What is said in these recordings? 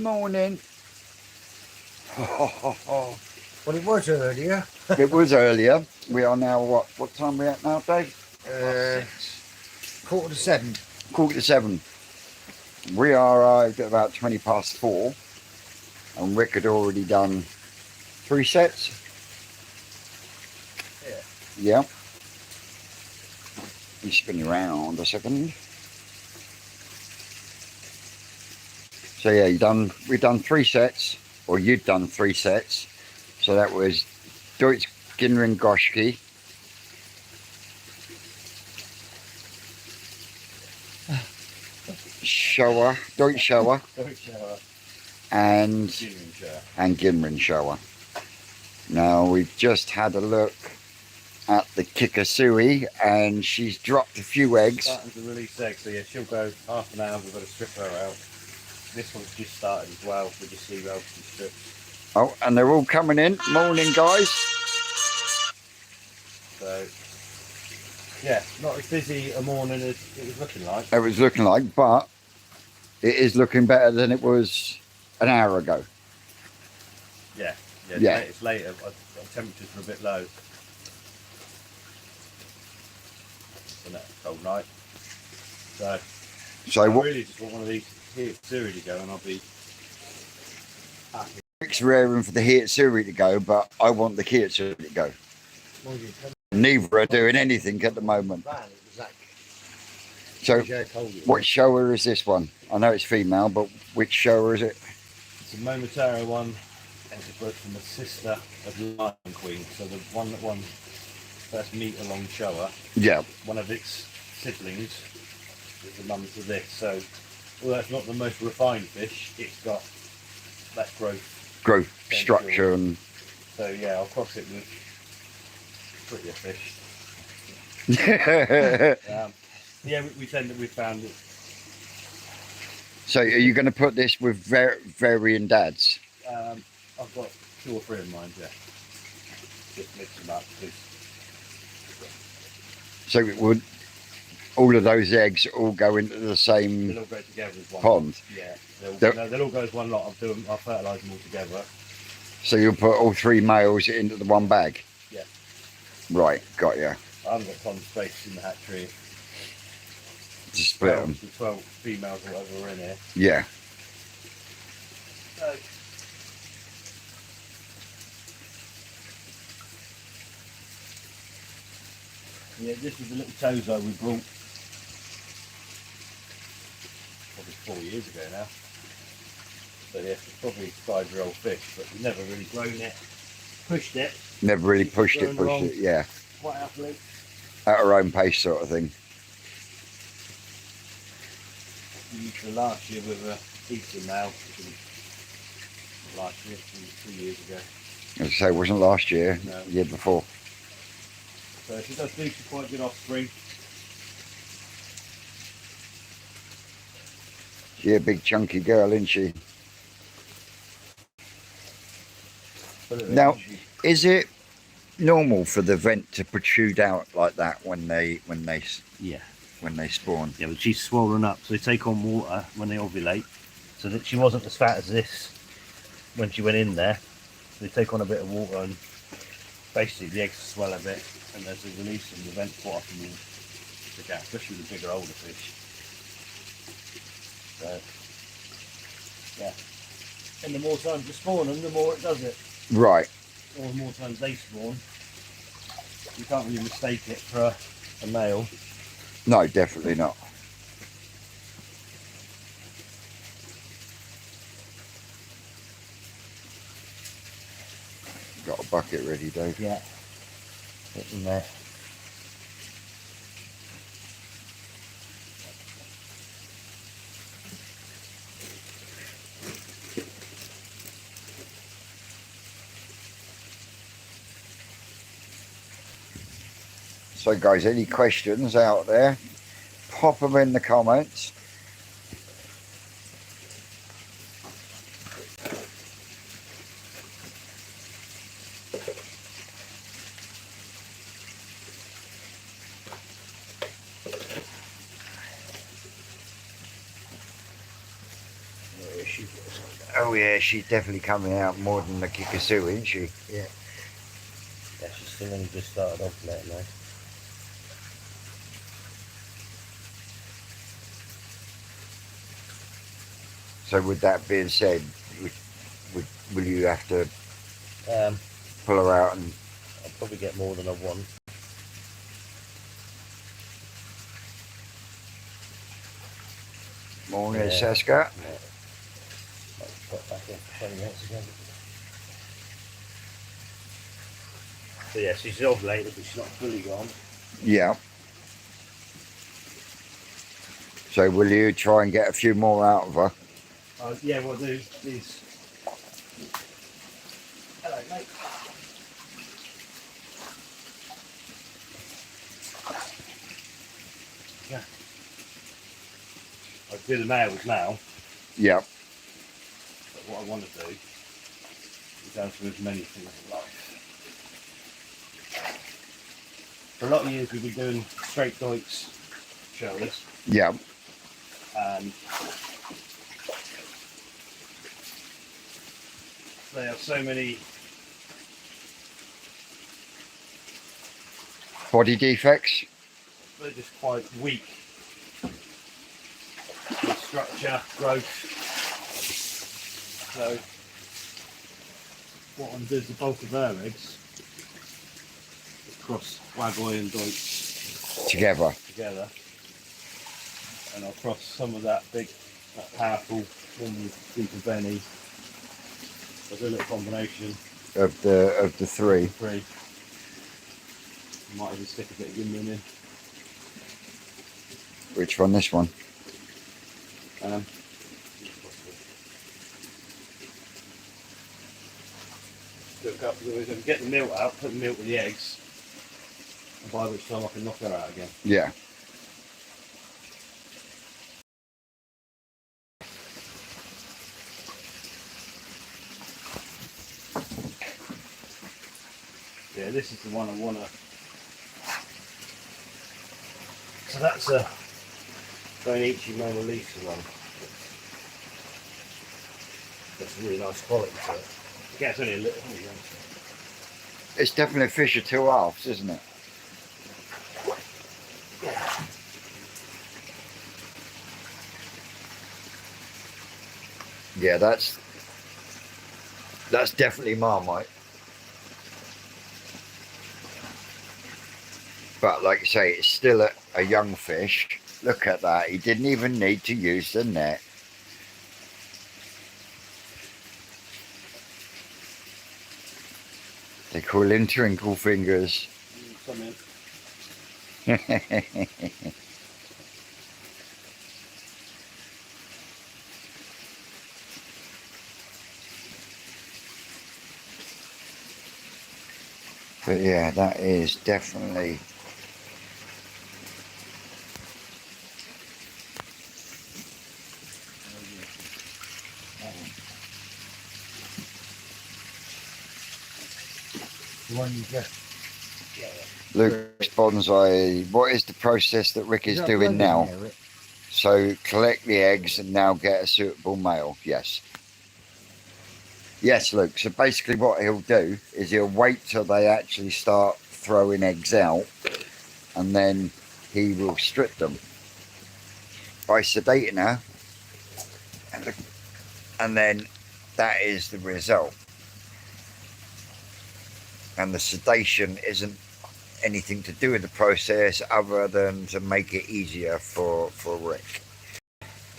morning. Well, it was earlier. It was earlier. We are now, what time are we at now, Dave? 7:15. 7:15. We are about 4:20, and Rick had already done 3 sets. Yeah. He's spinning around a second. So yeah, we've done 3 sets, or you'd done 3 sets. So that was Deutsch, Ginrin, Goshki. Shower, Deutsch Shower. And Ginrin Shower. Now we've just had a look at the Kikusui, and she's dropped a few eggs. Starting to release eggs, so yeah, she'll go half an hour. We've got to strip her out. This one's just started as well. We just see relatively strips. Oh, and they're all coming in. Morning, guys. So yeah, not as busy a morning as it was looking like. It was looking like, but it is looking better than it was an hour ago. Yeah. It's later. Our temperatures were a bit low. It's a cold night. So I really just want one of these here Siri to go, and I'll be happy. Rick's raring for the Hatchery to go, but I want the Kikusui to go. Neither are doing anything at the moment. So, what shower is this one? I know it's female, but which shower is it? It's a Momotaro one, and it's a birth from the sister of Lion Queen. So the one that won first meet along shower. Yeah. One of its siblings is the mum to this. So, although it's not the most refined fish, it's got less growth Structure and. So yeah, I'll cross it with prettier fish. Yeah, we found it. So are you going to put this with varying dads? I've got 2 or 3 of mine, yeah. Just mix them up. So it would all of those eggs all go into the same they'll all go together as one pond? Lot. Yeah, they'll all go as one lot. I'll fertilise them all together. So you'll put all 3 males into the one bag? Yeah. Right, got you. I haven't got ton of space in the hatchery. To split them. The 12 females or whatever are in here. Yeah. So, yeah, this is the little tozo we brought probably 4 years ago now. So yeah, it's probably a 5-year-old fish, but we've never really grown it, pushed it. Never really pushed it, yeah. Quite happily. At our own pace sort of thing. We used to last year with a decent male. Last year, 2 years ago. As I say, it wasn't last year, No. the year before. So she does do some quite good offspring. She's a big chunky girl, isn't she? Now, is it normal for the vent to protrude out like that when they spawn? Yeah, but she's swollen up, so they take on water when they ovulate. So that she wasn't as fat as this when she went in there. They take on a bit of water, and basically the eggs swell a bit, and as they release them, the vent quite often will stick out, especially with the bigger, older fish. So, yeah. And the more times you spawn them, the more it does it. Right. Or the more times they spawn. You can't really mistake it for a male. No, definitely not. Got a bucket ready, Dave. Yeah. Get in there. So guys, any questions out there, pop them in the comments. Oh yeah, she's definitely coming out more than the Kikusui, isn't she? Yeah. Yeah, she's still only just started ovulating now. So with that being said, would, will you have to Um, pull her out and I'll probably get more than I want. morning, Yeah. Seska? No. I'll put back in for 20 minutes again. So yeah, she's ovulated, but she's not fully gone. Yeah. So will you try and get a few more out of her? Yeah, we'll do these. Hello, mate. Yeah. I'll do the males now, Yeah. but what I want to do is answer as many things as life. For a lot of years we've been doing straight doits shoulders, Yeah. and they have so many Body defects? they're just quite weak in structure, growth. So what I'm doing is the bulk of their eggs is cross Wagoi and Deutsch Together. together, and I'll cross some of that big, that powerful one with Super Benny. I'll do a little combination Of the three. three. Might even stick a bit of Gimlin in. Which one? This one? Do a couple of those, get the milk out, put the milk with the eggs, and by which time I can knock her out again. Yeah. Yeah, this is the one I want to. So that's a Goshki Mona Lisa one. That's a really nice quality to it. Yeah, it's only a little. It's definitely a fish of two halves, isn't it? Yeah, that's definitely Marmite. But like you say, it's still a young fish. Look at that. He didn't even need to use the net. They call him Twinkle Fingers. Come in. But yeah, that is definitely. The one you just. Luke's bonsai. What is the process that Rick is got doing blood in now? there, Rick? So collect the eggs and now get a suitable male. Yes. Yes, Luke. So basically what he'll do is he'll wait till they actually start throwing eggs out, and then he will strip them by sedating her, and then that is the result. And the sedation isn't anything to do with the process other than to make it easier for Rick.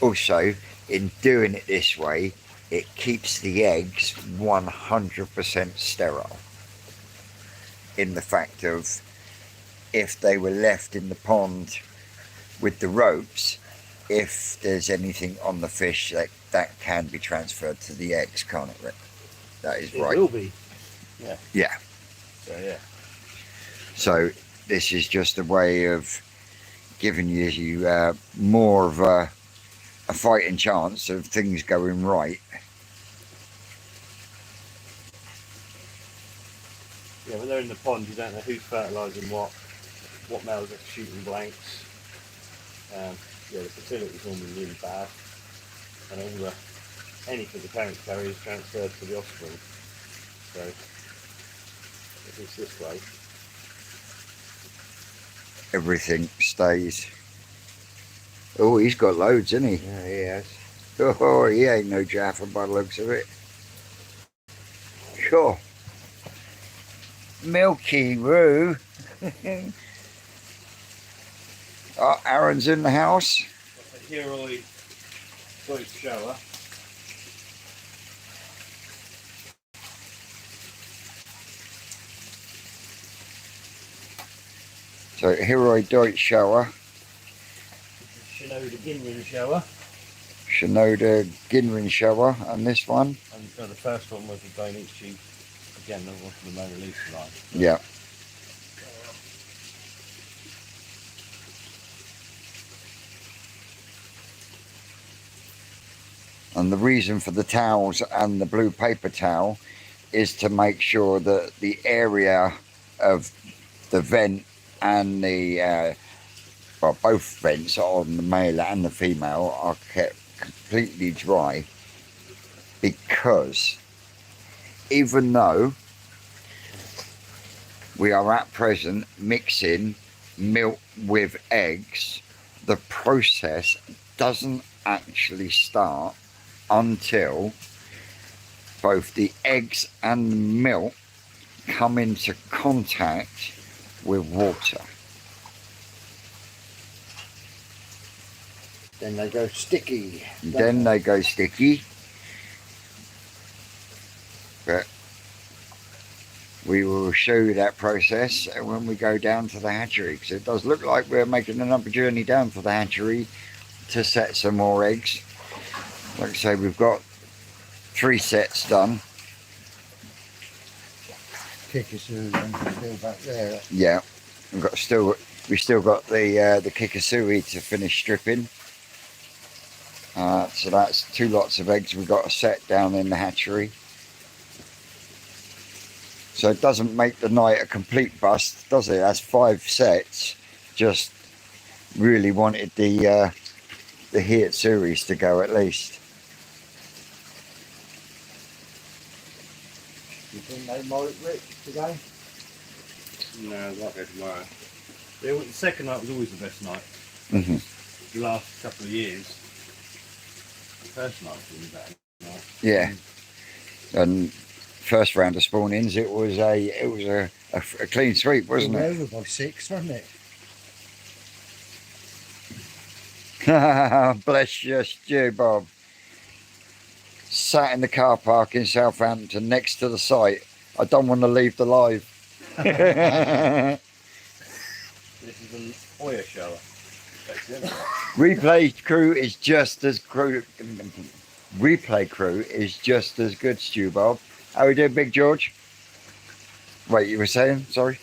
Also, in doing it this way, it keeps the eggs 100% sterile, in the fact of if they were left in the pond with the ropes, if there's anything on the fish that can be transferred to the eggs, can't it, Rick? That is right. It will be. Yeah. Yeah. So yeah. So this is just a way of giving you more of a fighting chance of things going right. Yeah, when they're in the pond, you don't know who's fertilising what males are shooting blanks. Yeah, the fertility's normally really bad, and all the anything the parent carry is transferred to the offspring. So if it's this way, Everything stays. Oh, he's got loads, isn't he? Yeah, he has. Oh, he ain't no Jaffa by the looks of it. Sure. Milky Woo. Oh, Aaron's in the house. got a Heroi soap shower. So, Heroi Deutsch shower. Shinoda Ginrin shower. Shinoda Ginrin shower. And this one. And the first one was the Donichi, again, that was the no release line. Yeah. And the reason for the towels and the blue paper towel is to make sure that the area of the vent and the well, both vents on the male and the female are kept completely dry, because even though we are at present mixing milk with eggs, the process doesn't actually start until both the eggs and the milk come into contact with water. Then they go sticky. Then they go sticky. But we will show you that process when we go down to the hatchery, because it does look like we're making another journey down to the hatchery to set some more eggs. Like I say, we've got 3 sets done. Kikusui and still back there. Yeah, we still got the Kikusui to finish stripping. So that's 2 lots of eggs we've got to set down in the hatchery. So it doesn't make the night a complete bust, does it? That's 5 sets. Just really wanted the Heat series to go at least. You think they might Rick today? No, I might go tomorrow. The second night was always the best night. Hmm. The last couple of years, the first night was really better night. Yeah. And first round of spawnings, it was a clean sweep, wasn't We were it? over by 6, wasn't it? Bless you, Stu Bob. Sat in the car park in Southampton next to the site. I don't want to leave the live. This is an Oya shower. Replay crew is just as good, Stu Bob. How we doing, Big George? Wait, you were saying? Sorry.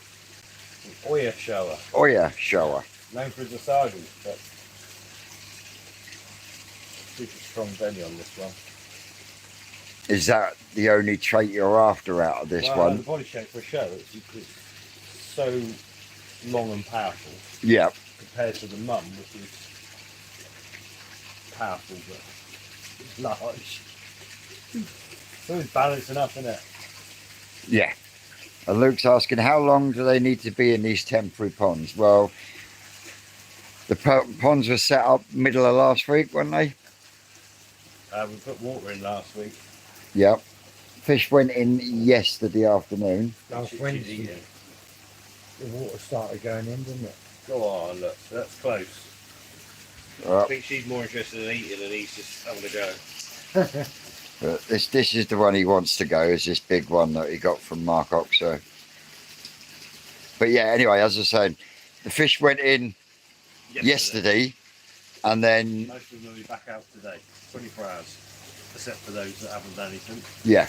Oya shower. Oh yeah, shower. Known for his wasabi, but super strong belly on this one. Is that the only trait you're after out of this Well, one? the body shape for a show, it's so long and powerful Yeah. compared to the mum, which is powerful but large. It's always balancing up, isn't it? Yeah. And Luke's asking, how long do they need to be in these temporary ponds? Well, the ponds were set up middle of last week, weren't they? We put water in last week. Yep. Fish went in yesterday afternoon. Last She's Wednesday, eating. the water started going in, didn't it? Go on, look, so that's close. I Right. think she's more interested in eating and he's just having a go. But this is the one he wants to go, is this big one that he got from Mark Oxo. But yeah, anyway, as I said, the fish went in yesterday, and then, Most of them will be back out today, 24 hours, except for those that haven't done anything. yeah.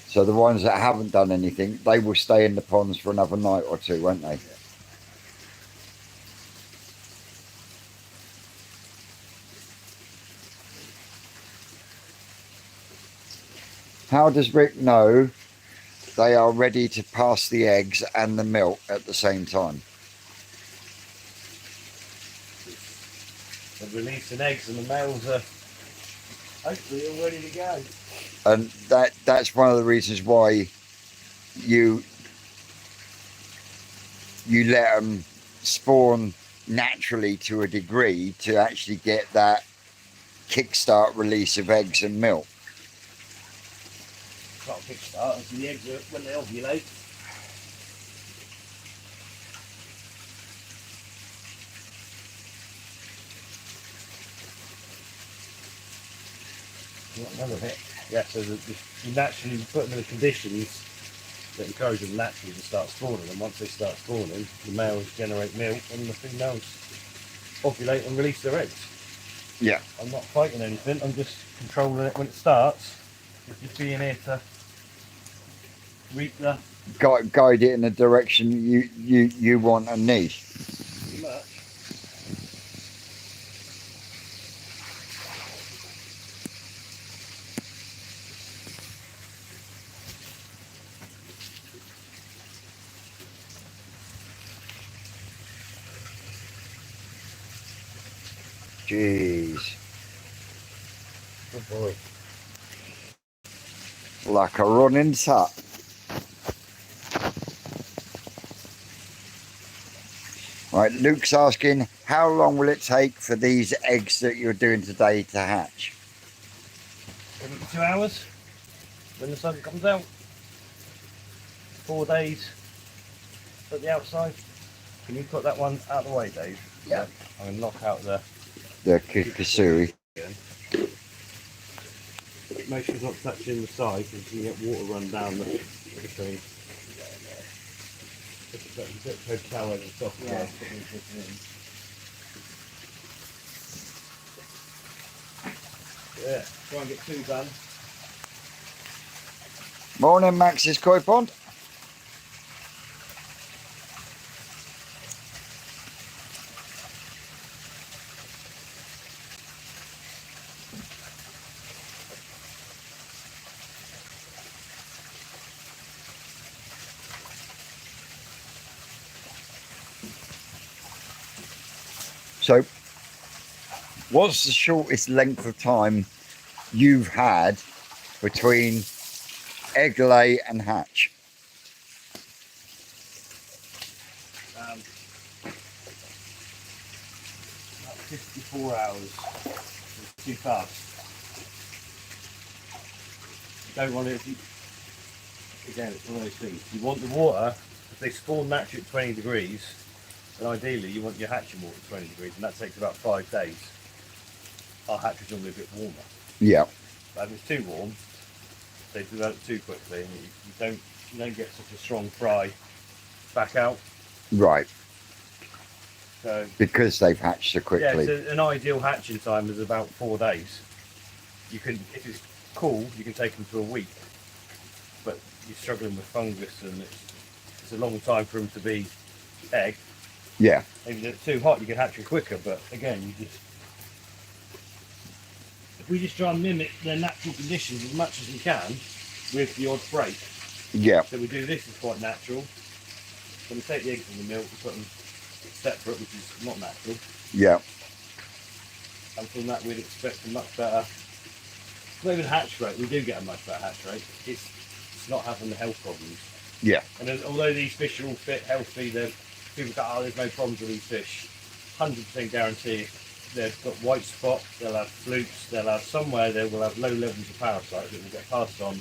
So the ones that haven't done anything, they will stay in the ponds for another night or 2, won't they? How does Rick know they are ready to pass the eggs and the milk at the same time? They're releasing eggs and the males are Hopefully all ready to go. And that's one of the reasons why you let them spawn naturally to a degree to actually get that kickstart release of eggs and milk. Got a kickstart until the eggs are, when they ovulate. Another bit. Yeah, so you naturally put them in the conditions that encourage them naturally to start spawning, and once they start spawning, the males generate milk and the females ovulate and release their eggs. Yeah. I'm not fighting anything, I'm just controlling it when it starts. Just being here to reap the Guide it in the direction you want and need. pretty much. Jeez. Good boy. Like a running tap. Right, Luke's asking, how long will it take for these eggs that you're doing today to hatch? Every 2 hours when the sun comes out. 4 days at the outside. Can you put that one out of the way, Dave? Yeah. I'm going to knock out the The Kikusui. Make sure it's not touching the side because you can get water run down the thing. Just a bit of towel over the top as well. Yeah, try and get 2 done. Morning, Max's koi pond. So, what's the shortest length of time you've had between egg lay and hatch? About 54 hours. It's too fast. You don't want it. Again, it's one of those things. You want the water, if they spawn naturally at 20 degrees, then ideally you want your hatching water at 20 degrees, and that takes about 5 days. Our hatcheries normally a bit warmer. Yeah. But if it's too warm, they develop too quickly, and you don't get such a strong fry back out. Right. So Because they've hatched so quickly. yeah, so an ideal hatching time is about 4 days. You can, if it's cool, you can take them to a week, but you're struggling with fungus, and it's a long time for them to be egg. Yeah. Maybe if it's too hot, you can hatch them quicker, but again, if we just try and mimic their natural conditions as much as we can with the odd break. Yeah. So we do this is quite natural. So we take the eggs and the milk, we put them separate, which is not natural. Yeah. And from that we'd expect a much better, not even hatch rate, we do get a much better hatch rate. It's not having the health problems. Yeah. And although these fish are all fit, healthy, people go, oh, there's no problems with these fish. 100% guarantee they've got white spot, they'll have flukes, they'll have somewhere they will have low levels of parasites that will get passed on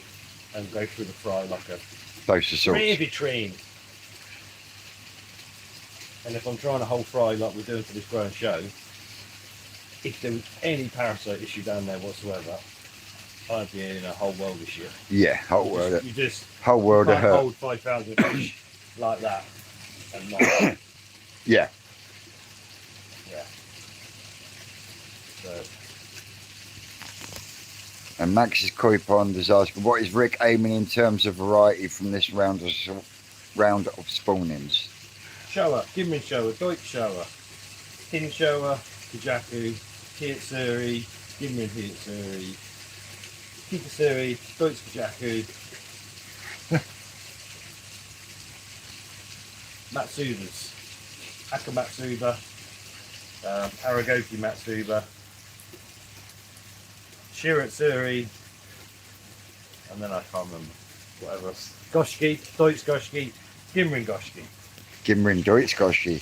and go through the fry like a Dose of salt. gravy train. And if I'm trying a whole fry like we're doing for this grow and show, if there was any parasite issue down there whatsoever, I'd be in a whole world of shit. Yeah, whole world. You just Whole world of can't hurt. hold 5,000 fish like that and not. Yeah. Yeah. So, And Max's koi pond is asking, what is Rick aiming in terms of variety from this round of spawnings? shower, Gimmin shower, Deutsch shower, Kin shower, Kajaku, Kikusui, Gimmin Kikusui, Kikusui, Deutsch Kajaku, Matsudas, Akamatsuba, Aragoki Matsuba, Shiraturi, and then I can't remember whatever else. Goshki, Deutsch Goshki, Gimrin Goshki. Gimrin Deutsch Goshki.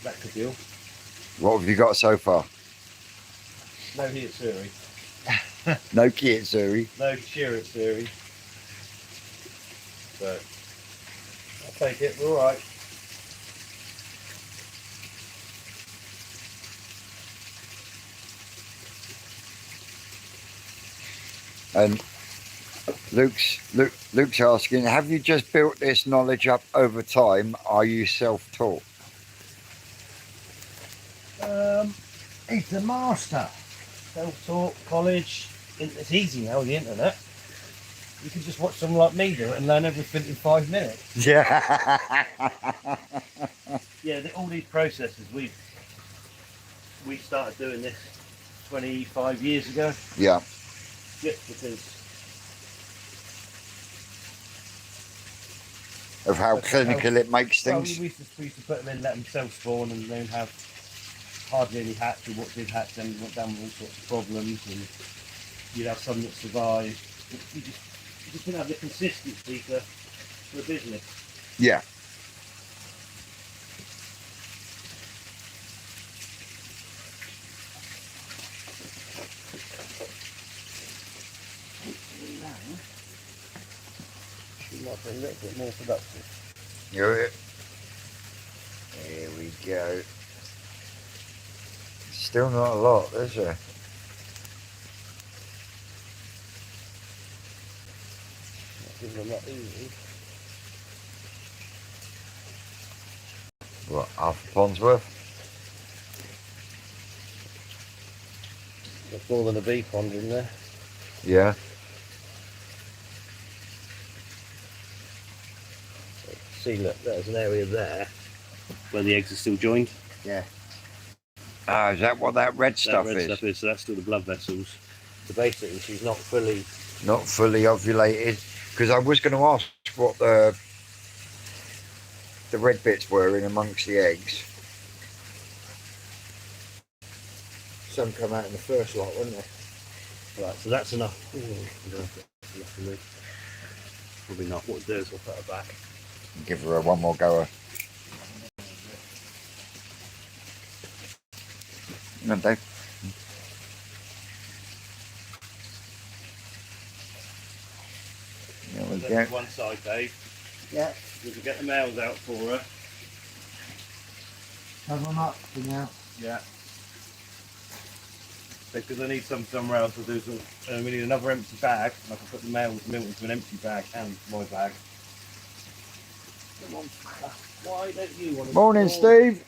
That could deal. What have you got so far? No Hiatsuri, No Kikusui. no Shiraturi. So I'll take it. We're all right. And Luke's asking, have you just built this knowledge up over time? Are you self-taught? He's the master. Self-taught, college. It's easy now with the internet. You can just watch someone like me do it and learn everything in 5 minutes. Yeah. Yeah, all these processes we started doing this 25 years ago. Yeah. Just because Of how clinical it makes well, things. we used to put them in, let them self-spawn, and then have hardly any hatch, or what did hatch, then went down with all sorts of problems, and you'd have some that survived. You just didn't have the consistency for a business. Yeah. She might be a little bit more productive. Here we go. Still not a lot, is there? Give them a lot easy. What, half a pond's worth? There's more than a bee pond in there. Yeah. See, look, there's an area there where the eggs are still joined. Yeah. Ah, is that what that red stuff That red is? stuff is, so that's still the blood vessels. So basically, she's not fully. Not fully ovulated. Because I was going to ask what the red bits were in amongst the eggs. Some come out in the first lot, wouldn't they? Right, so that's enough. Probably not. What we'll do is we'll put her back. Give her one more goer. No, Dave. There we go. One side, Dave. Yeah. We can get the males out for her. Have them up for now. Yeah. Because I need some somewhere else to do some. We need another empty bag. I can put the male's milk into an empty bag and my bag. Come on, why don't you want to? Morning, Steve.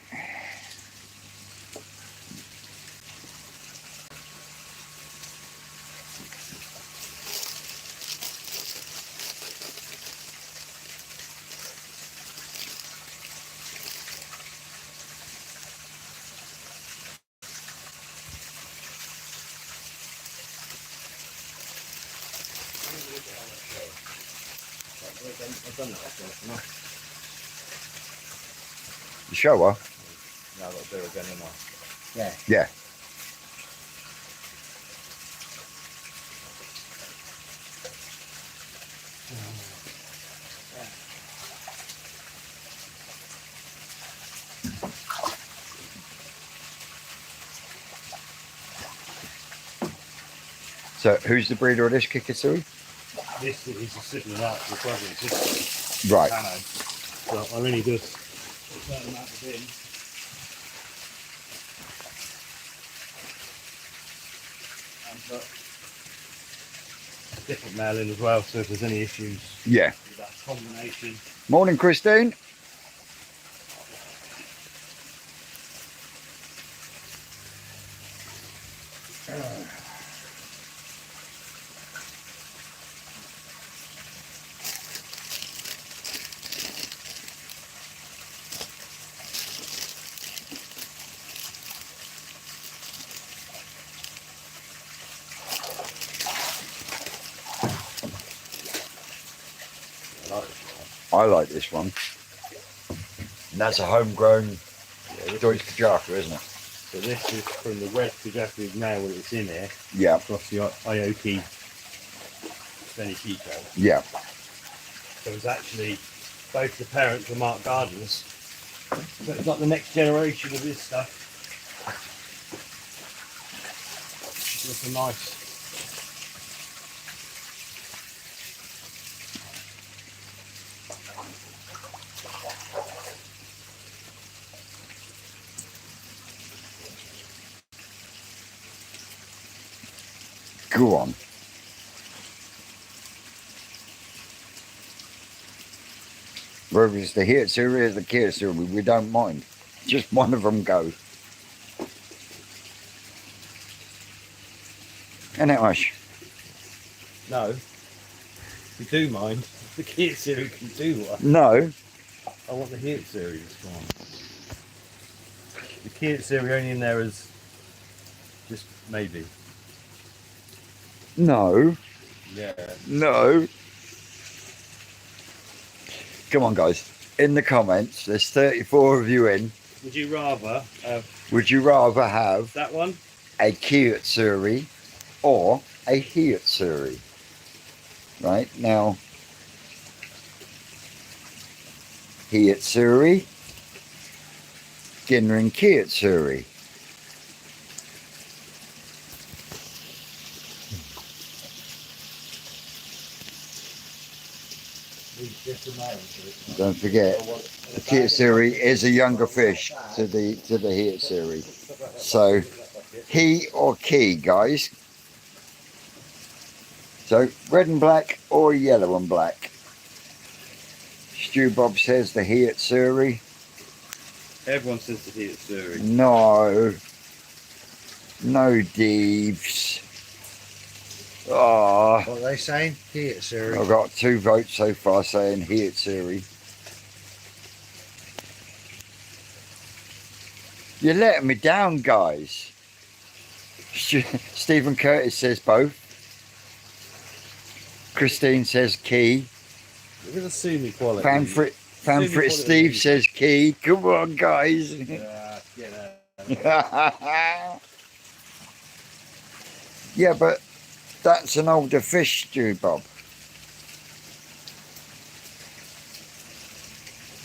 I've done that before. The shower? No, I've got to do it again, haven't I? Yeah. Yeah. So, who's the breeder of this Kikusui? This is a sibling out to the brother and sister. Right. Pano. So I only just a certain amount of in. And put a different male in as well, so if there's any issues Yeah. with that combination. Morning, Christine. I like this one. And that's a homegrown Deutsch Kajaka, isn't it? So this is from the red Kujaku now when it's in here, Yeah, across the Aoki Benikiko. yeah. So it's actually both the parents were Mark Gardeners. So it's like the next generation of this stuff. It's looking nice. Go on. Whether it's the Hatchery or the Kikusui, we don't mind. Just one of them go. Isn't it, Ash? No, we do mind. The Kit series can do what? No. I want the Kit series. Come on. The Kit series only in there as just maybe. No. Yeah. No. Come on, guys. In the comments, there's 34 of you in. Would you rather have Would you rather have that one? a Kikusui or a Hatchery? Right now, Hatchery, Ginrin Kikusui. Don't forget, the Kikusui is a younger fish to the Hatchery. So he or key, guys. So red and black or yellow and black. Stu Bob says the Hatchery. Everyone says the Kit series. No. No Deeves. Oh, What are they saying? Here, Siri. I've got 2 votes so far saying Hatchery. You're letting me down, guys. Stephen Curtis says both. Christine says key. Look at the Sumi quality. Fanfrit Steve says key. Come on, guys. Yeah, yeah. Yeah, but that's an older fish, Stu Bob.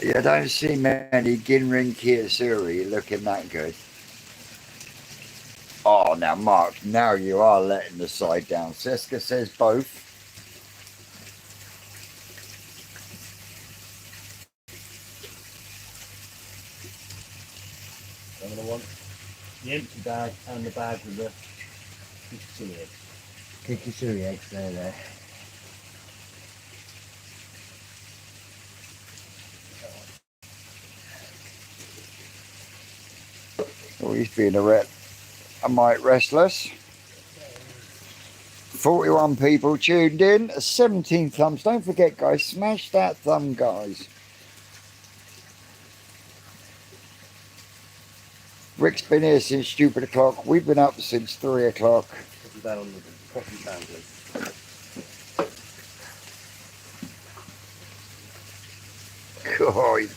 You don't see many Ginrin Kikusui looking that good. Oh, now, Mark, now you are letting the side down. Seska says both. I'm going to want the empty bag and the bag with the Kikusui eggs. Kikusui eggs, there. Oh, he's being a mite restless. 41 people tuned in. 17 thumbs. Don't forget, guys, smash that thumb, guys. Rick's been here since stupid o'clock. We've been up since 3 o'clock. Put that on the coffee family. God.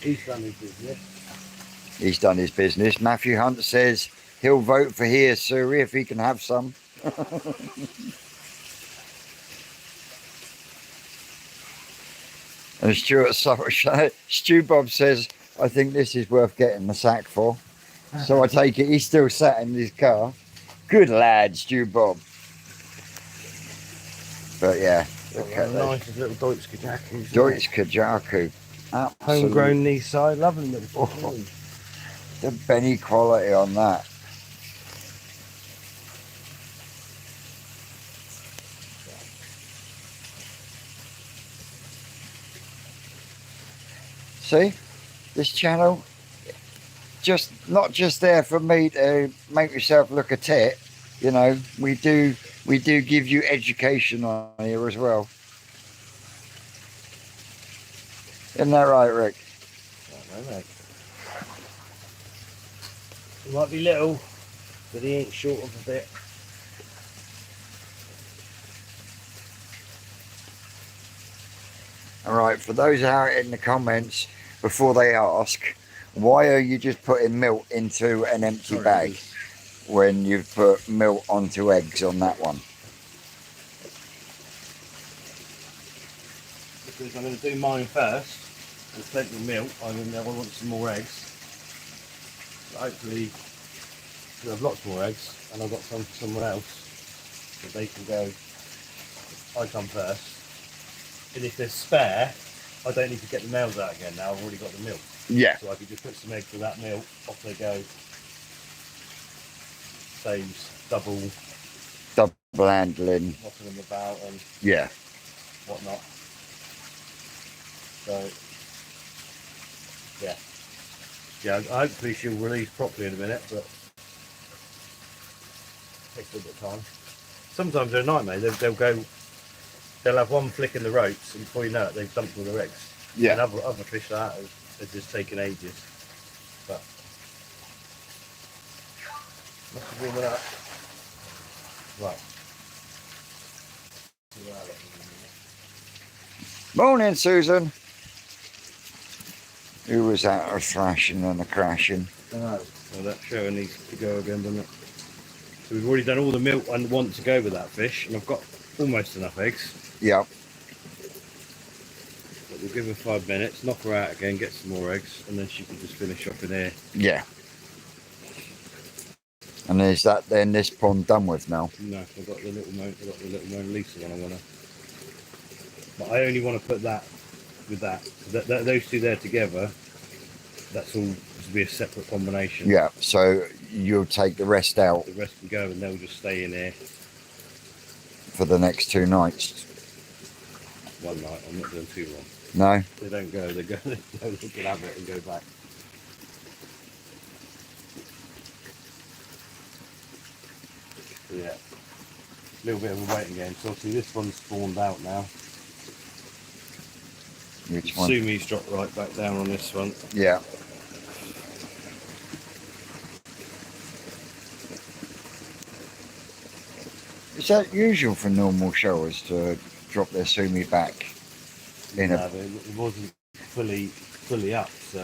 He's done his business. He's done his business. Matthew Hunt says he'll vote for here, Suri, if he can have some. And Stu Bob says, I think this is worth getting the sack for. So I take it he's still sat in his car. Good lad, Stu Bob. But yeah, look at that. Nice little Deutsch Kajaku. Deutsch Kajaku. Absolutely. Homegrown knee side, lovely little fish. The Benny quality on that. See, this channel, not just there for me to make yourself look a tit. You know, we do give you education on here as well. Isn't that right, Rick? I don't know. He might be little, but he ain't short of a bit. All right, for those out in the comments, before they ask, why are you just putting milk into an empty bag when you've put milk onto eggs on that one? Because I'm going to do mine first. There's plenty of milk. I want some more eggs. But hopefully, we'll have lots more eggs, and I've got some for someone else, so they can go. I come first. And if there's spare, I don't need to get the males out again now. I've already got the milk. Yeah. So I could just put some eggs with that milk, off they go. Saves double handling. knocking them about and Yeah. whatnot. So, yeah. Yeah, hopefully she'll release properly in a minute, but it takes a little bit of time. Sometimes they're a nightmare. They'll have one flick in the ropes, and before you know it, they've dumped all their eggs. Yeah. And other fish like that are just taking ages. But must have warmed up. Right. Morning, Susan. Who was that? A thrashing and a crashing. Well, that show needs to go again, doesn't it? So we've already done all the milk I want to go with that fish, and I've got almost enough eggs. Yep. But we'll give her 5 minutes, knock her out again, get some more eggs, and then she can just finish off in here. Yeah. And is that then this pond done with now? No, I've got the little Mona Lisa one I want to. But I only want to put that with that. Those two there together, that's all to be a separate combination. Yeah, so you'll take the rest out The rest can go and they'll just stay in here. for the next 2 nights. One night, I'm not doing too long. No? They don't go, they can have it and go back. So yeah, a little bit of a waiting game. So obviously this one's spawned out now. Which one? Sumi's dropped right back down on this one. Yeah. Is that usual for normal showers to drop their sumi back in No, a... it wasn't fully up, so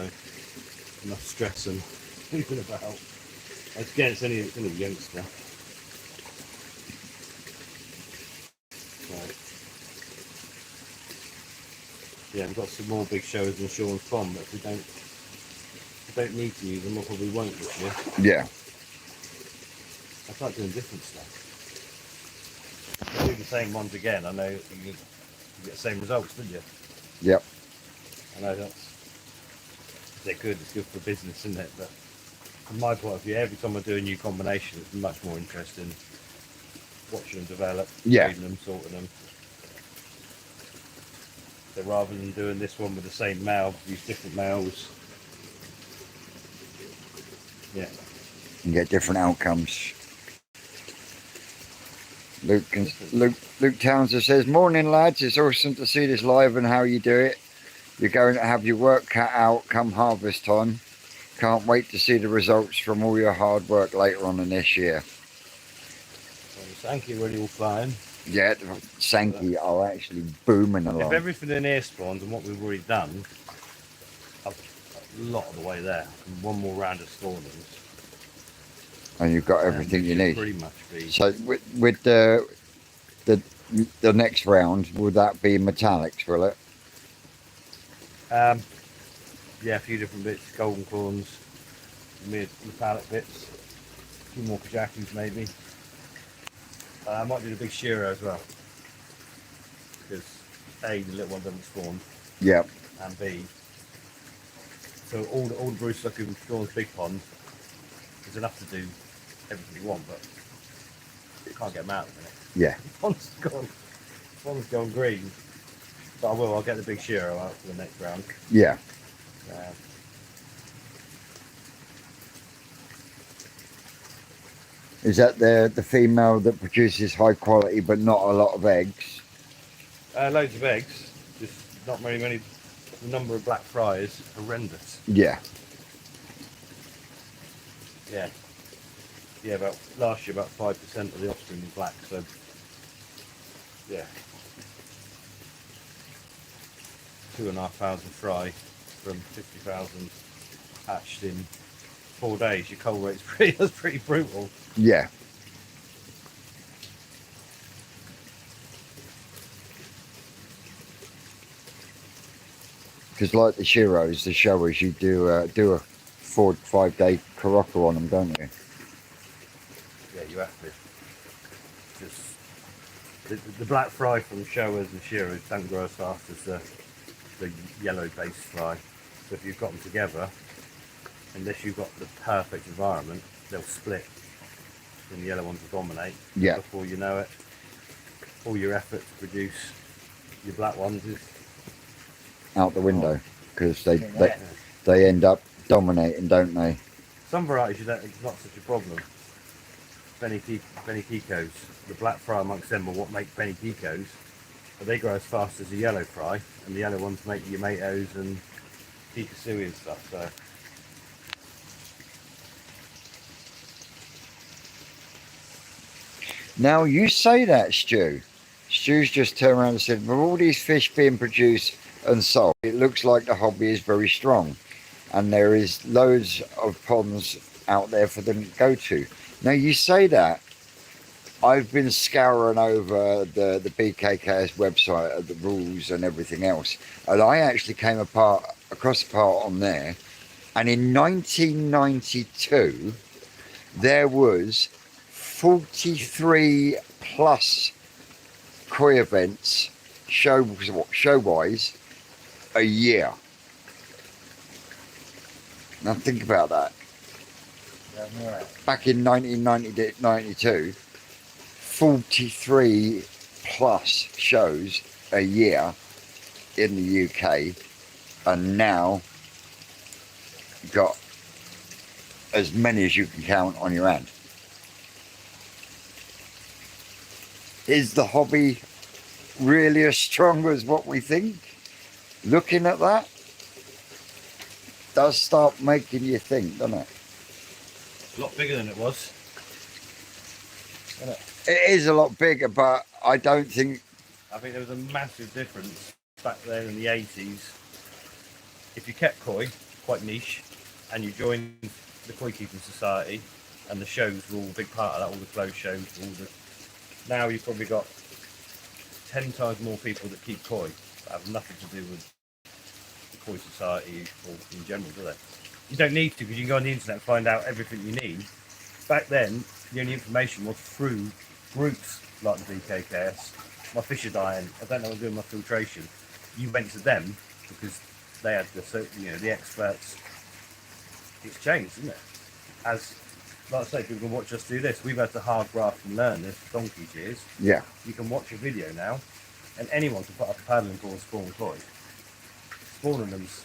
enough stress and moving about. Again, it's only a youngster. Right. Yeah, we've got some more big showers in Sean's pond, but if we don't need to use them, we probably won't this year. Yeah. I start doing different stuff. If I do the same ones again, I know you get the same results, don't you? Yep. I know they're good, it's good for business, isn't it? But from my point of view, every time I do a new combination, it's much more interesting watching them develop, breeding them, sorting them. So rather than doing this one with the same male, use different males. Yeah. And get different outcomes. Luke Townsend says, morning lads, it's awesome to see this live and how you do it. You're going to have your work cut out come harvest time. Can't wait to see the results from all your hard work later on in this year. So the Sankey already all flying. Yeah, the Sankey are actually booming along. If everything in here spawns and what we've already done, a lot of the way there, and one more round of spawnings. And you've got everything you need. Pretty much be. So with the next round, will that be metallics, will it? Yeah, a few different bits, golden corns, metallic bits, a few more kajakus maybe. I might do the big shearer as well, because A, the little one doesn't spawn, Yep. and B, so all the Bruce stuff in Sean's big pond is enough to do everything you want, but you can't get them out at the minute. Yeah. Pond's gone green, but I'll get the big shearer out for the next round. Yeah. Is that the female that produces high quality but not a lot of eggs? Loads of eggs, just not very many the number of black fry is horrendous. Yeah. Yeah. Yeah, about last year, about 5% of the offspring was black. So, yeah, 2,500 fry from 50,000 hatched in 4 days. Your cull rate's pretty, that's pretty brutal. Yeah. Because like the Shiros, the showers, you do a 4 to 5 day Karaka on them, don't you? Yeah, you have to. Just the black fry from showers and shearers don't grow as fast as the yellow based fry. So if you've got them together, unless you've got the perfect environment, they'll split and the yellow ones will dominate. Yeah. Before you know it, all your effort to produce your black ones is Out the window. Because Yeah. they end up dominating, don't they? some varieties. It's not such a problem. Benny Kikos, the black fry amongst them are what make Benny Kikos, but they grow as fast as the yellow fry, and the yellow ones make your Matos and Kikusui and stuff. So Now you say that, Stu. Stu's just turned around and said, with all these fish being produced and sold, it looks like the hobby is very strong. And there is loads of ponds out there for them to go to. Now you say that, I've been scouring over the BKKS website of the rules and everything else. And I actually came across a part on there. And in 1992, there was 43 plus koi events show-wise a year. Now think about that. Back in 1992, 43 plus shows a year in the UK, and now got as many as you can count on your hand. Is the hobby really as strong as what we think? Looking at that does start making you think, doesn't it? it's a lot bigger than it was. Isn't it? It is a lot bigger, but I don't think. I think there was a massive difference back there in the 80s. If you kept koi, quite niche, and you joined the Koi Keeping Society, and the shows were all a big part of that, all the closed shows, now you've probably got 10 times more people that keep koi that have nothing to do with the Koi Society or in general, do they? You don't need to, because you can go on the internet and find out everything you need. Back then, the only information was through groups like the BKKS. My fish are dying, I don't know what I'm doing my filtration. You went to them because they had the experts. It's changed, isn't it? As like I say, people can watch us do this. We've had to hard graft and learn this for donkey's years. Yeah. You can watch a video now, and anyone can put up a paddling pool and spawn koi. Spawning them's,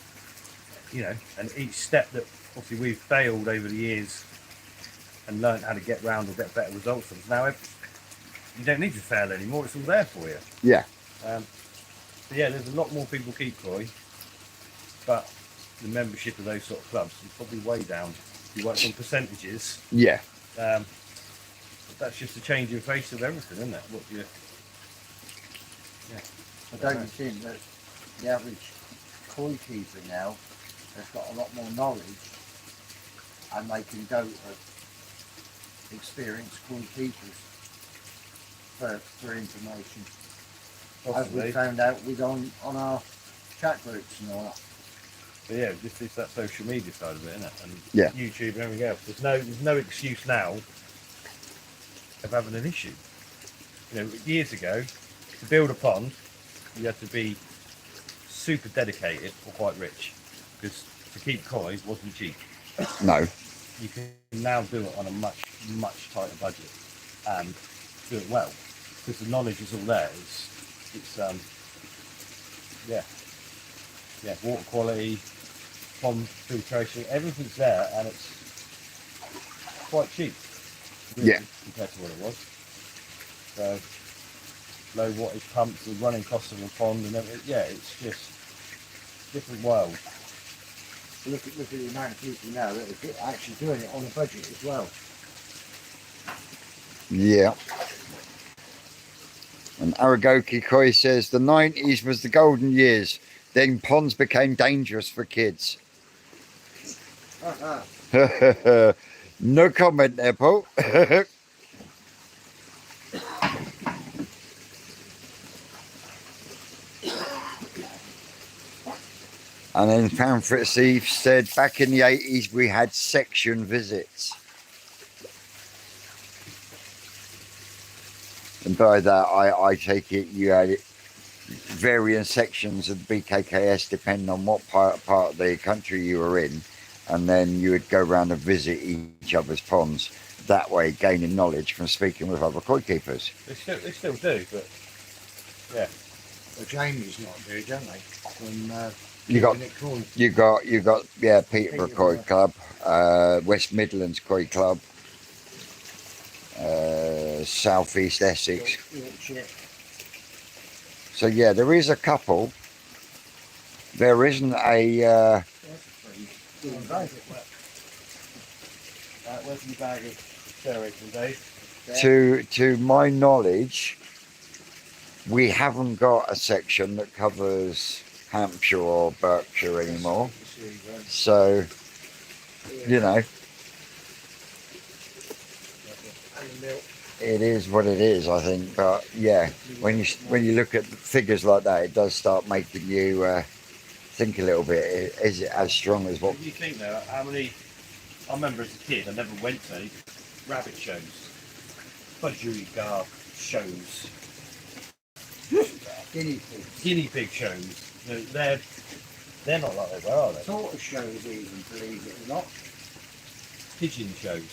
and each step that obviously we've failed over the years and learned how to get round or get better results from. Now you don't need to fail anymore. It's all there for you. Yeah. So yeah, there's a lot more people keep koi, but the membership of those sort of clubs is probably way down. If you work on percentages, Yeah. that's just a change in face of everything, isn't it? I don't think that the average koi keeper now has got a lot more knowledge, and they can go to experienced koi keepers for information. As Possibly. we found out on our chat groups and all that. But yeah, it's that social media side of it, isn't it? And Yeah. YouTube and everything else. There's no excuse now of having an issue. Years ago, to build a pond, you had to be super dedicated or quite rich, because to keep koi wasn't cheap. No. You can now do it on a much tighter budget and do it well, because the knowledge is all there. It's water quality, pond filtration, everything's there, and it's quite cheap, really, Yeah. compared to what it was. So low wattage pumps, the running cost of a pond, and everything. Yeah, it's just different world. Look at the amount of people now that are actually doing it on a budget as well. Yeah. And Aragoki Koi says the 90s was the golden years. Then ponds became dangerous for kids. No comment there, Paul. And then Pamphlet Steve said back in the 80s we had section visits. And by that I take it you had varying sections of the BKKS depending on what part of the country you were in, and then you would go around and visit each other's ponds, that way gaining knowledge from speaking with other koi keepers. They still do, but yeah. Well, Jamie's not good, don't they? From You got Koi. you got Peterborough Koi Club, West Midlands Koi Club, South East Essex. Yorkshire. So yeah, there is a couple. There isn't a. Where's your bag of cherries, Dave? To my knowledge, we haven't got a section that covers Hampshire or Berkshire anymore. So, you know, it is what it is, I think. But yeah, when you look at figures like that, it does start making you think a little bit. Is it as strong as what? Do you think though? How many? I remember as a kid, I never went to any rabbit shows, budgerigar shows, guinea pig shows. You know, they're not like they were, are they? Tortoise shows even, believe it or not. Pigeon shows.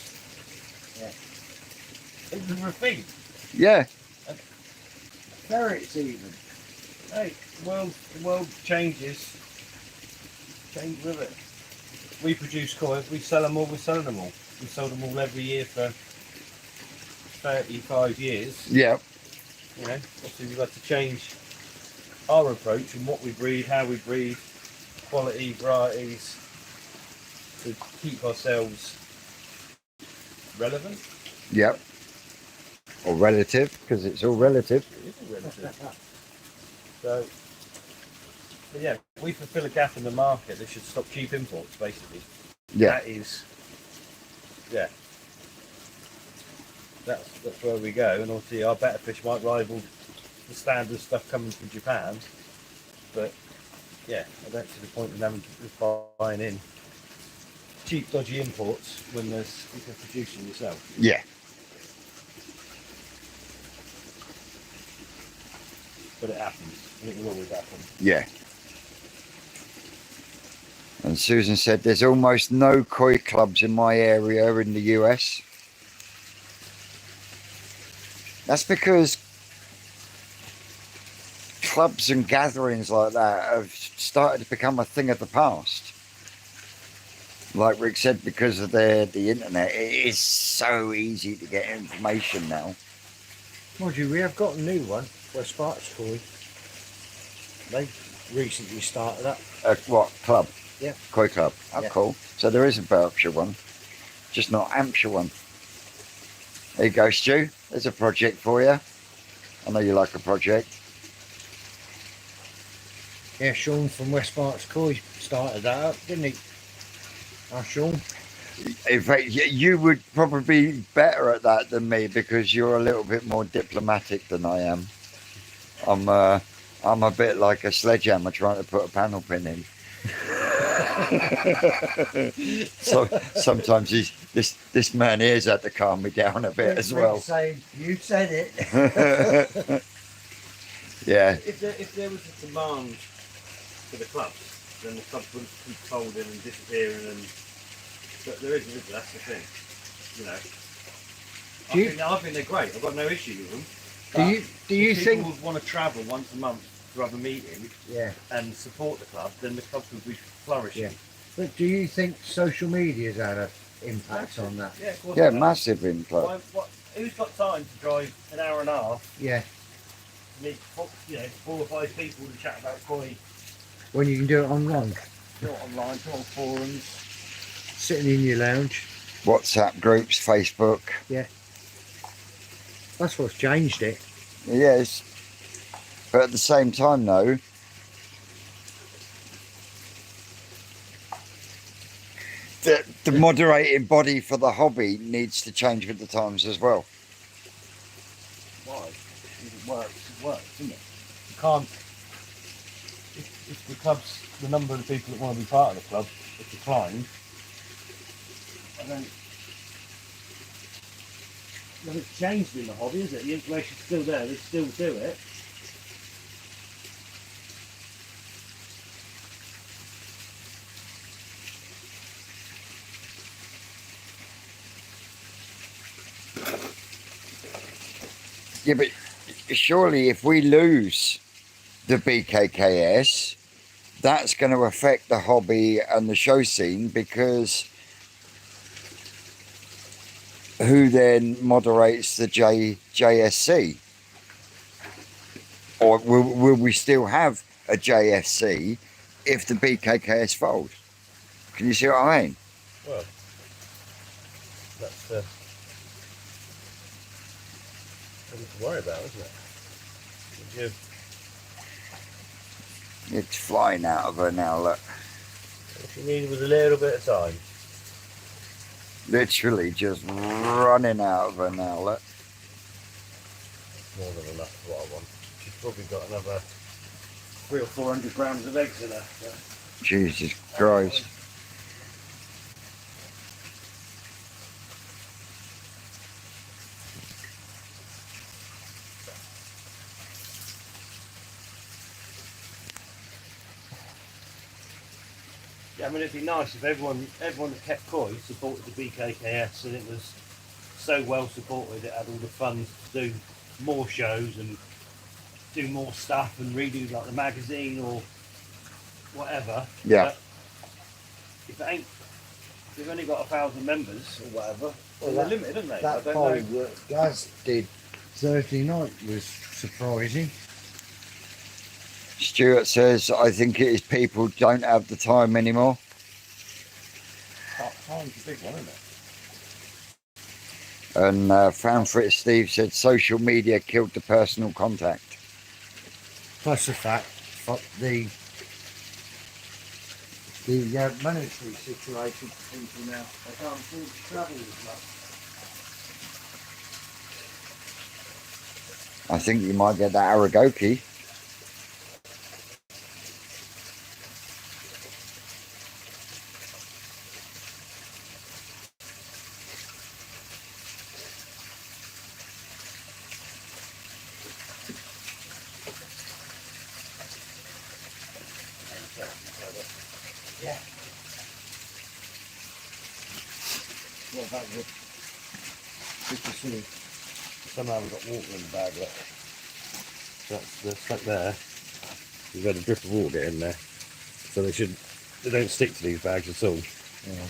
Yeah. It was a thing. Yeah. Ferrets even. Hey, the world changes. Change with it. We produce koi, we sell them all, we're selling them all. We sold them all every year for 35 years. Yeah. You know, obviously we've had to change our approach and what we breed, how we breed, quality, varieties, to keep ourselves relevant. Yep. Or relative, because it's all relative. It is all relative. So, but yeah, we fulfill a gap in the market. They should stop cheap imports, basically. Yeah. That is, yeah. That's where we go, and obviously our better fish might rival the standard stuff coming from Japan. But yeah, I don't see the point in having to buying in cheap, dodgy imports when you can produce them yourself. Yeah. But it happens, and it will always happen. Yeah. And Susan said there's almost no koi clubs in my area in the US. That's because clubs and gatherings like that have started to become a thing of the past. Like Rick said, because of the internet, it is so easy to get information now. Mind you, we have got a new one, West Sparks Koi. They recently started up. What club? Yeah. Koi club. Oh, Yeah. cool. So there is a Berkshire one, just not Hampshire one. There you go, Stu. There's a project for you. I know you like a project. Yeah, Sean from West Sparks Koi started that up, didn't he? Sean. In fact, you would probably be better at that than me because you're a little bit more diplomatic than I am. I'm a bit like a sledgehammer trying to put a panel pin in. So sometimes this man here's had to calm me down a bit as well. Saying, you said it. Yeah. If there was a demand for the clubs, then the clubs wouldn't keep folding and disappearing. But there isn't. That's the thing. You know. I think they're great. I've got no issue with them. Do you if think people would want to travel once a month to have a meeting and support the club, then the club would be flourishing. Yeah. But do you think social media's had an impact on that? Yeah, of course. Yeah, massive impact. Who's got time to drive an hour and a half? Yeah. Meet 4 or 5 people to chat about koi when you can do it online. Do it online, do it on forums, sitting in your lounge. WhatsApp groups, Facebook. That's what's changed it. Yes, but at the same time, though, the moderating body for the hobby needs to change with the times as well. Why? If it works, doesn't it? You can't. If the club's, the number of people that want to be part of the club has declined, I don't. Nothing's changed in the hobby, is it? The information's still there, they still do it. Yeah, but surely if we lose the BKKS, that's going to affect the hobby and the show scene, because who then moderates the JSC? Or will we still have a JFC if the BKKS folds? Can you see what I mean? Well, that's something to worry about, isn't it? You, It's flying out of her now, look. if you need was a little bit of time. Literally just running out of her now, look. More than enough for what I want. She's probably got another 300 or 400 grams of eggs in her. So. Jesus Christ. Yeah, I mean, it'd be nice if everyone that kept koi supported the BKKS, and it was so well supported. It had all the funds to do more shows and do more stuff and redo like the magazine or whatever. Yeah. But if it ain't, if they've only got 1,000 members or whatever, well, they're limited, aren't they? I That don't fight know. that Gaz did Thursday night was surprising. Stuart says, I think it is people don't have the time anymore. Time's a big one, isn't it? And Fanfrit Steve said social media killed the personal contact. Plus the fact, the monetary situation for people now, they can't afford to travel as much. I think you might get that Aragoki. Yeah. What about the Kikusui? Somehow we've got water in the bag, look. So they're stuck there. We've had a drip of water in there. So they don't stick to these bags at all. Yeah.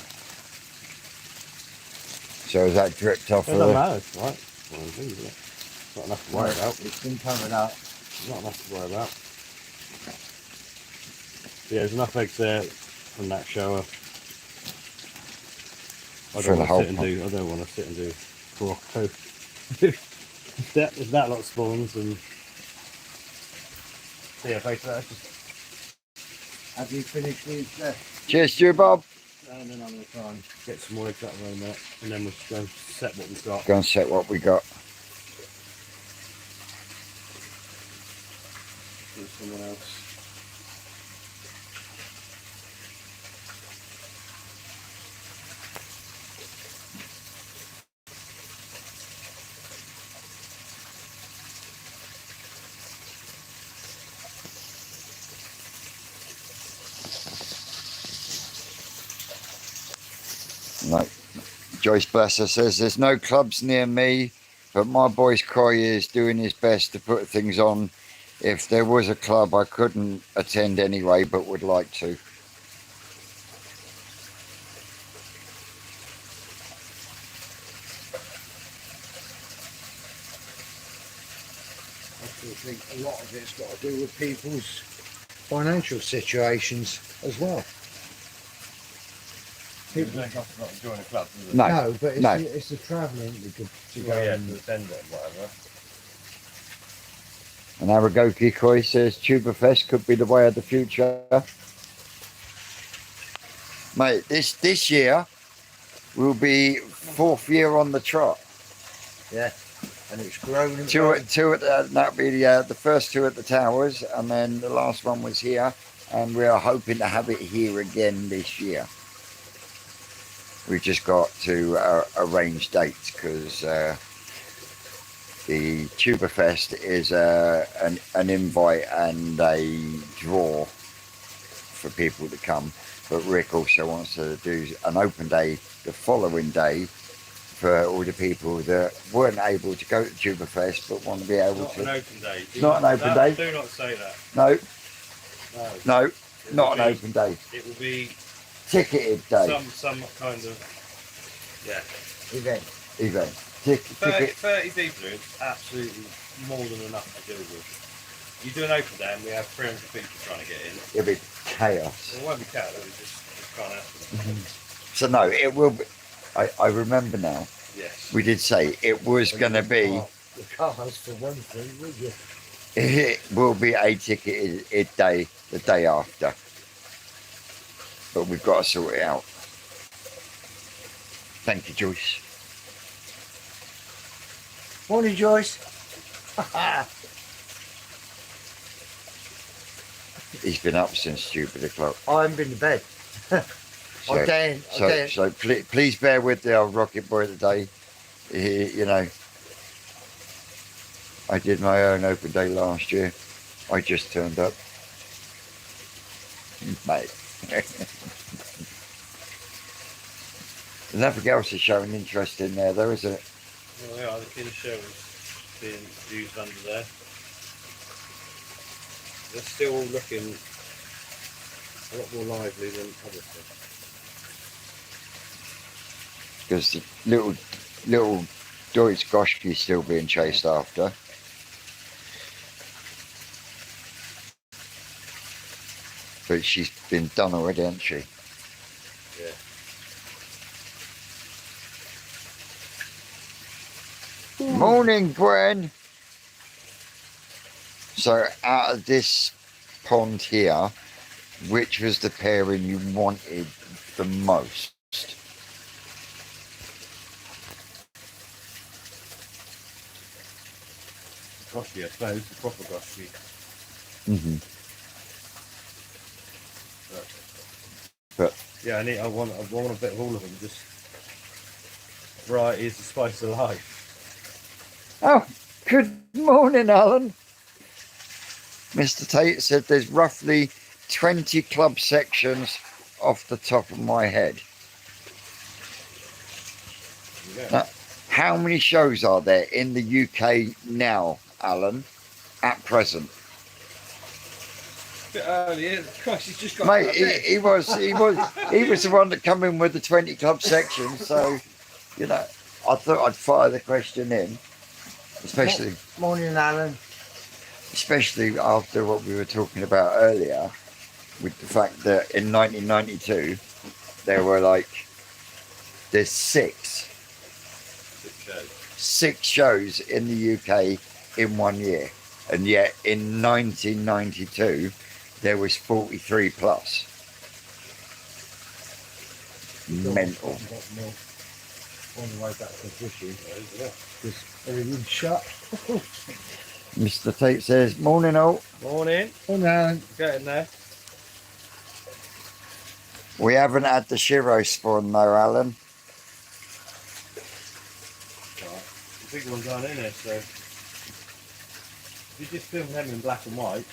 So is that dripped off It of doesn't the... matter, it's right. It's one of the things, isn't it? It's not enough to worry about. It's been covered up. It's not enough to worry about. But yeah, there's enough eggs there from that shower. I For don't the want whole to sit and do. I don't want to sit and do Morocco. if that lot spawns, and so yeah, basically that's just. Have you finished these left? Cheers, Stu Bob. And then I'm going to try and get some more eggs out of there, and then we'll just go and set what we've got. Go and set what we got. Do someone else. No. Joyce Blesser says, there's no clubs near me, but my boy's Croy is doing his best to put things on. If there was a club, I couldn't attend anyway, but would like to. I still think a lot of it's got to do with people's financial situations as well. People don't have to join a club, do they? No. No, but it's, no. it's the travelling to go Well, yeah, and to attend it and whatever. And our Kikusui says Tuberfest could be the way of the future. Mate, this year will be 4th year on the trot. and it's grown and Two grown. that'll be the first 2 at the Towers, and then the last one was here, and we are hoping to have it here again this year. We've just got to arrange dates because the Tuberfest is an invite and a draw for people to come. But Rick also wants to do an open day the following day for all the people that weren't able to go to Tuberfest but want to be able Not to. an open day. It's not an open day. Do not say that. No, No. no, not an open day. It will be Ticketed day. some kind of Event. Event. 30 people is absolutely more than enough to deal with. You do an open day and we have 300 people trying to get in. It'll be chaos. It won't be chaos, it just can't happen. So no, it will be. I remember now. Yes. We did say it was going to be. The cars for one thing, would you? It will be a ticketed day the day after. But we've got to sort it out. Thank you, Joyce. Morning, Joyce. He's been up since stupid o'clock. I haven't been to bed. So, I'm down. so please bear with the old rocket boy today. You know, I did my own open day last year. I just turned up. Mate. Nothing else is showing interest in there though, isn't it? Well, yeah, the Kikusui is being used under there. They're still looking a lot more lively than other stuff. Because the little Deutsch Goshki is still being chased after. But she's been done already, hasn't she? Yeah. Morning, Gwen. So out of this pond here, which was the pairing you wanted the most? Goshki, I suppose, the proper Goshki. Mm-hmm. Yeah, I want a bit of all of them. Just variety is the spice of life. Oh, good morning, Alan. Mr. Tate said there's roughly 20 club sections off the top of my head. Yeah. Now, how many shows are there in the UK now, Alan, at present? Bit early, yeah. Christ, he's just got. Mate, he was the one that come in with the 20 club sections. So, you know, I thought I'd fire the question in, especially Alan. especially after what we were talking about earlier, with the fact that in 1992 there were there's six shows in the UK in 1 year, and yet in 1992 there was 43 plus. Mental. On the way back to the fishing, because everything's shut. Mr. Tate says, morning all. Morning. Morning, Alan. Getting there. We haven't had the Shiro spawn though, Alan. Right. The big ones aren't in it, so if you just film them in black and white.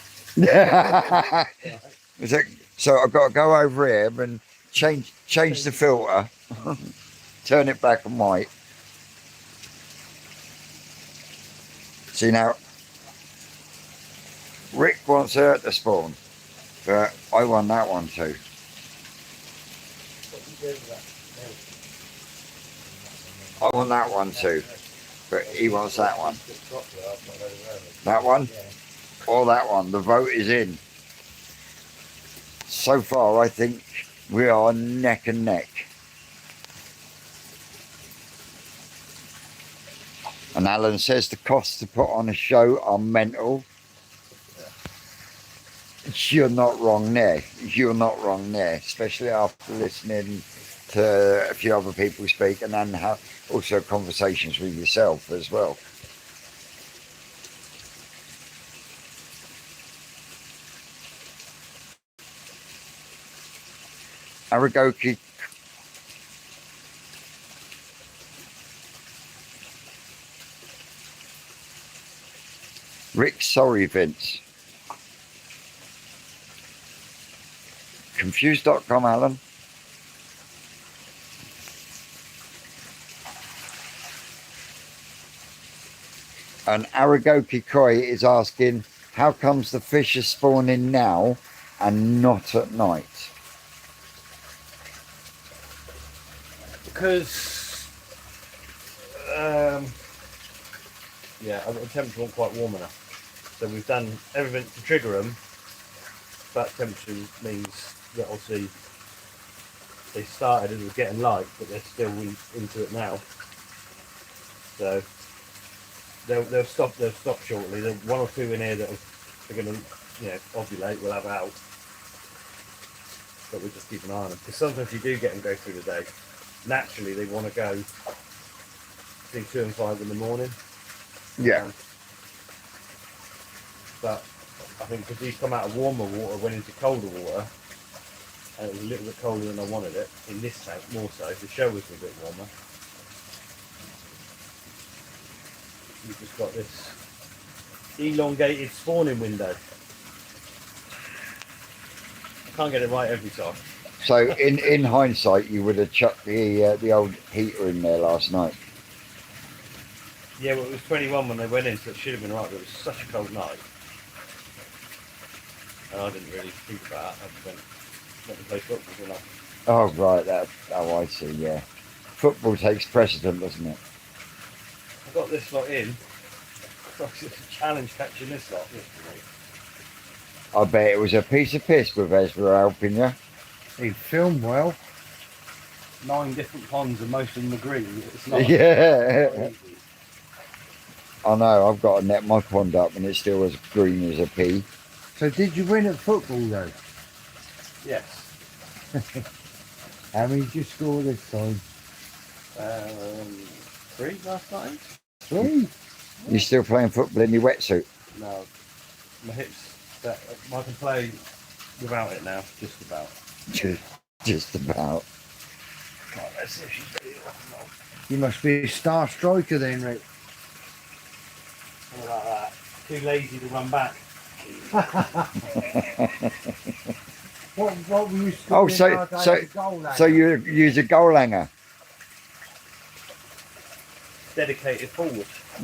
So I've got to go over here and change the filter, turn it black and white. See now, Rick wants her to spawn, but I want that one too. I want that one too, but he wants that one. That one or that one. The vote is in. so far I think we are neck and neck. And Alan says the costs to put on a show are mental. You're not wrong there. You're not wrong there, especially after listening to a few other people speak and then have also conversations with yourself as well. Aragoki. Rick, sorry, Vince. Confused.com, Alan. And Aragoki Koi is asking, how comes the fish are spawning now and not at night? Because yeah, the temperature wasn't quite warm enough, so we've done everything to trigger them, but temperature means that obviously they started as it was getting light, but they're still into it now, so they'll stop shortly. There's one or two in here that are going to, you know, ovulate, we'll have out, but we'll just keep an eye on them, because sometimes you do get them go through the day. Naturally they want to go between 2 and 5 in the morning. Yeah. But I think because he's come out of warmer water, went into colder water, and it was a little bit colder than I wanted it, in this tank more so, the show was a bit warmer. You've just got this elongated spawning window. I can't get it right every time. So in hindsight, you would have chucked the old heater in there last night. Yeah, well, it was 21 when they went in, so it should have been right, but it was such a cold night. And I didn't really think about it. I just went to play football, didn't I? Oh, right. I see, yeah. Football takes precedent, doesn't it? I got this lot in. It's a challenge catching this lot yesterday. I bet it was a piece of piss with Ezra helping you. He filmed well. 9 different ponds and most of them are green. It's not Yeah. not easy. I know, I've got to net my pond up and it's still as green as a pea. So did you win at football though? Yes. How many did you score this time? 3 last night? 3. You're still playing football in your wetsuit? No. My hips, I can play without it now, just about. Just about. Right, let's see if she's ready to rock and roll. You must be a star striker then, Rick. Something like that. Too lazy to run back. What were you Oh, scoring so nowadays? A goal so you use a goal hanger. Dedicated forward. I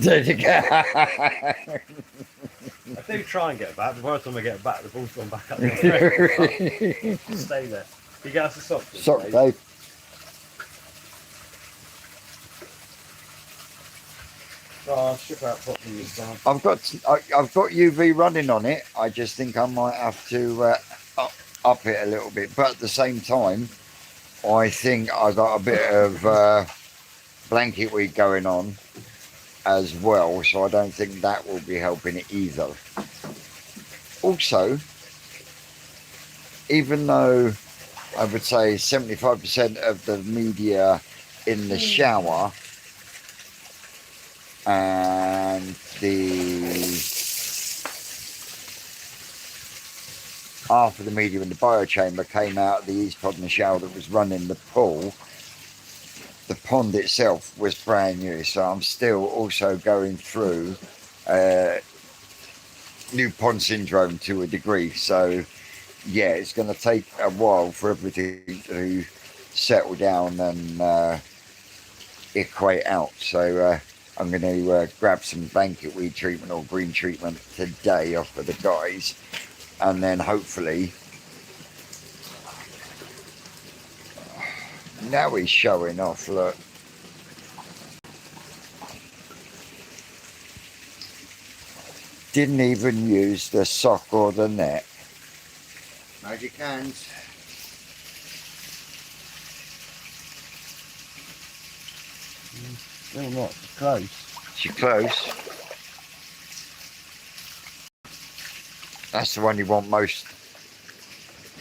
do try and get it back, but by the time I get it back, the ball's gone back up. Stay there. You get us a sock. Sock, Dave. Oh, I'll strip out properly this time. I've got UV running on it. I just think I might have to up it a little bit, but at the same time, I think I got a bit of blanket weed going on as well, so I don't think that will be helping it either. Also, even though I would say 75% of the media in the shower and half of the media in the biochamber came out of the east pod in the shower that was running the pool, the pond itself was brand new, so I'm still also going through new pond syndrome to a degree. So yeah, it's going to take a while for everything to settle down and equate out. So I'm going to grab some blanket weed treatment or green treatment today off of the guys, and then hopefully, now he's showing off, look. Didn't even use the sock or the net. Magic hands. Still not close. She's close. That's the one you want most.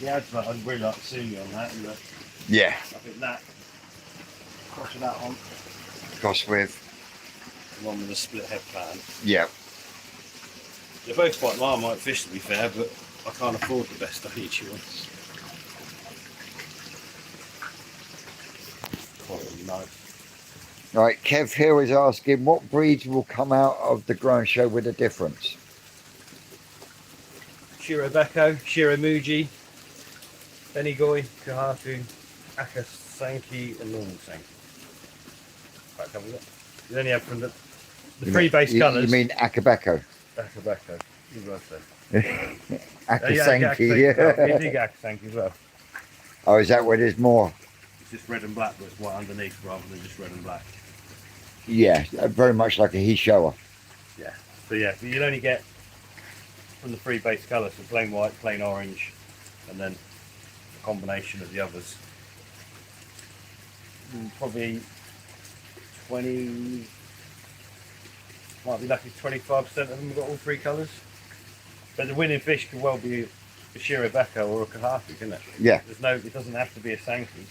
The advert, I'd really like to see you on that. And Yeah. I think that, crossing that on, Cross with. the one with the split head pattern. Yeah. They're both quite Marmite fish to be fair, but I can't afford the best of each one. Quite really nice. Right, Kev Hill is asking what breeds will come out of the grown show with a difference. Shirobeko, Shiramuji, Benigoi, Kahatu, Akasanki, and normal Sanki. Right, have a look. You only have from the three base colours. You mean Akabeko? Akabeko. You were saying. Akasanki, You yeah. do get Akasanki as well. Oh, is that what it is more? It's just red and black, but it's white underneath rather than just red and black. Yeah, very much like a Hishoa. Yeah. So yeah, but you'll only get from the three base colours, so plain white, plain orange, and then a combination of the others. Probably 20, might be lucky 25% of them have got all three colours. But the winning fish could well be a Shirobeko or a Kahatu, couldn't it? Yeah. It doesn't have to be a Sanki.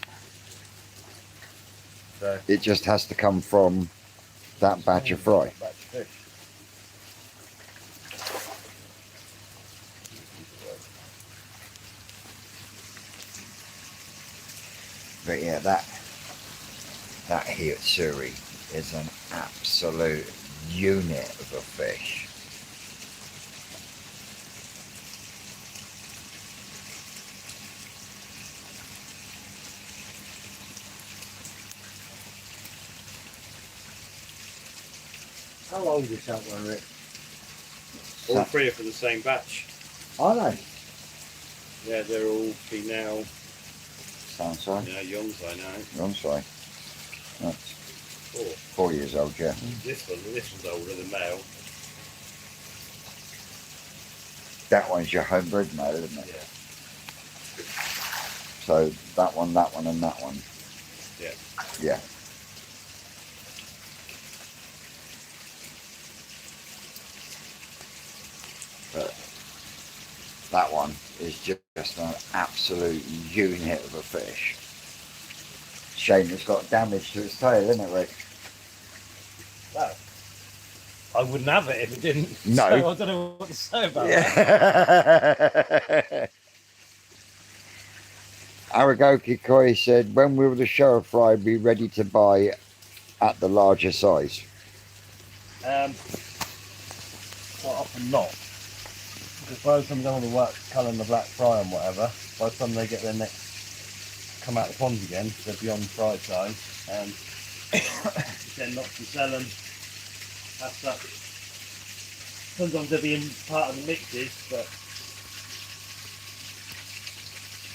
So It just has to come from that batch of fry. batch of fish. But yeah, that Hatchery is an absolute unit of a fish. How old is that one, Rick? All three are from the same batch. Are they? Yeah, they're all female. Sounds right. Yeah, Yonsai now. I'm sorry. That's 4. 4 years old, yeah. This one's older than male. That one's your homebred male, isn't it? Yeah. So that one, and that one. Yeah. Yeah. But that one is just an absolute unit of a fish. Shame it's got damage to its tail, isn't it, Rick? Well, I wouldn't have it if it didn't. No. So I don't know what to say about that. Yeah. Aragoki Koi said, when will the shower fry be ready to buy at the larger size? Quite often not. Because by the time they've done all the work, culling the black fry and whatever, by the time they get their next, come out the pond again, they're beyond fry size, and then not to sell them as such. Sometimes they'll be in part of the mixes, but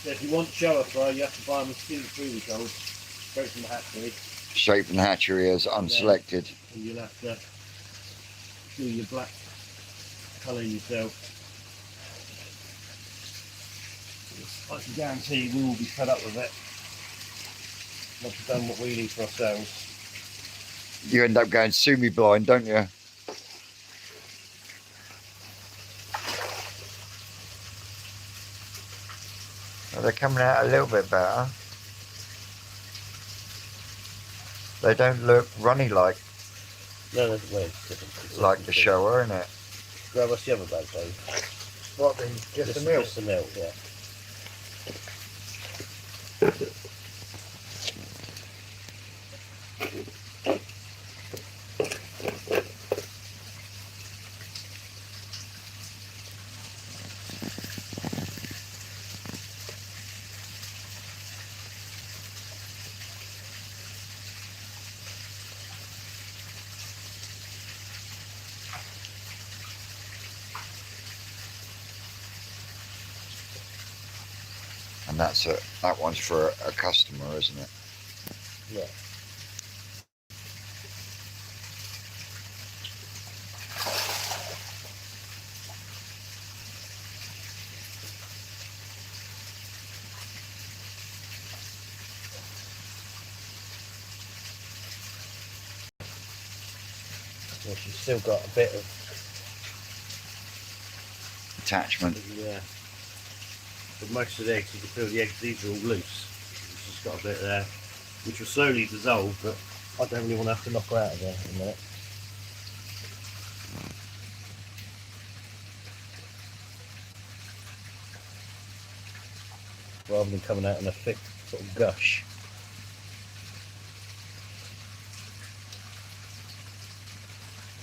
so if you want shower fry, you have to buy them as 2 to 3 weeks old, straight from the hatchery. Straight from the hatchery as unselected. And you'll have to do your black culling yourself. I can guarantee we will be fed up with it once we've done what we need for ourselves. You end up going sue me blind, don't you? Well, they're coming out a little bit better. They don't look runny like No, that's way different. like the shower, innit? Grab us the other bag, though. What, then? Just the milk? Just the milk, yeah. And that one's for a customer, isn't it? Yeah. Well, she's still got a bit of Attachment. yeah. But most of the eggs, you can feel the eggs. These are all loose. She's got a bit there, which will slowly dissolve. But I don't really want to have to knock her out of there in a minute. Rather than coming out in a thick sort of gush.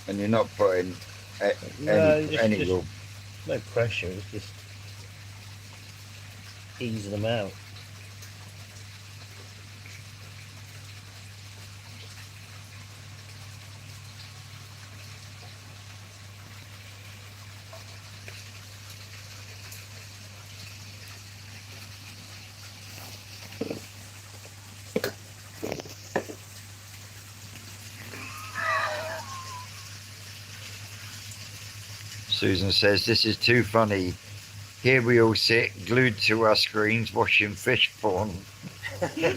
And you're not putting No, any just real. no pressure. It's just easing them out. Susan says, this is too funny. Here we all sit, glued to our screens, watching fish spawn. Yeah.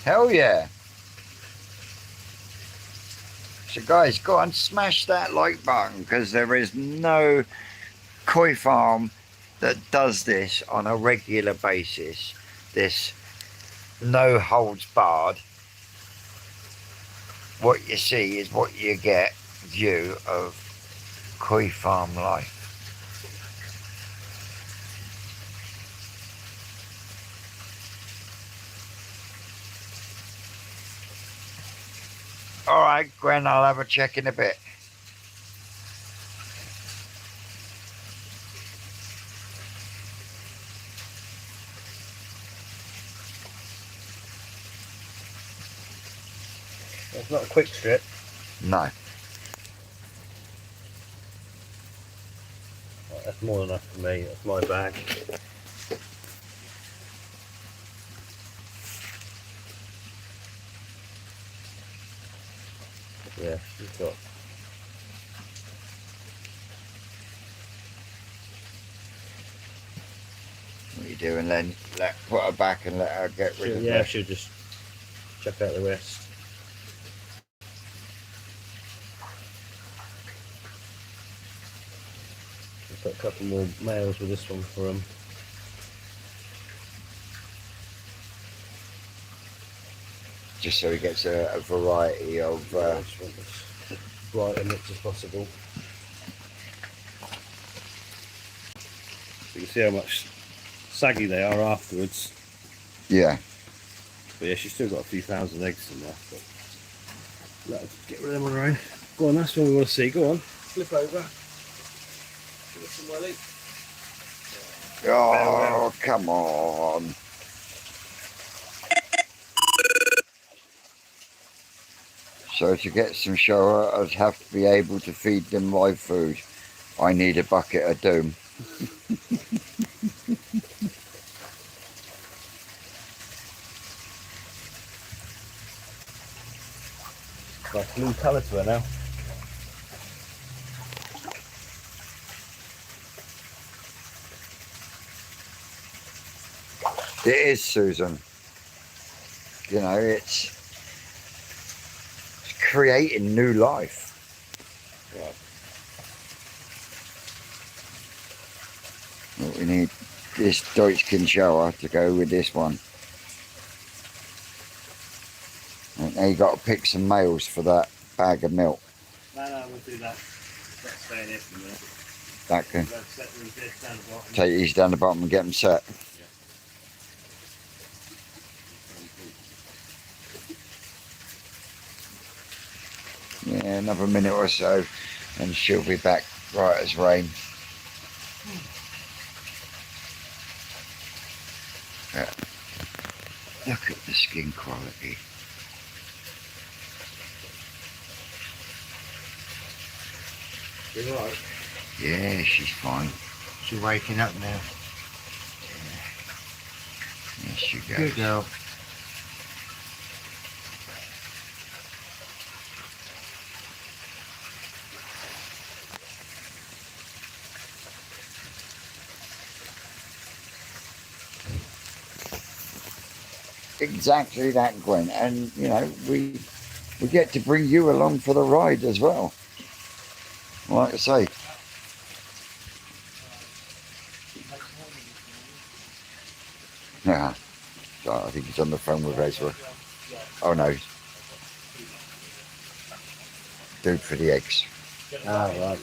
Hell yeah. So guys, go on, smash that like button, because there is no koi farm that does this on a regular basis. This no holds barred. What you see is what you get view of koi farm life. All right, Gwen, I'll have a check in a bit. It's not a quick strip. No. Right, that's more than enough for me. That's my bag. Yeah, she's got. What are you doing then? Put her back and let her get rid of Yeah, it. she'll just check out the rest. I'll put a couple more males with this one for them. Just so he gets a variety of. I just want as bright a mix as possible. So you can see how much saggy they are afterwards. Yeah. But yeah, she's still got a few thousand eggs in there. But let's get rid of them on her own. Go on, that's what we want to see. Go on, flip over. Give us some welly. Oh, come on. So to get some shower, I'd have to be able to feed them live food. I need a bucket of doom. Nice blue colour to her now. It is, Susan. You know, it's creating new life. Right. Well, we need this Deutschkin shower to go with this one. And now you got to pick some males for that bag of milk. No, we'll do that. Let's stay in here for a minute. That can Let's set these bits down the bottom. take these down the bottom and get them set. Yeah, another minute or so and she'll be back right as rain. Yeah. Look at the skin quality. You right? Yeah, she's fine. She's waking up now. Yes, she goes. Good girl. exactly that, Gwen. And you know, we get to bring you along for the ride as well. Like I say, yeah. So I think he's on the phone with Ezra. Oh no, dude for the eggs. Ah, right.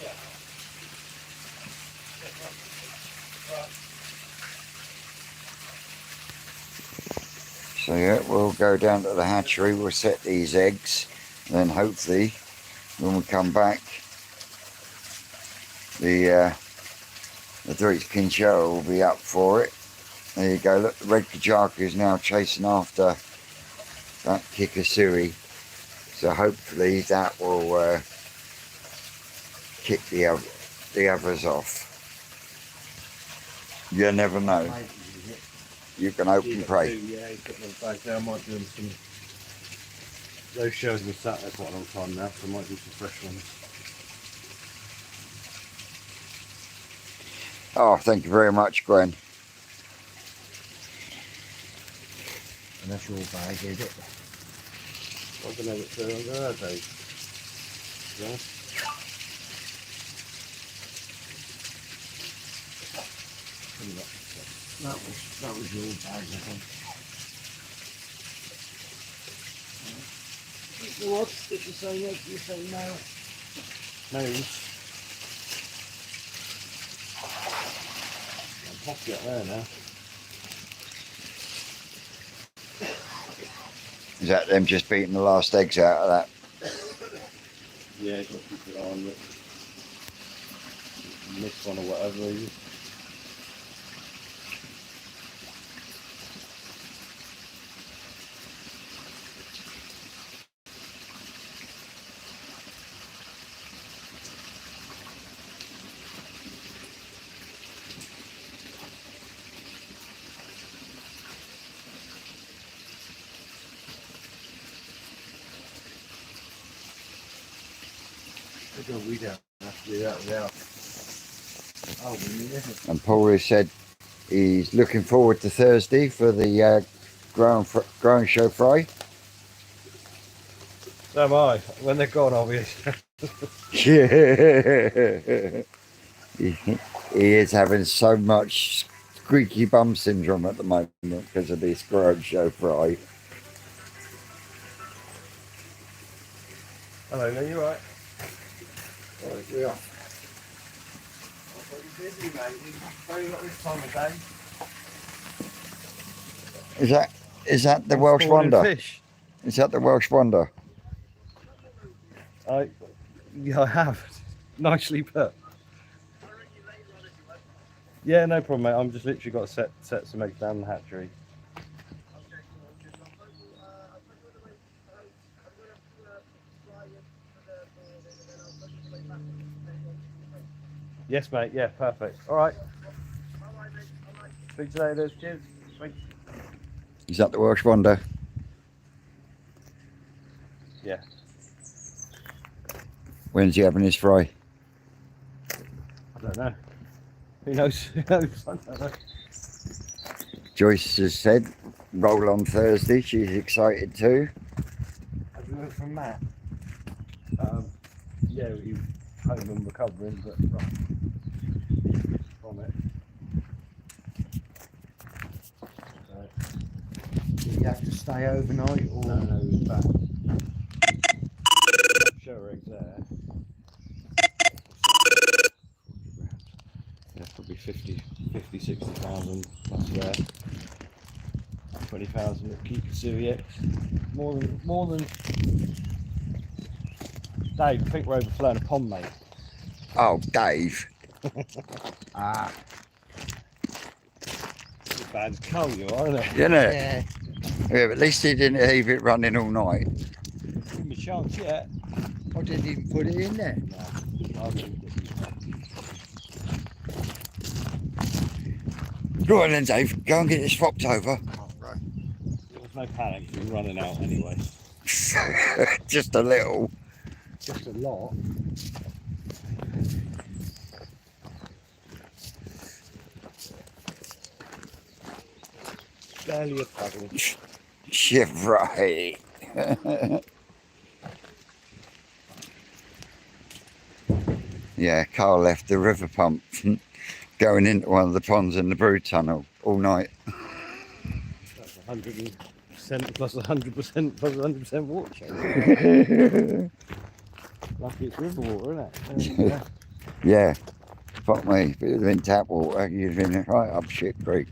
So yeah, we'll go down to the hatchery. We'll set these eggs, and then hopefully, when we come back, the Deutsch Pinchot will be up for it. There you go. Look, the red Kajaka is now chasing after that Kikusui. So hopefully that will kick the others off. You never know. You can hope and pray. Yeah, he's got them back there. I might do some. Those shows have sat there quite a long time now, so I might do some fresh ones. Oh, thank you very much, Gwen. And that's your bag, is it? I don't know what's going on there, Dave. Yeah. That was your bag, I think. What? If you say yes, you say no. Nose. I'm poppy up there now. Is that them just beating the last eggs out of that? Yeah, got to keep it on. Missed one or whatever. We don't have to do that without. Oh, we And Paul has said he's looking forward to Thursday for the growing show fry. So am I. When they're gone, I'll be. Yeah. He is having so much squeaky bum syndrome at the moment because of this growing show fry. Hello, are you right? we are. Very busy, mate. Very not this time of day. Is that the I'm Welsh spawning Wonder? Fish. Is that the Welsh Wonder? Yeah, I have. Nicely put. Yeah, no problem, mate. I'm just literally got to set some eggs down the hatchery. Yes, mate. Yeah, perfect. All right. Speak to you later. Cheers. Bye. Is that the Welsh Wonder? Yeah. When's he having his fry? I don't know. Who knows? Who knows? I don't know. Joyce has said roll on Thursday. She's excited too. Have you heard from Matt? Yeah, he was home and recovering, but right. From it. Did you have to stay overnight or? No, he was back. Show her eggs there. Yeah, probably 50, 60,000 plus there. 20,000 at Kikusui eggs. More than. Dave, I think we're overflowing a pond, mate. Oh, Dave. Ah. It's bad as cull, you are, isn't it? Isn't it? Yeah. Yeah, but at least he didn't leave it running all night. Give me a chance yet. I didn't even put it in there. No, I'll leave it. Go on then, Dave. Go and get it swapped over. Oh, right. There was no panic, we were running out anyway. Just a little. Just a lot. Barely a puddle. Yeah, right. Yeah, Carl left the river pump going into one of the ponds in the brood tunnel all night. That's 100% plus 100% plus 100% water change. Lucky it's river water, isn't it? Yeah, fuck me. If it had been tap water, you'd have been right up shit creek.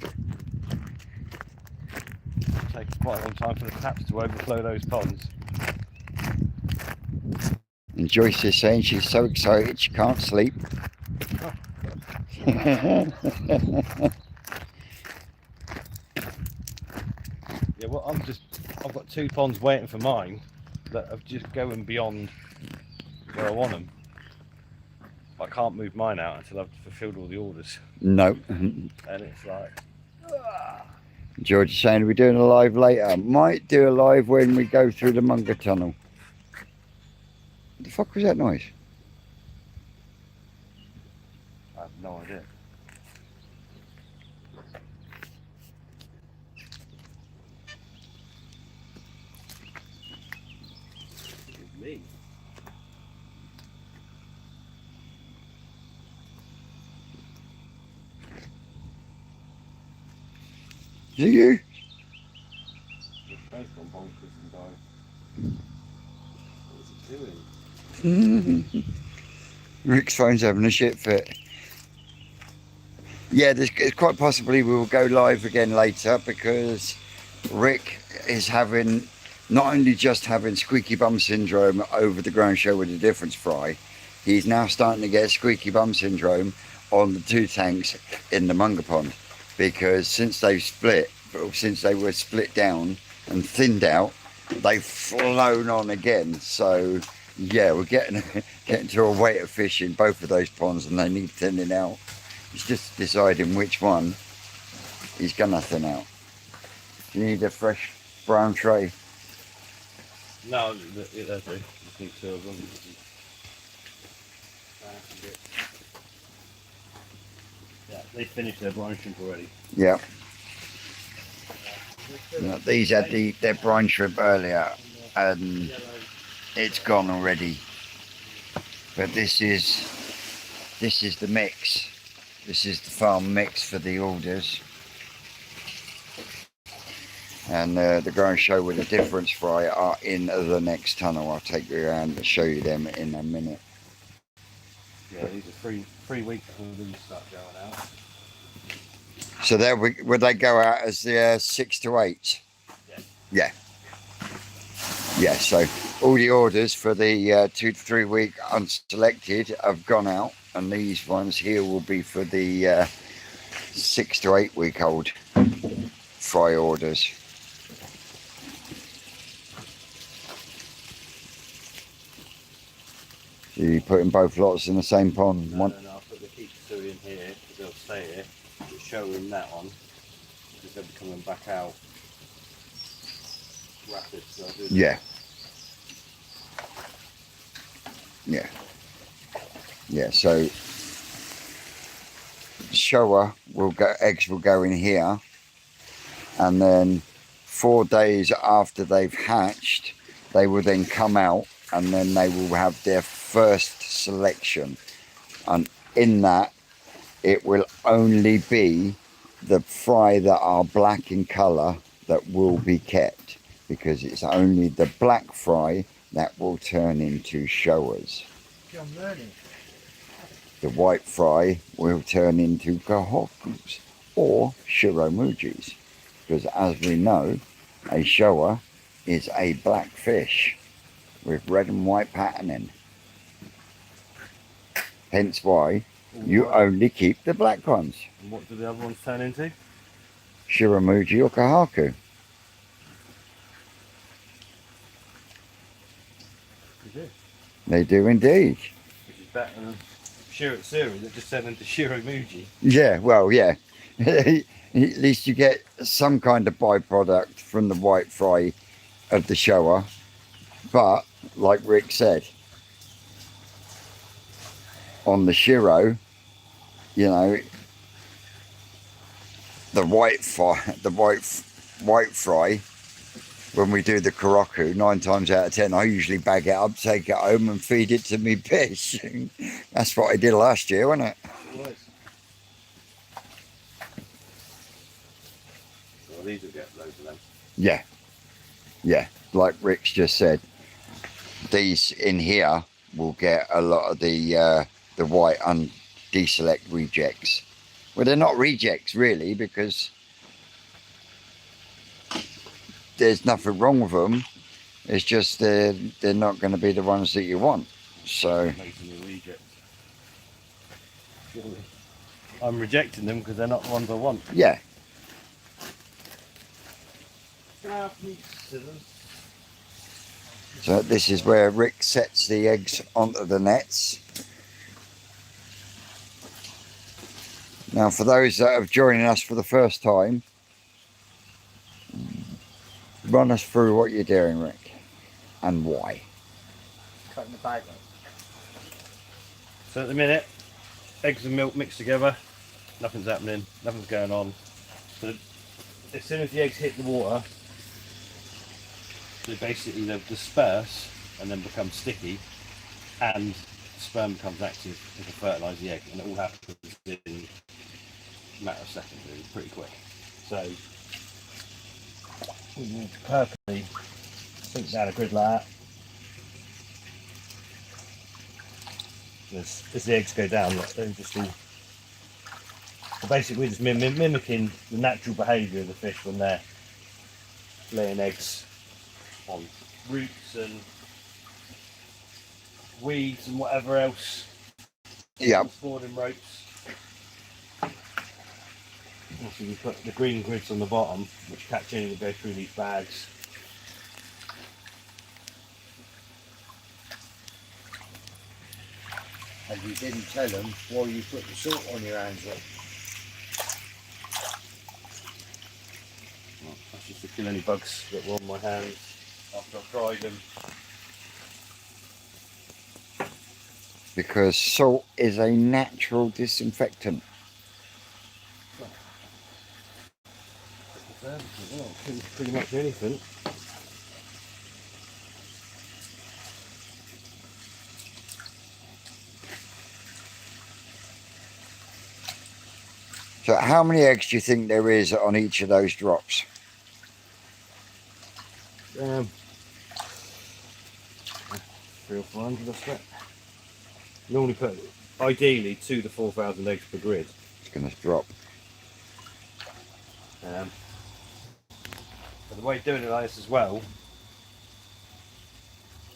It takes quite a long time for the taps to overflow those ponds. And Joyce is saying she's so excited she can't sleep. Yeah, well, I've got 2 ponds waiting for mine that are just going beyond where I want them. I can't move mine out until I've fulfilled all the orders. No. And it's like, George is saying we're doing a live later. Might do a live when we go through the Munger tunnel. What the fuck was that noise? I have no idea. It's me. Is it you? The face gone bonkers and died. What is it doing? Rick's phone's having a shit fit. Yeah, it's quite possibly we will go live again later because Rick is having not only just having squeaky bum syndrome over the ground show with the difference fry, he's now starting to get squeaky bum syndrome on the 2 tanks in the Munger pond because since they were split down and thinned out, they've flown on again. So yeah, we're getting to a weight of fish in both of those ponds and they need thinning out. He's just deciding which one he's gonna thin out. Do you need a fresh brown tray? No, that's it. I think 2 of them. Yeah, they finished their brine shrimp already. Yeah. No, these had their brine shrimp earlier and it's gone already. But this is the mix. This is the farm mix for the orders. And the ground show with the difference fry are in the next tunnel. I'll take you around and show you them in a minute. Yeah, these are 3 weeks before these start going out. So there would they go out as the 6 to 8? Yeah. Yeah. Yeah, so all the orders for the 2 to 3 week unselected have gone out, and these ones here will be for the 6 to 8 week old fry orders. So you're putting both lots in the same pond? No, I'll put the Kikusui in here because they'll stay here. We'll show them that one because they'll be coming back out rapid. So I'll do Yeah. Yeah. Yeah, so shower eggs will go in here, and then 4 days after they've hatched, they will then come out, and then they will have their first selection. And in that, it will only be the fry that are black in colour that will be kept, because it's only the black fry that will turn into showers. I'm learning. The white fry will turn into kahokus or shiromujis, because as we know, a shower is a black fish with red and white patterning. Hence why you only keep the black ones. And what do the other ones turn into? Shiramuji or kahaku. They do. They do indeed. Which is better than Shiritsuri that just turned into Shiromuji. Yeah, well, yeah. At least you get some kind of byproduct from the white fry of the shower. But, like Rick said, on the Shiro, you know, the white fry when we do the Koroku, 9 times out of 10, I usually bag it up, take it home and feed it to me fish. That's what I did last year, wasn't it? Well, these will get loads of them. Yeah, yeah. Like Rick's just said, these in here will get a lot of the white deselect rejects. Well, they're not rejects really, because there's nothing wrong with them. It's just they're not going to be the ones that you want. So Making the rejects. I'm rejecting them because they're not the ones I want. yeah. So this is where Rick sets the eggs onto the nets. Now, for those that are joining us for the first time, run us through what you're doing, Rick, and why. Cutting the bag up. So at the minute, eggs and milk mixed together, nothing's happening, nothing's going on. So as soon as the eggs hit the water, they basically they'll disperse and then become sticky, and sperm becomes active to fertilise the egg, and it all happens in a matter of seconds, really, pretty quick. So we need to purposely sink down a grid like that. As the eggs go down, they just all. So basically, we're just mimicking the natural behaviour of the fish when they're laying eggs on roots and weeds and whatever else. Yeah. Spawning ropes. Also, we put the green grids on the bottom, which catch in and go through these bags. And you didn't tell them why you put the salt on your hands. Well, that's just to kill any bugs that were on my hands after I've dried them. Because salt is a natural disinfectant. Pretty much anything. So how many eggs do you think there is on each of those drops? 300 or 400, I expect. Normally put, ideally, 2,000 to 4,000 eggs per grid. It's going to drop. But the way of doing it like this as well,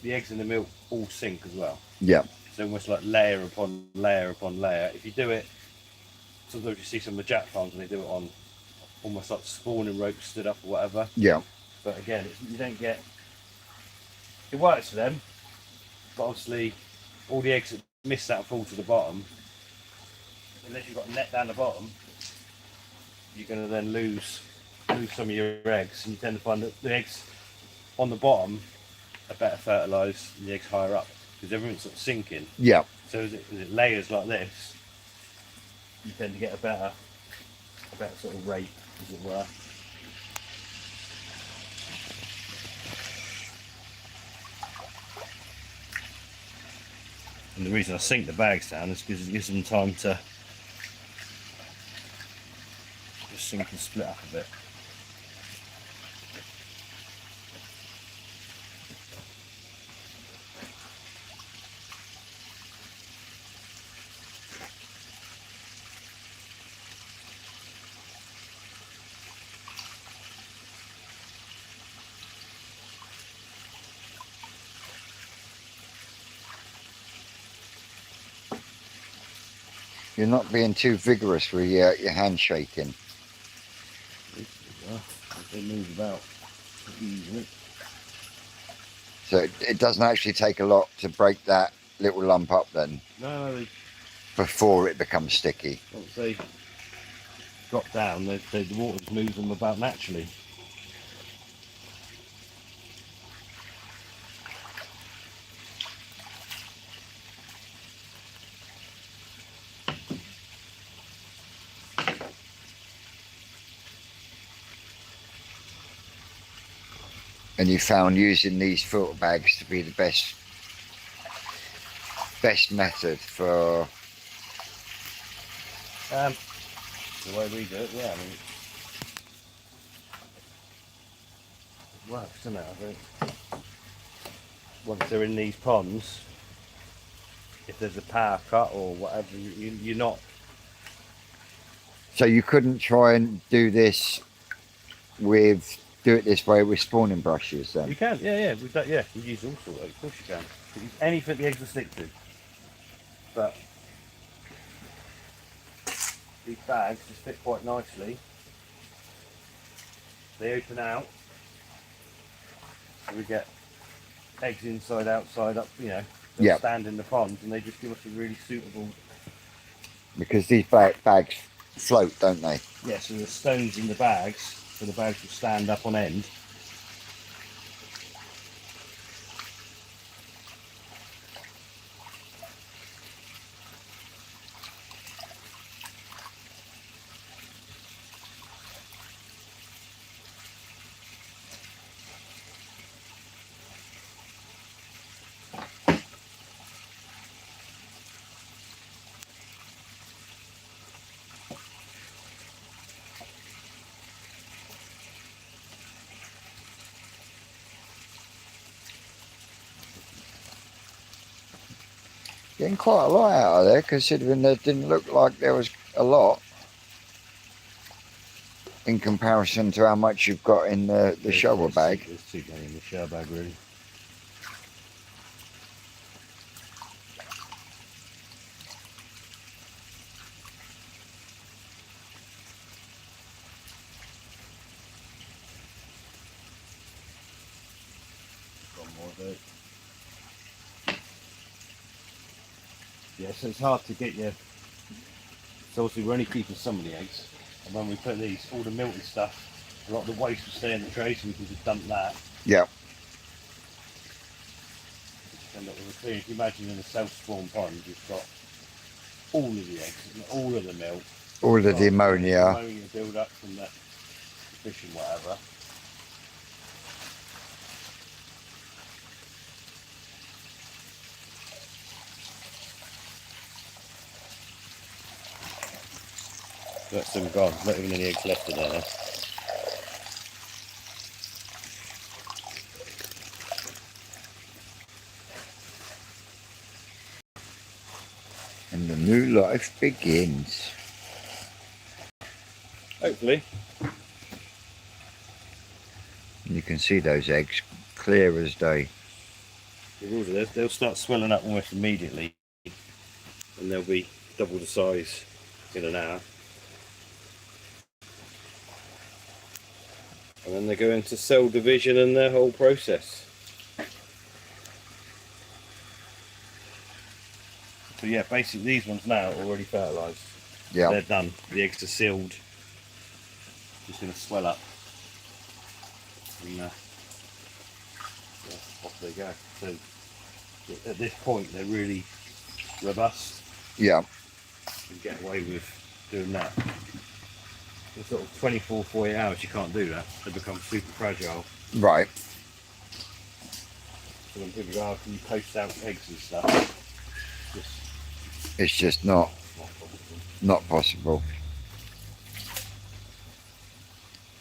the eggs and the milk all sink as well. Yeah. It's almost like layer upon layer upon layer. If you do it, sometimes you see some of the jack farms and they do it on almost like spawning ropes stood up or whatever. Yeah. But again, you don't get. It works for them, but obviously, all the eggs that miss that and fall to the bottom, unless you've got a net down the bottom, you're going to then lose some of your eggs, and you tend to find that the eggs on the bottom are better fertilised than the eggs higher up, because everything's sort of sinking. Yeah. So as it layers like this, you tend to get a better sort of rate, as it were. And the reason I sink the bags down is because it gives them time to just sink and split up a bit. You're not being too vigorous with your hand shaking. They move about easily. So it doesn't actually take a lot to break that little lump up then, No, before it becomes sticky. once they drop down, the water just moves them about naturally. And you found using these filter bags to be the best method for. The way we do it, yeah. I mean, it works, doesn't it? I think once they're in these ponds, if there's a power cut or whatever, you're not. So you couldn't try and do it this way with spawning brushes then? You can, yeah. We've done, yeah. You use all sorts. Of course you can. You use anything the eggs will stick to. But these bags just fit quite nicely. They open out, so we get eggs inside, outside, up. You know, they'll Yeah. stand in the pond, and they just give us a really suitable. Because these bags float, don't they? Yeah, so there's stones in the bags, so the bags will stand up on end. Getting quite a lot out of there, considering there didn't look like there was a lot in comparison to how much you've got in the shower bag. There's too many in the shower bag, really. One more of it. Yeah, so it's hard to get your. So obviously we're only keeping some of the eggs, and when we put these, all the milky stuff, a lot of the waste will stay in the tray, so we can just dump that. Yeah. Just end up with a clean. If you imagine in a self-spawn pond, you've got all of the eggs, and all of the milk, All of the the ammonia. ammonia build up from the fish and whatever. That's them gone. Not even any eggs left in there now. And the new life begins. Hopefully. And you can see those eggs clear as day. They'll start swelling up almost immediately, and they'll be double the size in an hour. And then they go into cell division and their whole process. So yeah, basically these ones now are already fertilised. Yeah. They're done. The eggs are sealed. Just going to swell up. And yeah, off they go. So at this point they're really robust. Yeah. You get away with doing that. In sort of 24, 48 hours you can't do that. They become super fragile. Right. So when people go, "Oh, can you post out eggs and stuff?" It's just not possible.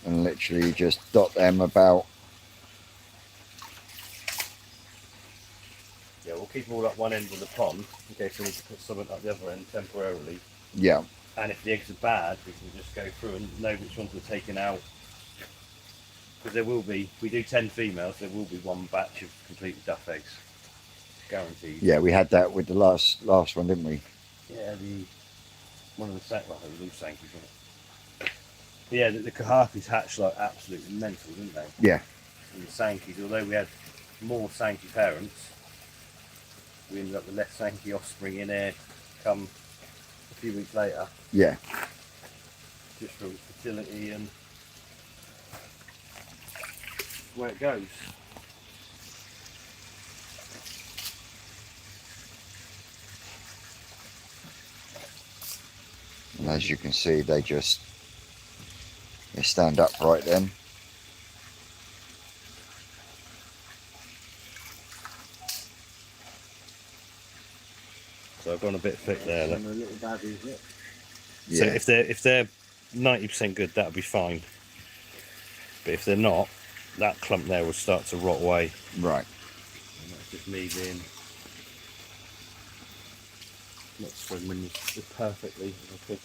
And literally just dot them about. Yeah, we'll keep them all at one end of the pond in case we need to put something at the other end temporarily. Yeah. And if the eggs are bad, we can just go through and know which ones are taken out. Because there will be, we do 10 females, there will be one batch of completely duff eggs. Guaranteed. Yeah, we had that with the last one, didn't we? Yeah, one of the sank, well, they were all sankies, wasn't it? But yeah, the Kahakis hatched like absolutely mental, didn't they? Yeah. And the Sankies, although we had more Sankey parents, we ended up with less Sankey offspring in there come a few weeks later. Yeah. Just from fertility and where it goes. And as you can see, they stand upright then. So I've gone a bit thick there. Look. And the little babbies, look. So Yeah. if they're 90% good, that'll be fine. But if they're not, that clump there will start to rot away. Right. And that's just me being not swimming just perfectly as I could.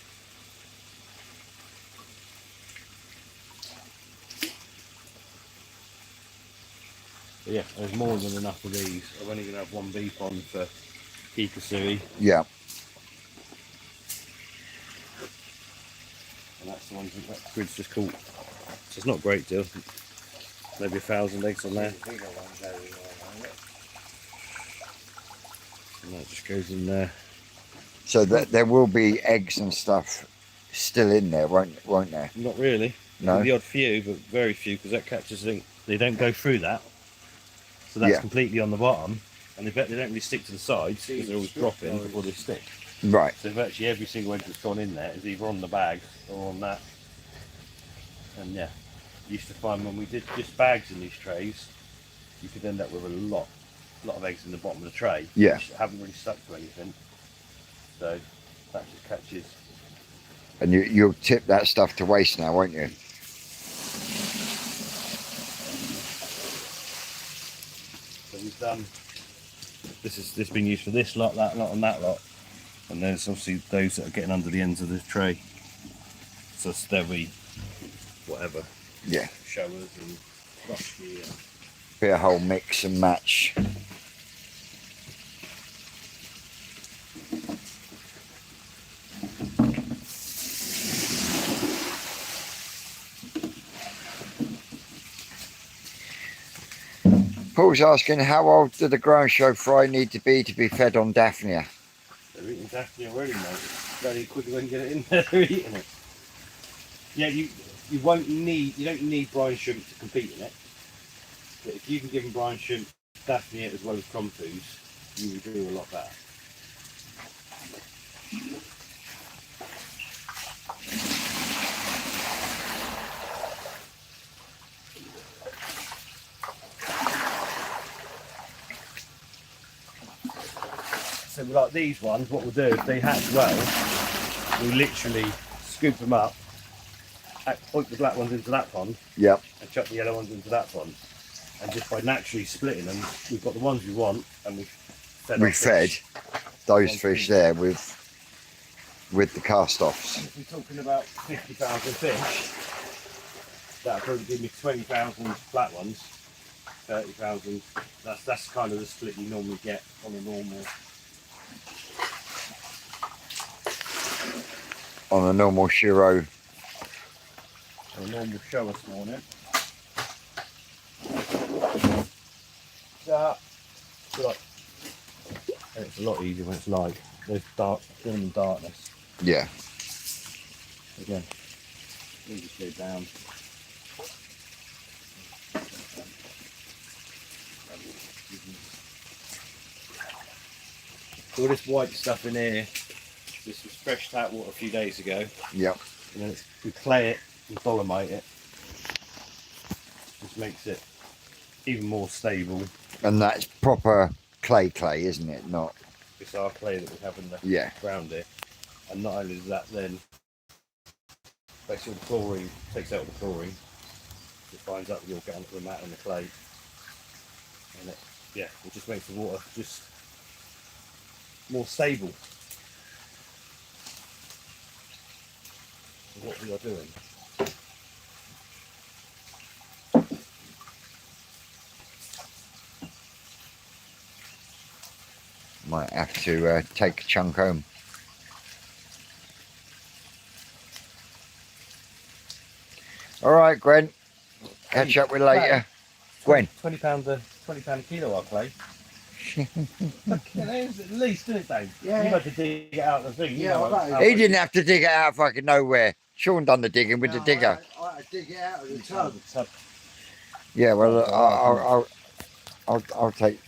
But yeah, there's more than enough of these. I'm only going to have one bee pond for Kikusui, Yeah. and that's the ones that grid's just caught. So it's not a great deal. Maybe 1,000 eggs on there. The bigger ones over there, And that just goes in there. So that there will be eggs and stuff still in there, won't there? Not really. No. The odd few, but very few, because that catches they don't go through that. So that's Yeah. completely on the bottom, and they don't really stick to the sides because they're always dropping before they stick. Right. So virtually every single egg that's gone in there is either on the bag or on that. And yeah, used to find when we did just bags in these trays, you could end up with a lot of eggs in the bottom of the tray. Yeah. Which haven't really stuck to anything. So that just catches. And you'll tip that stuff to waste now, won't you? So we've done. This has been used for this lot, that lot, and that lot. And there's obviously those that are getting under the ends of the tray. So there'll be whatever. Yeah. Showers and Goshki and Be a whole mix and match. Paul's asking, how old do the ground show fry need to be fed on Daphnia? they're eating Daphne already, mate. Very quickly when you get it in there, they're eating it. Yeah, you don't need brine shrimp to compete in it. But if you can give them brine shrimp, Daphne as well as crumpoos, you will do a lot better. So like these ones, what we'll do if they hatch well, we'll literally scoop them up, point the black ones into that pond, Yep. and chuck the yellow ones into that pond. And just by naturally splitting them, we've got the ones we want, and we've fed. We our fed fish. those One fish piece. there with the cast-offs. If we're talking about 50,000 fish, that'll probably give me 20,000 flat ones, 30,000. That's kind of the split you normally get on a normal Shiro. show this morning. So, it's a lot easier when it's light. There's dark, still in darkness. Yeah. Again, you just go down. All this white stuff in here, this was fresh tap water a few days ago. Yep. And then we clay it and dolomite it. Just makes it even more stable. And that's proper clay, isn't it? Not. It's our clay that we have in the Yeah. ground here. And not only does that then, basically the chlorine, takes out the chlorine, it finds out the organic matter in the clay. And it just makes the water just more stable. So what we are doing. Might have to take a chunk home. All right, Gwen. Catch up with you later. Gwen. £20 a kilo, our clay. It's at least, isn't it, Dave? Yeah. You had to dig it out of the thing. Yeah, you know, I know. He didn't have to dig it out of fucking nowhere. Sean done the digging with the digger. I had to dig it out of the tub. Yeah, well, I'll take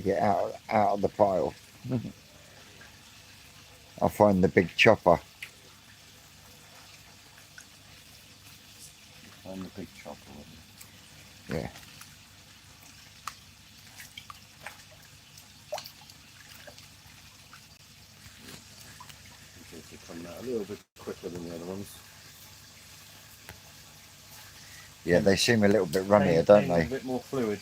it out of the pile. I'll find the big chopper. Find the big chopper. Yeah. little bit quicker than the other ones. Yeah, they seem a little bit runnier, don't A they? bit more fluid.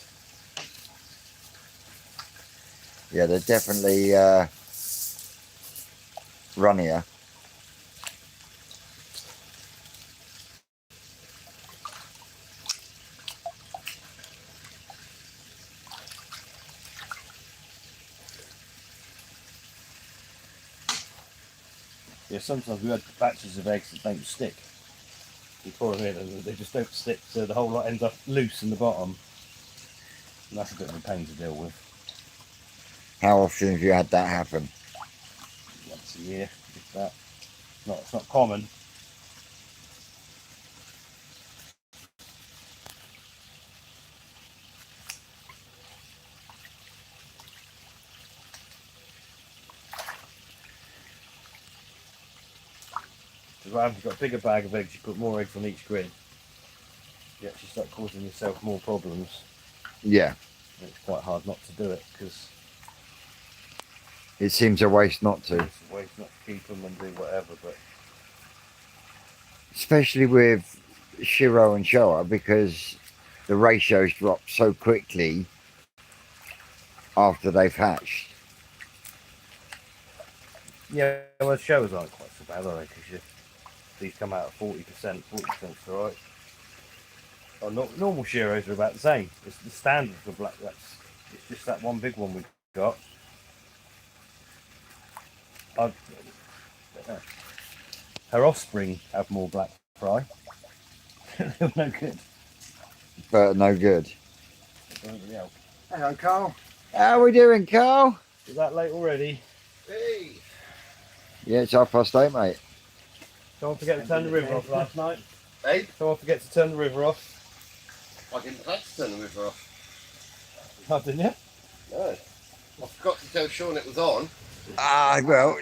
Yeah, they're definitely runnier. Yeah, sometimes we had batches of eggs that don't stick. You pour them in and they just don't stick, so the whole lot ends up loose in the bottom. And that's a bit of a pain to deal with. How often have you had that happen? Once a year, if that. It's not common. Because what happens, you've got a bigger bag of eggs, you put more eggs on each grid. You actually start causing yourself more problems. Yeah. And it's quite hard not to do it, because It seems a waste not to. it's a waste not to keep them and do whatever, but Especially with Shiro and Showa, because the ratios drop so quickly after they've hatched. yeah, well, shows aren't quite so bad, are they? Because these come out at 40%, 40%'s alright. Oh, normal Shiros are about the same. It's the standard for black rats. It's just that one big one we've got. Her offspring have more black fry. They're no good. But no good. They don't really help. Hello, Carl. How we doing, Carl? Is that late already? Hey. Yeah, it's 8:30, mate. Someone forget to turn the river off last night? Hey, Someone forget to turn the river off? I didn't have to turn the river off. Oh, didn't you? No. I forgot to tell Sean it was on. Ah, well.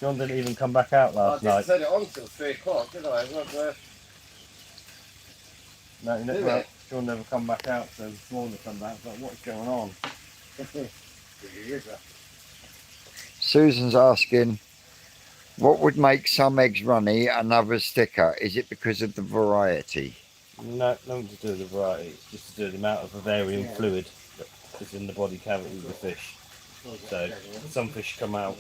John didn't even come back out I last didn't night. turn it on till 3 o'clock, did I? No, he never, Did it? John never come back out, so this morning to come back. Like, what's going on? Susan's asking, what would make some eggs runny and others thicker? Is it because of the variety? No, nothing to do with the variety. It's just to do with the amount of Bavarian fluid that is in the body cavity of the fish. So some fish come out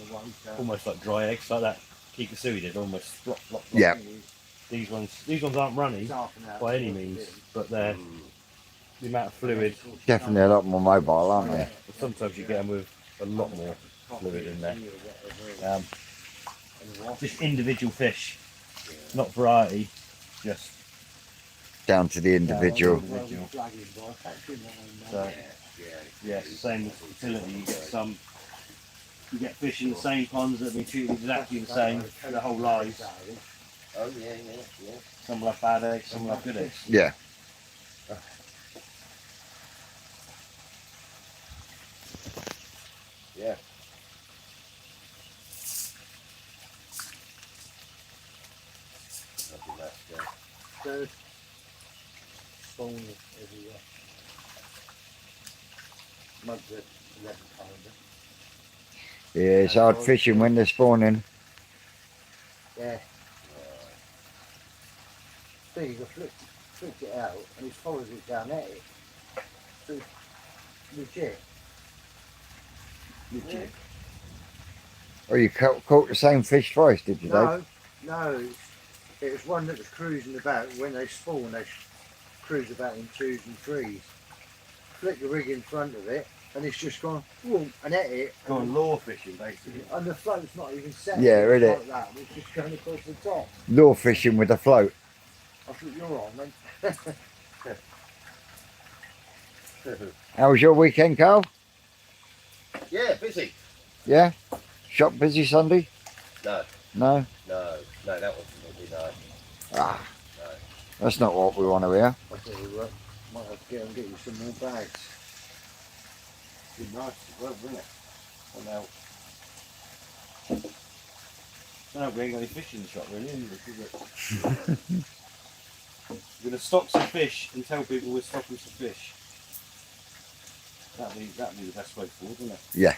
almost like dry eggs, like that Kikusui did, almost flop, flop, flop. Yeah. These ones aren't runny by any means, but they're the amount of fluid. Definitely a lot more mobile, aren't they? But sometimes you get them with a lot more fluid in there. Just individual fish, not variety. Just Down to the individual. So, yeah, it's the same with fertility. You get fish in the same ponds that have been treated exactly the same their whole lives. Oh, yeah. Some will have bad eggs, some will have good eggs. Yeah. Yeah. That'd be nice, yeah. Third spawn everywhere. Mugs at 11 pounder. Yeah, it's hard fishing when they're spawning. Yeah. See, you flicked it out and it follows it down at it. So legit. Legit. Oh, you caught the same fish twice, did you, Dave? No. It was one that was cruising about. When they spawn, they cruise about in 2s and 3s. Flick the rig in front of it, and it's just gone, boom, and at it. Going lure fishing, basically. And the float's not even set. Yeah, really. Like that. It's just going across the top. Lure fishing with a float. I thought you're on, man. How was your weekend, Carl? Yeah, busy. Yeah? Shop busy Sunday? No, No? that wasn't really nice. Ah, No. that's not what we want to hear. I tell you what, might have to get you some more bags. Be nice as well, wouldn't it? Well, now we ain't got any fish in the shop, really, is it? We're going to stock some fish and tell people we're stocking some fish. That'd be the best way forward, wouldn't it? Yeah.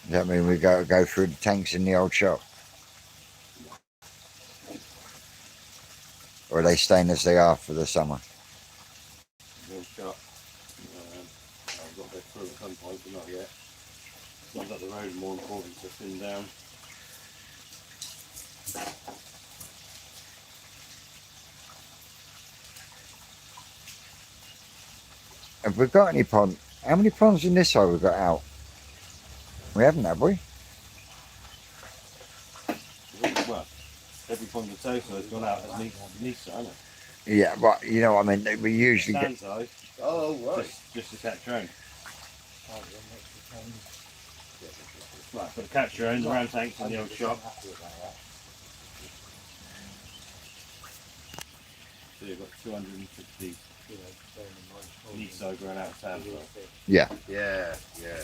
Does that mean we go through the tanks in the old shop? Or are they staying as they are for the summer? Real shot. I've got to go through at some point, but not yet. Seems like the road is more important to thin down. Have we got any pond? How many ponds in this side we've got out? We haven't, have we? Well, every pond of tofu has gone out as neat, hasn't it? Yeah, but you know what I mean? We usually Stand get. size, Oh, right. just to catch your own. Right, for the catch your own, the round tanks in the old shop. So you've got 250 neat size growing out of stand size. Yeah. Yeah, yeah.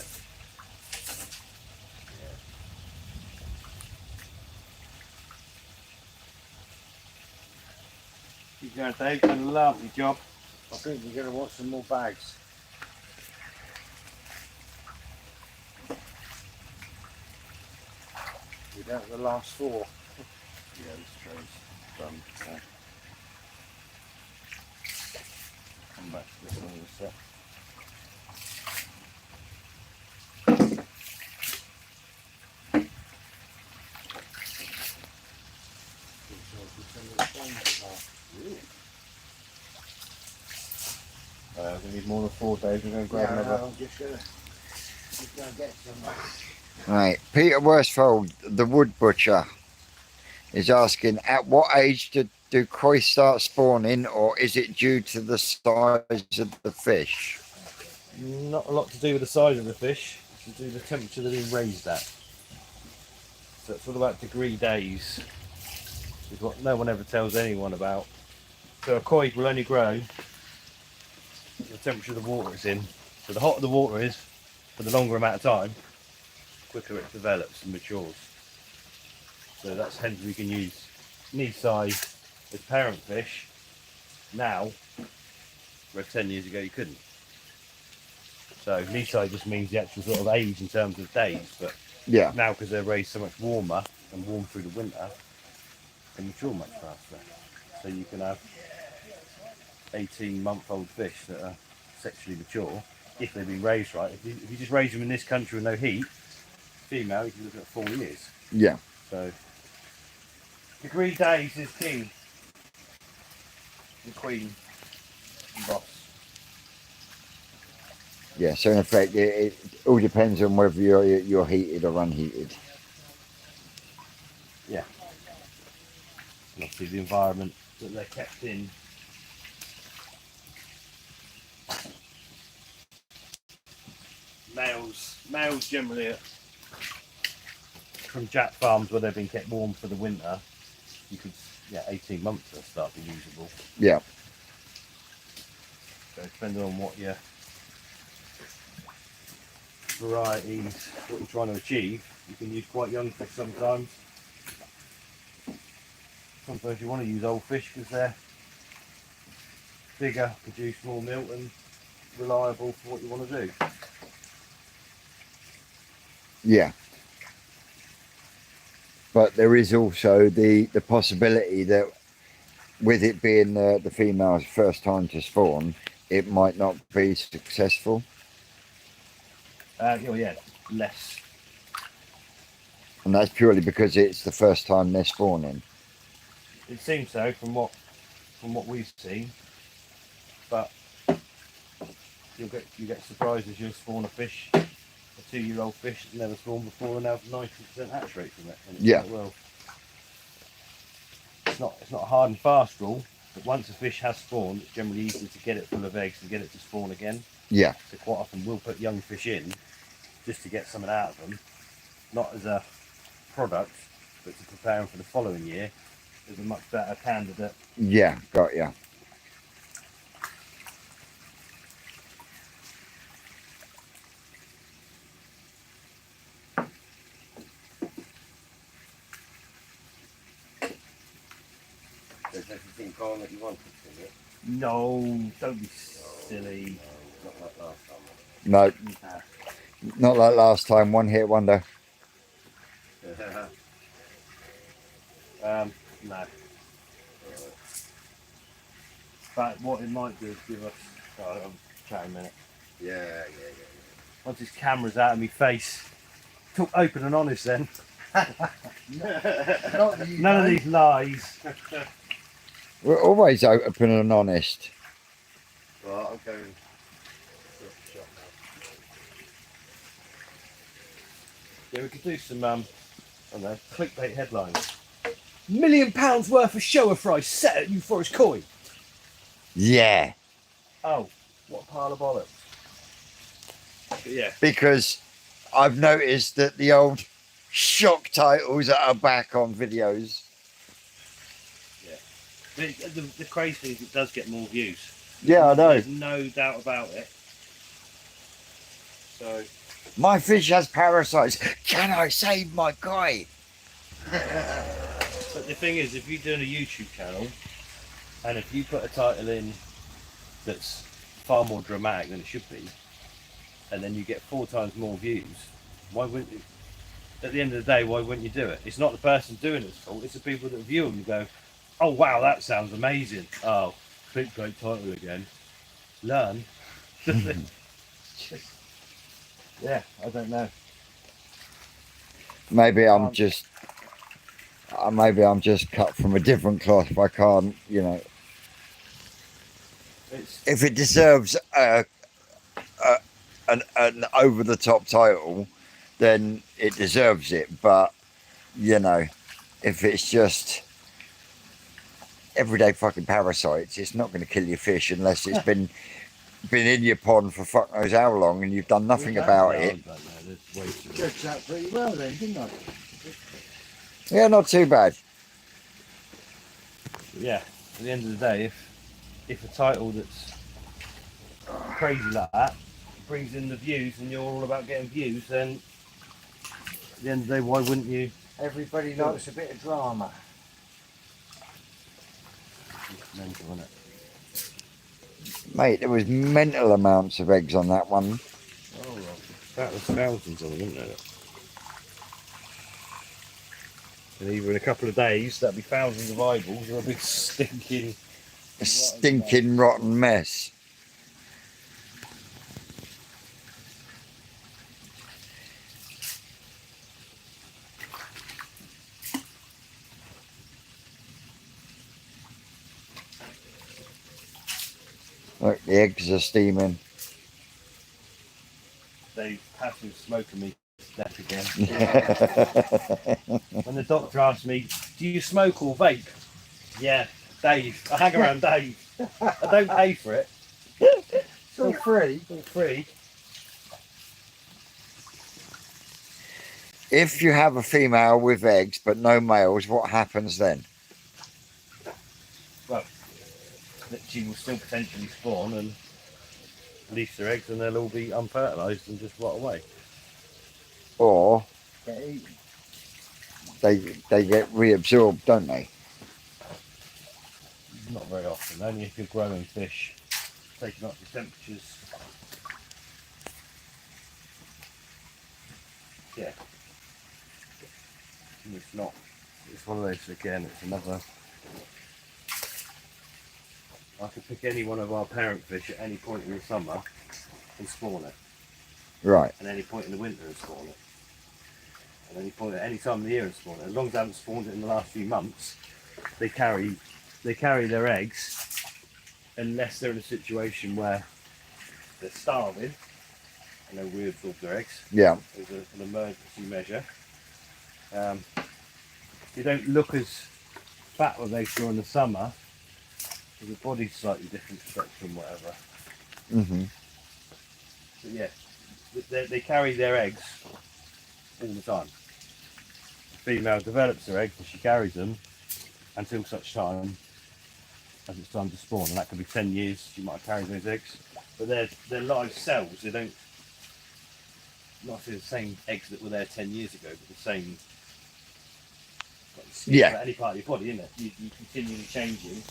Keep going, Dave. Done a lovely job. I think we're going to want some more bags. We're down to the last 4. Yeah, this tray's done. So. Come back to this one in a sec. We need more than 4 days. We're going to grab another. I'm just going to get some. Right. Peter Worsfold, the wood butcher, is asking, at what age do koi start spawning, or is it due to the size of the fish? Not a lot to do with the size of the fish. It's to do with the temperature they're being raised at. So it's all about degree days. Is what no one ever tells anyone about. So a koi will only grow the temperature the water is in. So the hotter the water is, for the longer amount of time, the quicker it develops and matures. So that's hence we can use knee size as parent fish now, where 10 years ago you couldn't. So knee size just means the actual sort of age in terms of days, but Yeah. now because they're raised so much warmer and warm through the winter, they mature much faster. So you can have 18-month-old fish that are sexually mature if they've been raised right. If you just raise them in this country with no heat, female, you can look at 4 years. Yeah. So degree days is king. The queen and boss. Yeah. So in effect, it all depends on whether you're heated or unheated. Yeah. And obviously the environment that they're kept in. Males generally from jack farms where they've been kept warm for the winter, you could, 18 months they'll start to be usable. Yeah. So depending on what your varieties, what you're trying to achieve, you can use quite young fish sometimes. Sometimes you want to use old fish because they're bigger, produce more milk and reliable for what you want to do. Yeah. But there is also the possibility that with it being the female's first time to spawn, it might not be successful. Less. And that's purely because it's the first time they're spawning. It seems so from what we've seen, but you get surprised as you'll spawn a fish, a 2-year-old fish that's never spawned before, and have 90% hatch rate from it. And it's Yeah. like, well, it's not a hard and fast rule, but once a fish has spawned, it's generally easy to get it full of eggs and get it to spawn again. Yeah. So quite often we'll put young fish in just to get something out of them, not as a product, but to prepare them for the following year as a much better candidate. Yeah. Got ya. There's everything gone that you wanted from it. No, don't be silly. Not like last time. No. Not like last time, one hit wonder. No. But what it might do is give us. Oh, I'm chatting a minute. Yeah. Once his camera's out of my face, talk open and honest then. Not you, None of mate. these lies. We're always open and honest. Right, I'm going to the shop now. Yeah, we could do some, I don't know, clickbait headlines. £1 million worth of shower fries set at you for his coin. Yeah, Oh, what a pile of bollocks. But yeah. because I've noticed that the old shock titles are back on videos. The crazy thing is it does get more views. Yeah, I know. There's no doubt about it. So, My fish has parasites. Can I save my guy? but the thing is, if you're doing a YouTube channel, and if you put a title in that's far more dramatic than it should be, and then you get 4 times more views, why wouldn't you? At the end of the day, why wouldn't you do it? It's not the person doing it's fault, it's the people that view them and go, oh wow, that sounds amazing. Oh, clickbait title again. Learn. Yeah, I don't know. Maybe I'm just cut from a different cloth. If I can't, you know, It's if it deserves an over the top title, then it deserves it. But you know, if it's just everyday fucking parasites, it's not going to kill your fish unless it's been in your pond for fuck knows how long and you've done nothing about yeah, it. I don't know, there's way too much. Judged that pretty well then, didn't I? Yeah, not too bad. Yeah, at the end of the day, if a title that's crazy like that brings in the views and you're all about getting views, then at the end of the day, why wouldn't you? Everybody likes a bit of drama. It's mental, isn't it? Mate, there was mental amounts of eggs on that one. Oh, well, that was thousands of them, isn't there? And even in a couple of days, that'd be thousands of eyeballs or a big stinking. A stinking rotten mess. Look, the eggs are steaming. They passive smoking me to death again. When the doctor asked me, do you smoke or vape? Yeah, Dave. I hang around Dave. I don't pay for it. It's all free. It's all free. If you have a female with eggs but no males, what happens then? That she will still potentially spawn and release their eggs and they'll all be unfertilised and just rot away. Or Get eaten. they get reabsorbed, don't they? Not very often, only if you're growing fish, taking up the temperatures. Yeah. And it's not, it's one of those, again, it's another. I could pick any one of our parent fish at any point in the summer and spawn it. Right. And any point in the winter and spawn it. And any point at any time of the year and spawn it. As long as I haven't spawned it in the last few months, they carry their eggs unless they're in a situation where they're starving and they reabsorb their eggs. Yeah. As an emergency measure. They don't look as fat when they during the summer. The body's slightly different spectrum, whatever. Mhm. But yeah, they carry their eggs all the time. The female develops their eggs and she carries them until such time as it's time to spawn, and that could be 10 years. She might have carried those eggs, but they're live cells. They don't not the same eggs that were there 10 years ago, but the same. Like skin Yeah. for any part of your body, isn't it? You continually changing.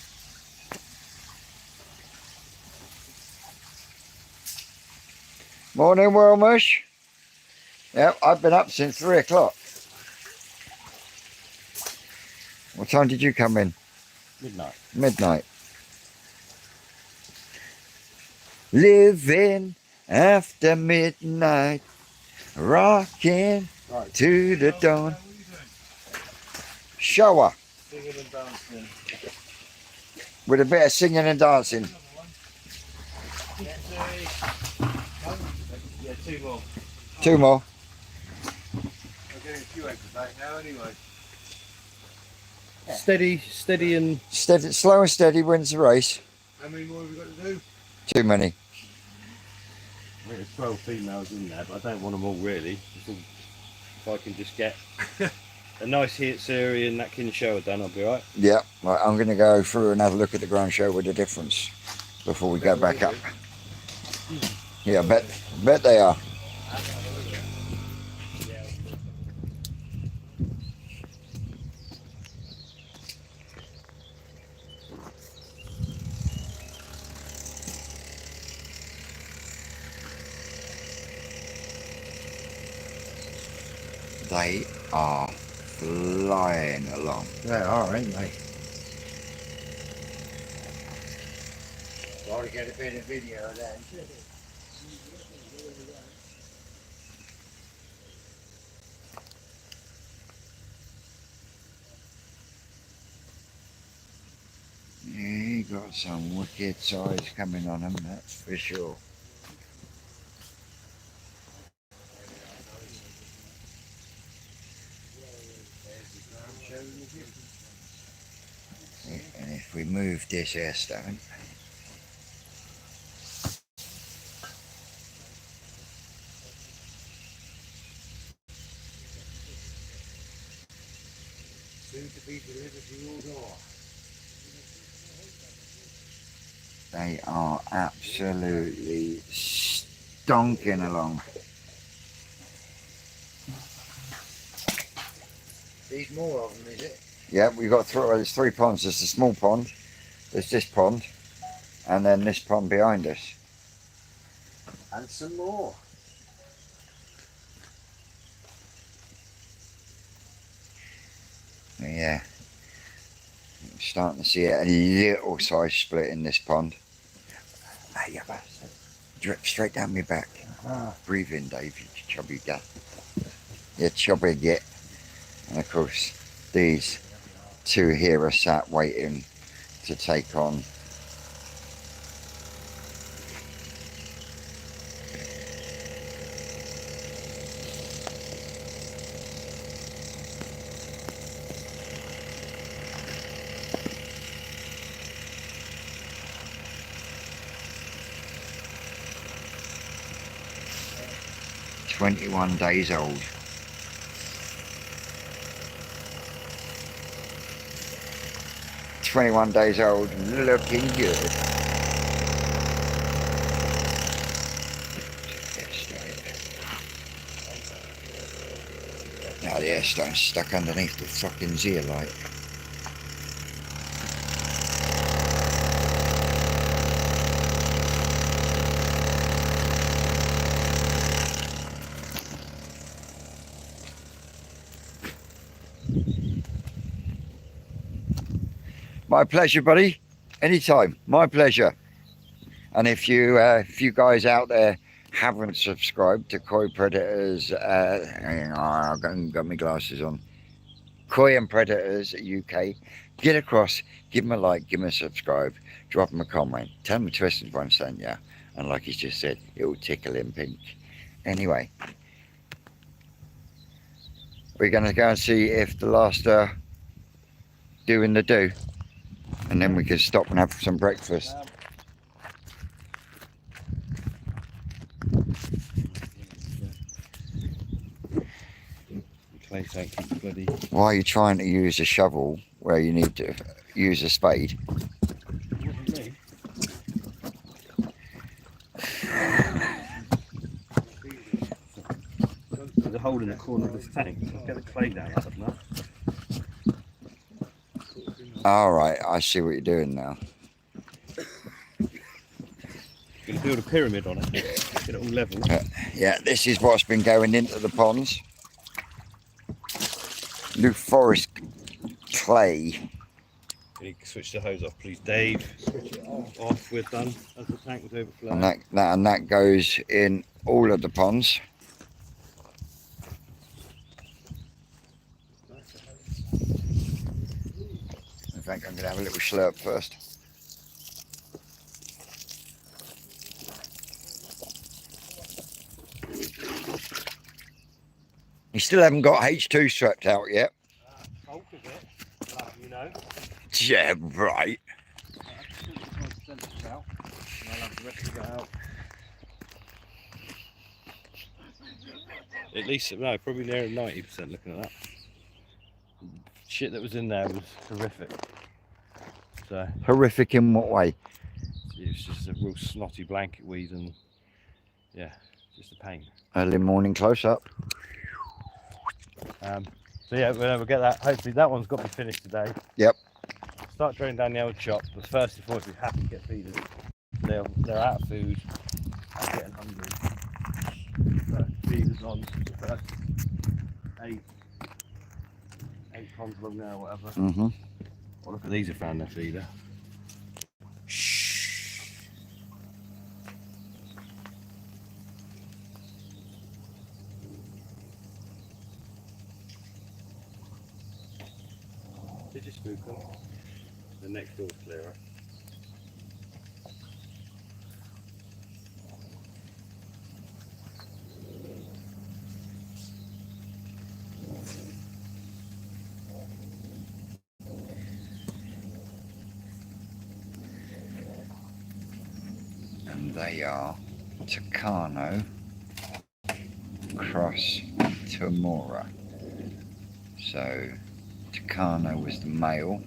Morning, Wilmush. Yeah, I've been up since 3 o'clock. What time did you come in? Midnight. Midnight. Living after midnight, rocking Right. to the dawn. Shower Singing and dancing. with a bit of singing and dancing. Yeah, 2 more. 2 more. I'm getting a few eggs back now anyway. Steady and Steady, slow and steady wins the race. How many more have we got to do? Too many. I think there's 12 females in there, but I don't want them all really. If I can just get a nice Hatchery and that kin shower done, I'll be right. Yeah, right, I'm going to go through and have a look at the ground show with the difference before we go back up. Yeah, bet they are. They are flying along. They are, ain't they? Got to get a bit of video of that. Yeah, you got some wicked size coming on them, that's for sure. And if we move this airstone, Soon to be delivered to your door. they are absolutely stonking along. There's more of them, is it? Yeah, we've got there's 3 ponds. There's the small pond, there's this pond, and then this pond behind us. And some more. Yeah, I'm starting to see a little size split in this pond. Hey, you bastard. Drip straight down my back. Ah. Breathe in, Dave, you chubby guy. You chubby git. And of course, these 2 here are sat waiting to take on. "21 days old." "21 days old, looking good." Now the airstone's stuck underneath the fucking zeolite. My pleasure, buddy. Anytime. My pleasure. And if you guys out there haven't subscribed to Koi Predators, I've got my glasses on. Koi and Predators UK, get across, give them a like, give them a subscribe, drop them a comment, tell them Twisted One sent you, and like he's just said, it will tickle him pink. Anyway, we're going to go and see if the last are doing the do, and then we can stop and have some breakfast. Clay tank, bloody. Why are you trying to use a shovel where you need to use a spade? There's a hole in the corner of this tank. Get the clay down out of that. All right, I see what you're doing now. Gonna build a pyramid on it. Get it all level. Yeah, this is what's been going into the ponds. New forest clay. Can you switch the hose off, please, Dave? Switch it off. Off, we're done. As the tank was overflowing. And that goes in all of the ponds. In fact, I'm going to have a little slurp first. You still haven't got H2 swept out yet. Bulk of it, you know. Yeah, right. Out, and I'll have the rest of it out. At least, no, probably near 90% looking at that. Shit that was in there was horrific. So Horrific in what way? it was just a real snotty blanket weed and yeah, just a pain. Early morning close up. So yeah, we'll get that. Hopefully that one's got to be finished today. Yep. Start draining down the old chop, but first and foremost we have to get feeders. They're out of food and getting hungry. So feeders on the first 8 ponds along there or whatever. Mm-hmm. Well, look at these, have found their feeder. Did you spook them? The next door's clearer. And they are Takano cross Tamora. So Takano was the male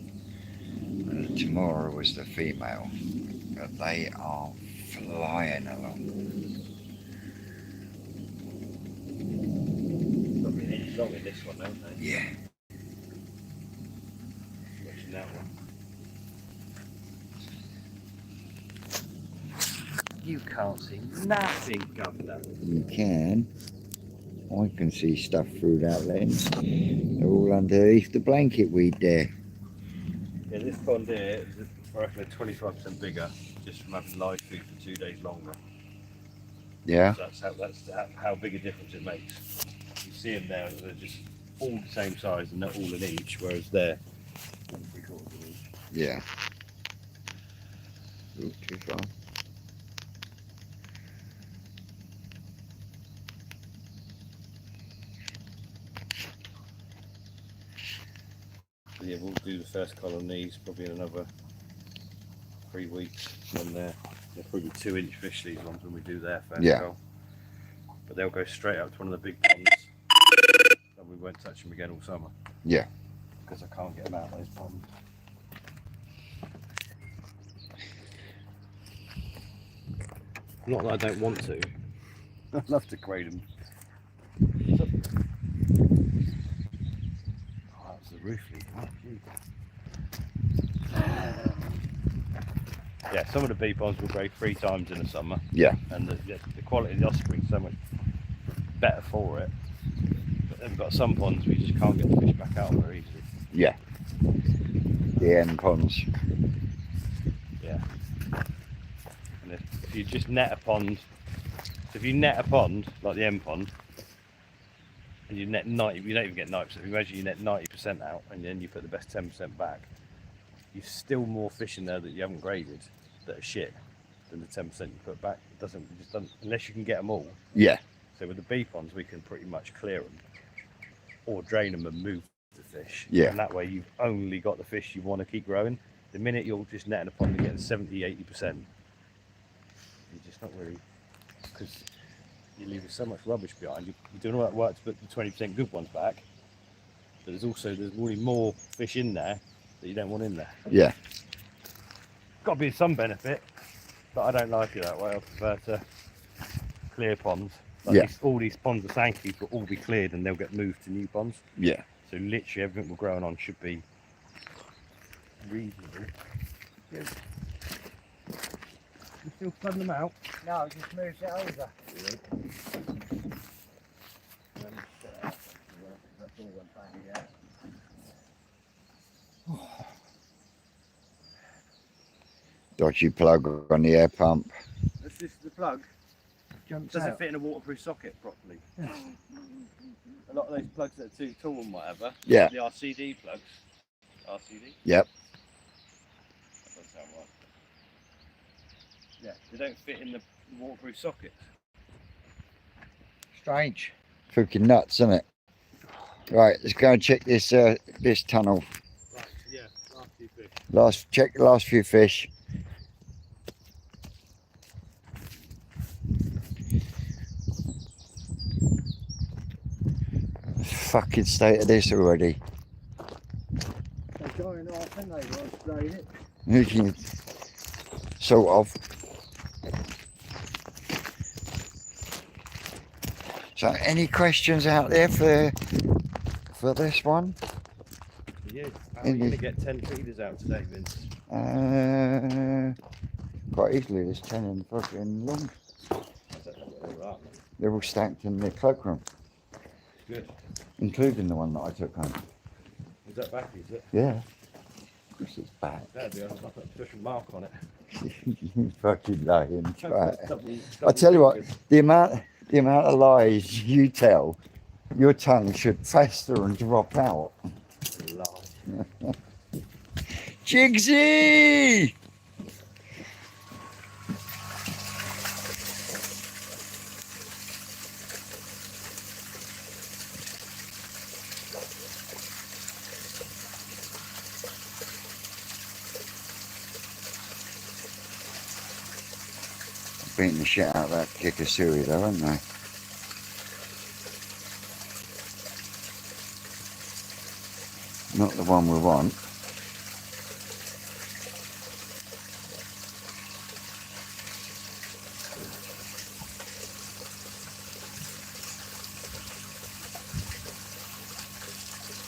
and Tamora was the female. But they are flying along. Probably an inch long in this one, don't they? Yeah. Watching that one. You can't see nothing, Governor. You can. I can see stuff through that lens. They're all underneath the blanket weed there. Yeah, this pond here is, I reckon, 25% bigger just from having live food for 2 days longer. Yeah. So that's how big a difference it makes. You see them there, they're just all the same size and they're all an inch, whereas they're 3/4 of an inch. Yeah. Ooh, too far. Yeah, we'll do the first cull on these probably in another 3 weeks when they're probably 2-inch fish, these ones, when we do their first cull. But they'll go straight up to one of the big ponds and we won't touch them again all summer. Yeah. Because I can't get them out of those ponds. Not that I don't want to. I'd love to grade them. Oh, that's the roof leak. Oh, yeah, some of the bee ponds will grade 3 times in the summer. Yeah. And the quality of the offspring is so much better for it. But then we've got some ponds where you just can't get the fish back out very easily. Yeah. The end ponds. Yeah. And if you just net a pond, so if you net a pond, like the end pond, and you net 90, you don't even get 90%, if you imagine you net 90% out and then you put the best 10% back, you've still more fish in there that you haven't graded that are shit than the 10% you put back. It just doesn't, unless you can get them all. Yeah. So with the bee ponds, we can pretty much clear them or drain them and move the fish. Yeah. And that way you've only got the fish you want to keep growing. The minute you're just netting a pond and getting 70-80%, you're just not really, because you're leaving so much rubbish behind. You're doing all that work to put the 20% good ones back, but there's already more fish in there that you don't want in there. Yeah. Got to be some benefit, but I don't like it that way. I prefer to clear ponds. Like all these ponds of sanctuaries will all be cleared and they'll get moved to new ponds. Yeah. So literally everything we're growing on should be reasonable. Good. You still flooding them out? No, it just moves it over. That's all I'm playing, yeah. Dodgy plug on the air pump. This is the plug. Jumps Doesn't out. fit in a waterproof socket properly. A lot of those plugs that are too tall and whatever. Yeah. The RCD plugs. RCD? Yep. That doesn't sound right. Yeah, they don't fit in the waterproof sockets. Strange. Freaking nuts, isn't it? Right, let's go and check this this tunnel. Right, yeah, last few fish. Check the last few fish. Fucking state of this already. They're going off, and they were spraying it. Sort of. So, any questions out there for this one? Yeah, how are you going to get 10 feeders out today, Vince? Quite easily. There's 10 in the fucking room. I don't know what they were at. They're all stacked in the cloakroom, Good. including the one that I took home. Is that back, is it? Yeah. Of course it's back. That'd be honest, I'll put a push and mark on it. You fucking lying twat. Double I tell you what, fingers. the amount of lies you tell, your tongue should fester and drop out. Lie. Jigsy! Beating the shit out of that Kikusui though, aren't they? Not the one we want.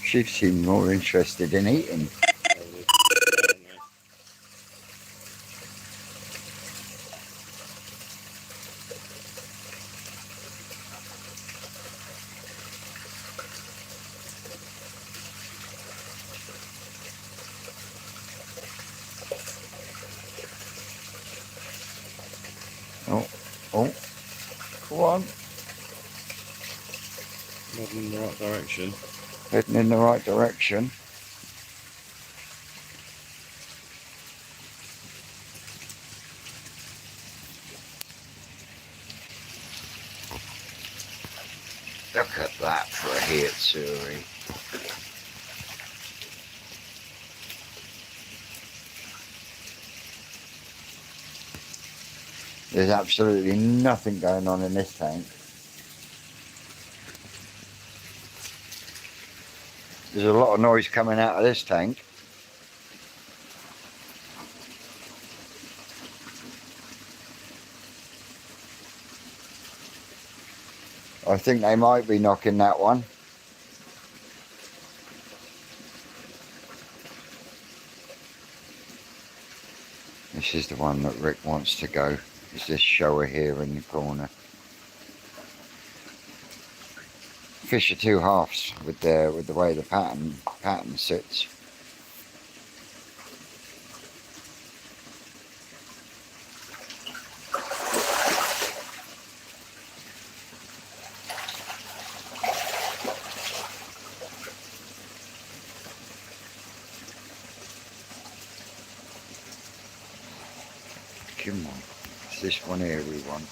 She seemed more interested in eating. Oh, go on. Not in the right direction. Heading in the right direction. Look at that for a Hatchery. There's absolutely nothing going on in this tank. There's a lot of noise coming out of this tank. I think they might be knocking that one. This is the one that Rick wants to go. Is this shower here in the corner. Fish are two halves with the way the pattern sits. Come on, it's this one here we want.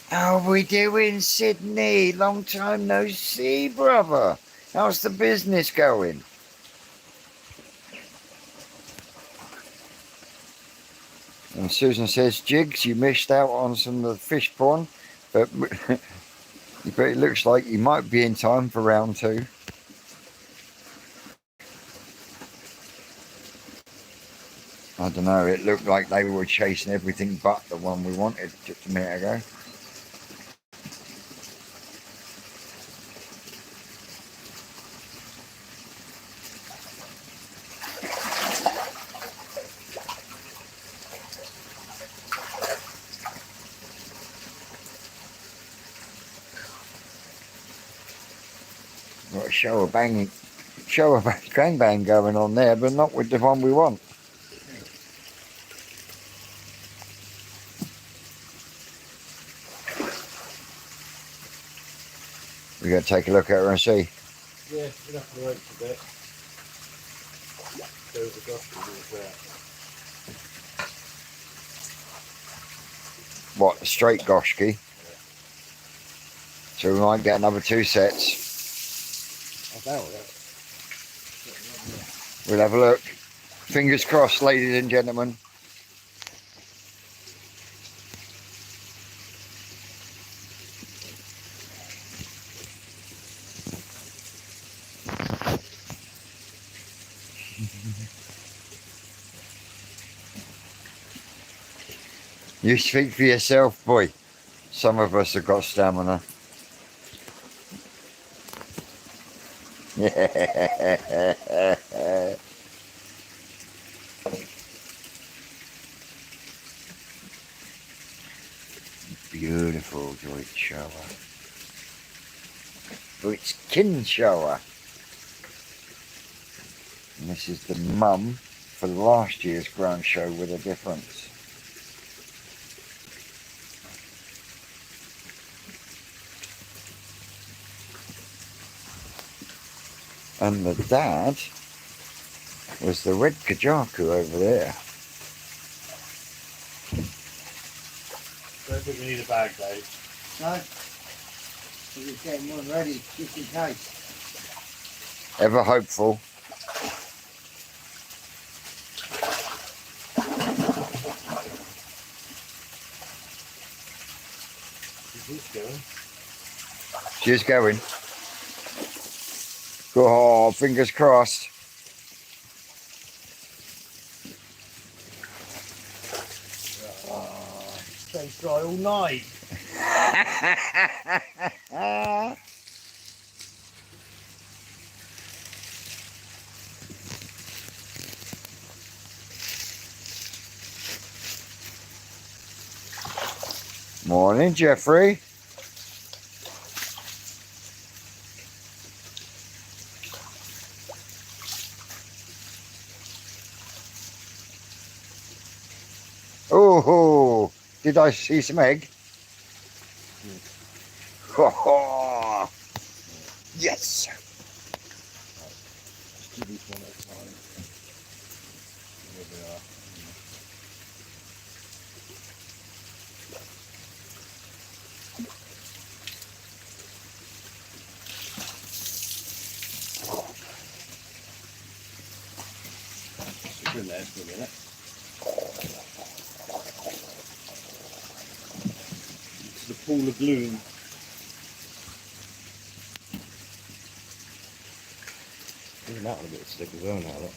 How we doing, Sydney? Long time no see, brother. How's the business going? And Susan says, Jigs, you missed out on some of the fish porn, but But it looks like you might be in time for round 2. I don't know, it looked like they were chasing everything but the one we wanted just a minute ago. Got a show of bang bang going on there, but not with the one we want. We got to take a look at her and see. Yeah, we'll have to wait a bit. So the Goshki was there. What, a straight Goshki? Yeah. So we might get another 2 sets. I doubt that. We'll have a look. Fingers crossed, ladies and gentlemen. You speak for yourself, boy. Some of us have got stamina. Beautiful Deutsch shower. Deutsch kin shower. And this is the mum for last year's ground show with a difference. And the dad was the red Kajaku over there. Don't think we need a bag, Dave. No? We're just getting one ready, just in case. Ever hopeful. Is this going? She's going. Oh, fingers crossed. Stay dry all night. Morning, Jeffrey. Oh, did I see some egg? Oh, yes. Do these one at a time. Here we are. Stick in there for a minute. It's the pool of gloom. Even that one a bit of stick as well now, look.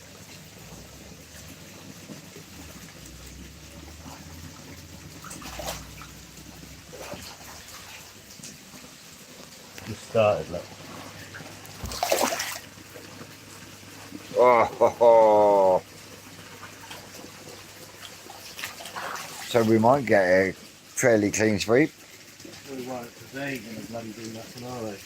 Just started, look. Oh, so we might get a fairly clean sweep. We won't, because they ain't going to bloody do nothing, are they?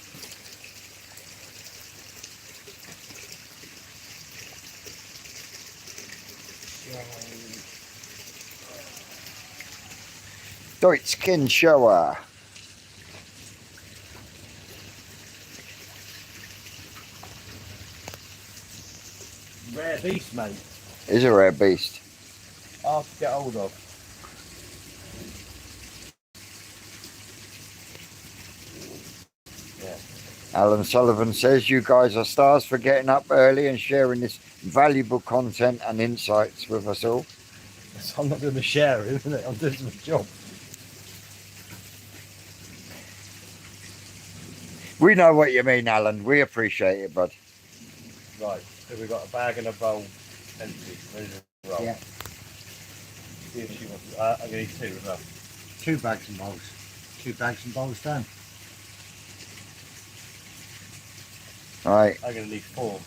Deutsch kin shower. Rare beast, mate. Is a rare beast. Hard to get hold of. Yeah. Alan Sullivan says you guys are stars for getting up early and sharing this valuable content and insights with us all. So I'm not doing the sharing, isn't it? I'm doing my job. We know what you mean, Alan. We appreciate it, bud. Right, so we've got a bag and a bowl empty, ready to roll. Yeah. See if she wants, I'm going to need 2 as well. 2 bags and bowls. 2 bags and bowls done. Right. I'm going to need 4.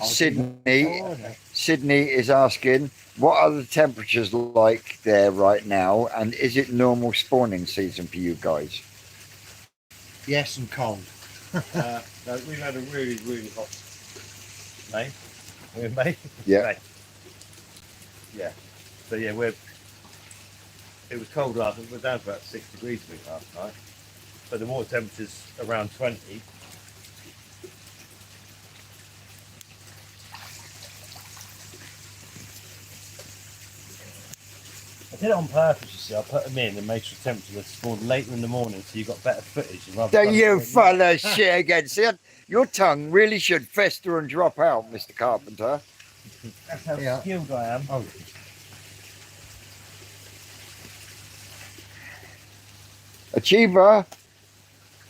Sydney, Oh, okay. Sydney is asking, what are the temperatures like there right now, and is it normal spawning season for you guys? Yes, and cold. No, we've had a really, really hot May. We're in May? Yeah. May. Yeah. So yeah, it was cold last night. We're down to about 6 degrees I think last night. But the water temperature's around 20. I did it on purpose, you see. I put them in and made sure the temperature was spawned later in the morning so you got better footage. Don't you fellas shit again. See, your tongue really should fester and drop out, Mr. Carpenter. That's how Yeah. skilled I am. Oh, Achiever,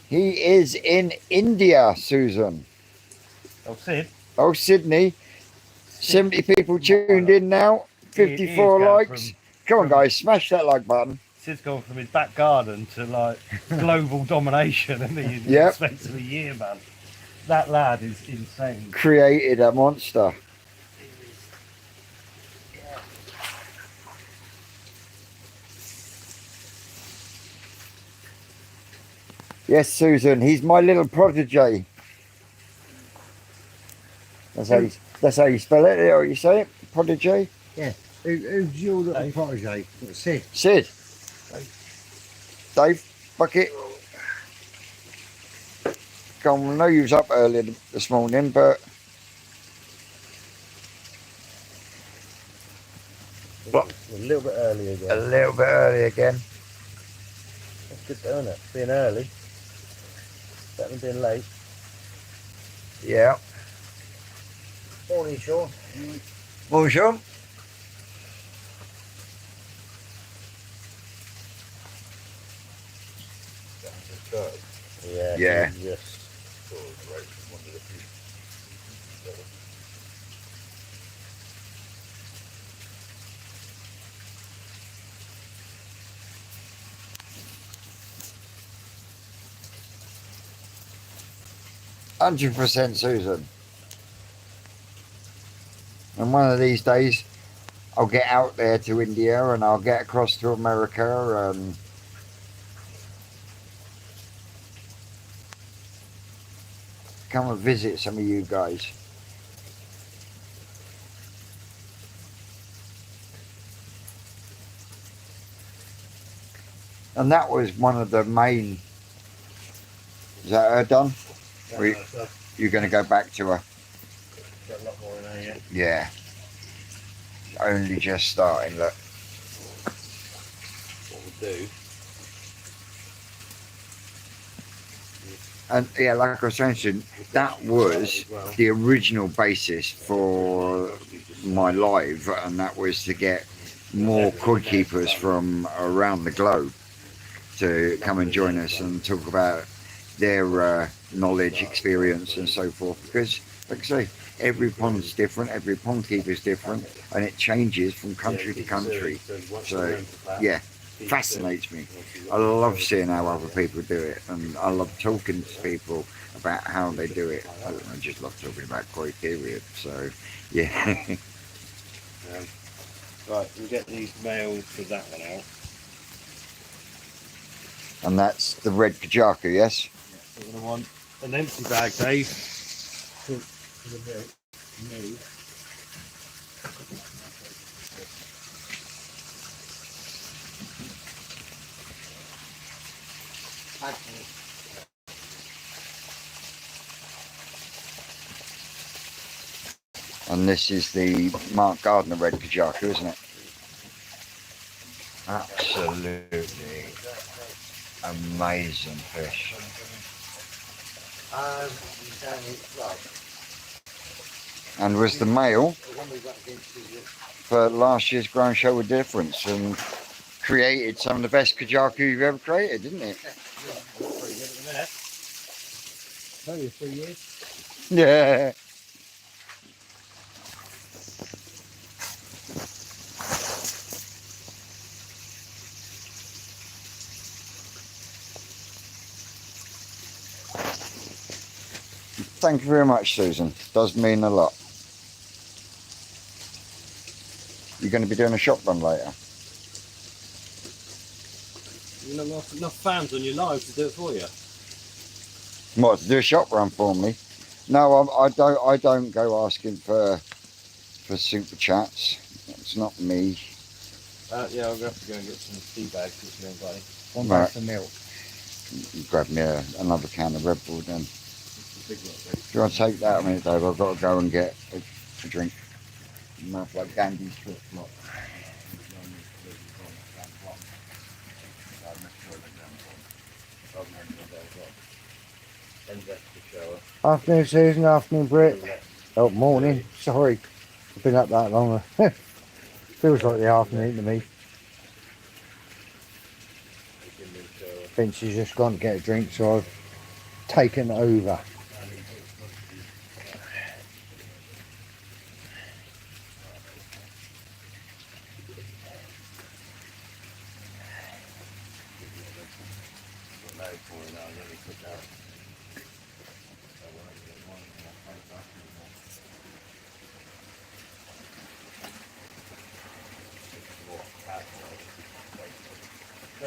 he is in India, Susan. Oh, Sid. Oh, Sydney. 70 people tuned in now. 54 likes. Come on, guys, smash that like button. Sid's gone from his back garden to like global domination in the Yep. space of a year, man. That lad is insane. Created a monster. Yes, Susan, he's my little protege. That's how you spell it, or you say it? Protege? who's your little protege? Sid. Sid. Dave, bucket. Come on, I know you was up early this morning, but A little bit early a again. little bit early again. That's good, isn't it? Being early. Better than being late. Yeah. Morning, Sean. Bonjour. Yeah. Yeah. Yes. 100% Susan. And one of these days, I'll get out there to India and I'll get across to America and come and visit some of you guys. And that was one of the main. Is that her done? You're going to go back to her? Got a lot more in there yet. Yeah. Only just starting, look. What we'll do. And yeah, like I was saying, that was the original basis for my live, and that was to get more koi keepers from around the globe to come and join us and talk about their knowledge, experience, and so forth. Because, like I say, every pond's different, every pond keeper's different, and it changes from country to country. So, yeah, fascinates me. I love seeing how other people do it, and I love talking to people about how they do it. I just love talking about koi period. So, yeah. Right, we'll get these males for that one out. And that's the red kajaku, yes? We're going to want an empty bag, Dave. For the milk. And this is the Mark Gardner red kajaku, isn't it? Absolutely amazing fish. And was the male for last year's ground show with difference and created some of the best kajaku you've ever created, didn't it? Only 3 years. Yeah. Thank you very much, Susan. Does mean a lot. You're going to be doing a shop run later. You know, enough fans on your live to do it for you. What, to do a shop run for me? No, I don't. I don't go asking for super chats. It's not me. Yeah, I'm going to have to go and get some tea bags which you haven't got any. One Right. bag for milk. You grab me another can of Red Bull then. It's a big lot, Rick. Do you want to take that a minute, Dave? I've got to go and get a drink. Mouth like Gandhi's flip flop. Ends after the shower. Afternoon, Susan. Afternoon, Britt. Oh, morning. Sorry. I've been up that long. Feels like the afternoon to me. Vince has just gone to get a drink, so I've taken over.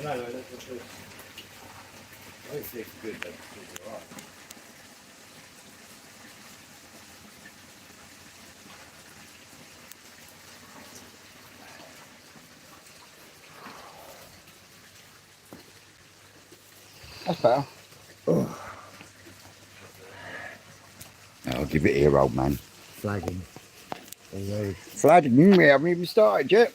No, that's good. I think it's good, but it's alright. That's better. I'll give it here, old man. Flagging. Although, Flagging, we haven't even started yet.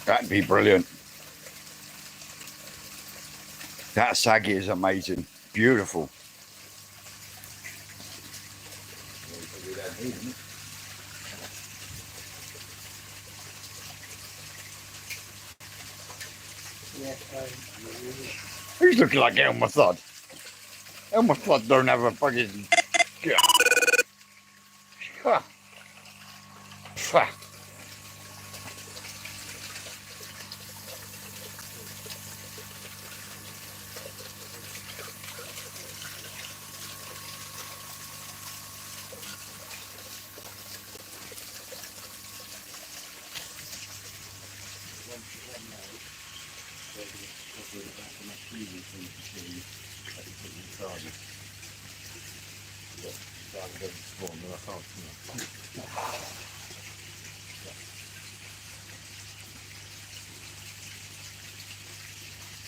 That'd be brilliant. That saggy is amazing. Beautiful. He's looking like Elmer Fudd. Elmer Fudd don't have a fucking...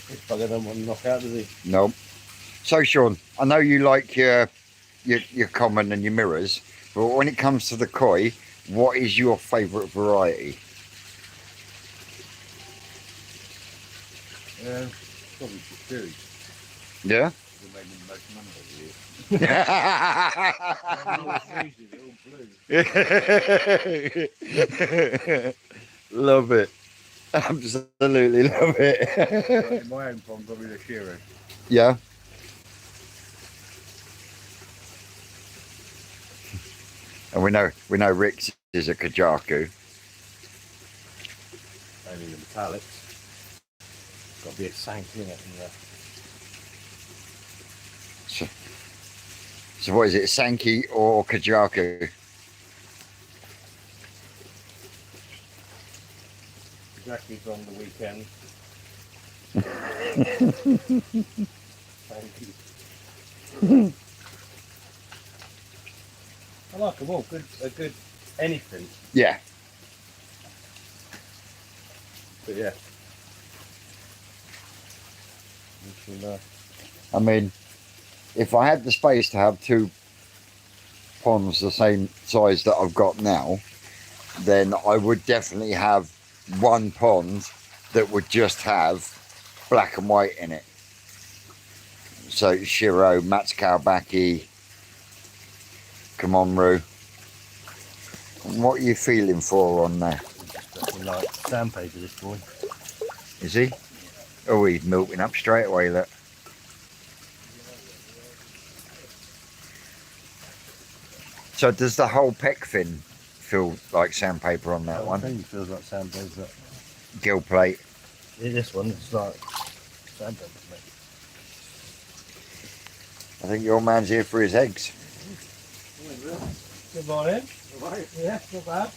This bugger don't want to knock out, does he? No. So, Sean, I know you like your common and your mirrors, but when it comes to the koi, what is your favourite variety? Probably two. Yeah? They made me the most money over here. Love it. Absolutely love it. My own pond, probably the shearer. Yeah. And we know Rick's is a Kajaku. Only the metallics. Got to be a Sankey in it. So what is it, Sankey or Kajaku? Jackie's on the weekend. Sankey. I like them all. A good anything. Yeah. But yeah. I mean, if I had the space to have two ponds the same size that I've got now, then I would definitely have one pond that would just have black and white in it. So Shiro, Matsukawabaki, Komonru. What are you feeling for on there? Just like sandpaper, this boy. Is he? Oh, he's milking up straight away, look. So does the whole peck fin feel like sandpaper on that one? I think it feels like sandpaper. Gill plate. This one, it's like sandpaper, mate. I think your man's here for his eggs. Good morning. All right. Yeah, not bad.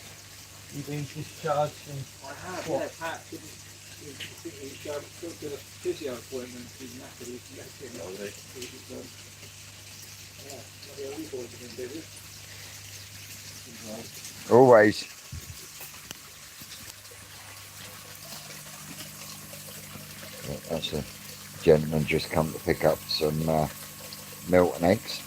You've been discharged from I have, what? yeah. Pat didn't think he's got to a physio appointment. He's knackered. He's left him. Yeah, the only boys have been busy. Always. That's a gentleman just come to pick up some milk and eggs.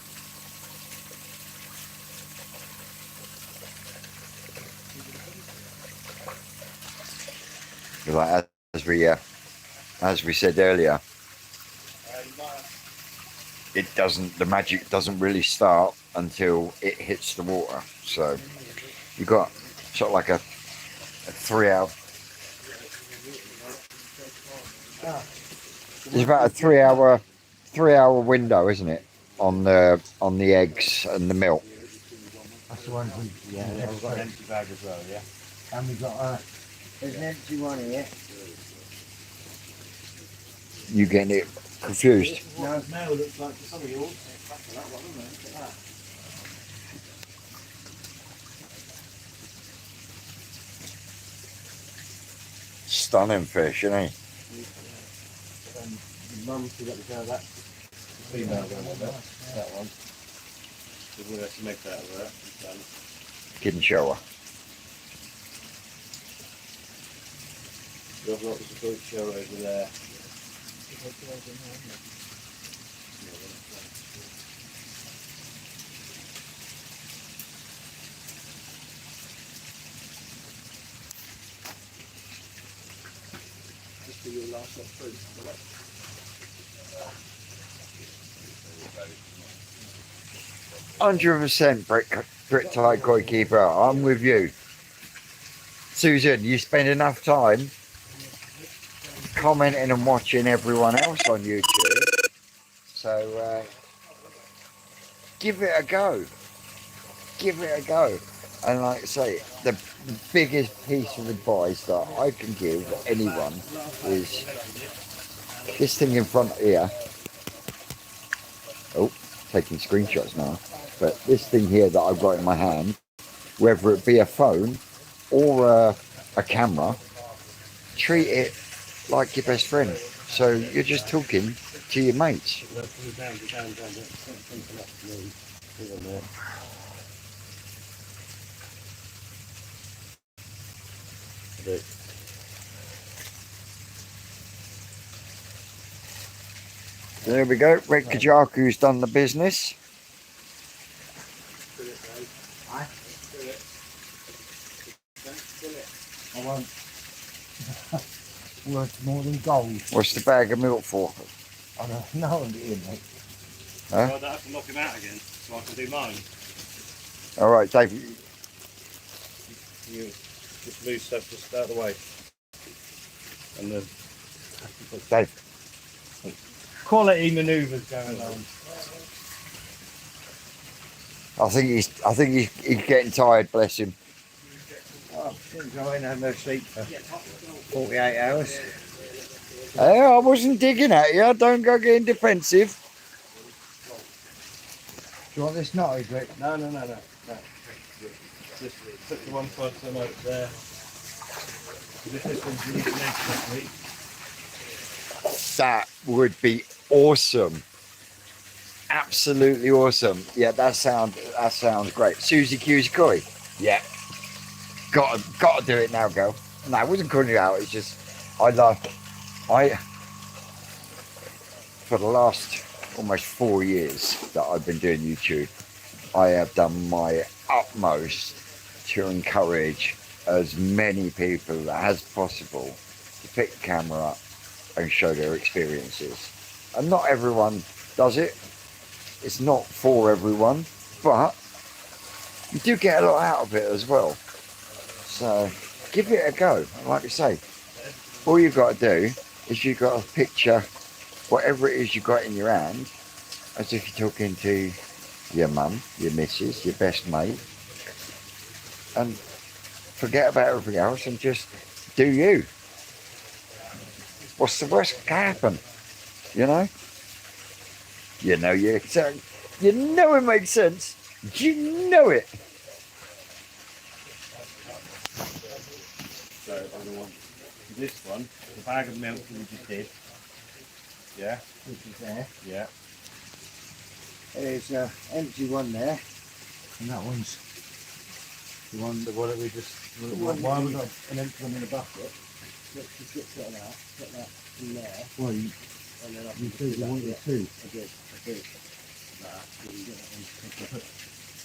Like as we said earlier, the magic doesn't really start until it hits the water. So you've got sort of like a 3 hour. It's about a 3 hour window, isn't it, on the eggs and the milk? That's the one we, Yeah, we've got an empty bag as well, yeah? and we got there's an empty one here. You getting it confused? No, now it looks like some of yours. Back to that one, isn't it? Look at that. Stunning fish, isn't he? And the mum, we got the that. The female going on there. That one. So we'll have to make that of that. Done. Didn't show her. The other lot was a good show over there. Just do your last lot through. 100% Brit Thai koi keeper. I'm with you. Susan, you spend enough time commenting and watching everyone else on YouTube. So give it a go. Give it a go. And like I say, the biggest piece of advice that I can give anyone is this thing in front here. Oh, taking screenshots now. But this thing here that I've got in my hand, whether it be a phone or a camera, treat it like your best friend. So you're just talking to your mates. There we go. Red Kajaku's done the business. I won't. Worth more than gold. What's the bag of milk for? I don't know, mate. Huh? I don't have to knock him out again, so I can do mine. All right, Dave. You just move stuff just out of the way. And then Dave. quality manoeuvres going on. I think he's getting tired. Bless him. Oh, since I ain't had no sleep for 48 hours. Hey, I wasn't digging at you. Don't go getting defensive. Do you want this knotted, Rick? No. Just put the one side to the note there. This one's unique next week. That would be awesome. Absolutely awesome. Yeah, that sounds great. Susie Q's koi. Yeah. Got to do it now, girl. No, I wasn't calling you out. It's just for the last almost 4 years that I've been doing YouTube, I have done my utmost to encourage as many people as possible to pick the camera up and show their experiences. And not everyone does it. It's not for everyone, but you do get a lot out of it as well. So give it a go. Like I say, all you've got to do is you've got to picture whatever it is you've got in your hand as if you're talking to your mum, your missus, your best mate, and forget about everything else and just do you. What's the worst that can happen? You know? You know it makes sense. You know it. So I want this one, the bag of milk that we just did. Yeah, Which is there. yeah. There's an empty one there. And that one's the one. So why don't we just, why have we got an empty one in a bucket? Let's just get that. Put that in there. Well, you And then I You can said do you that, wanted yeah. two. I did.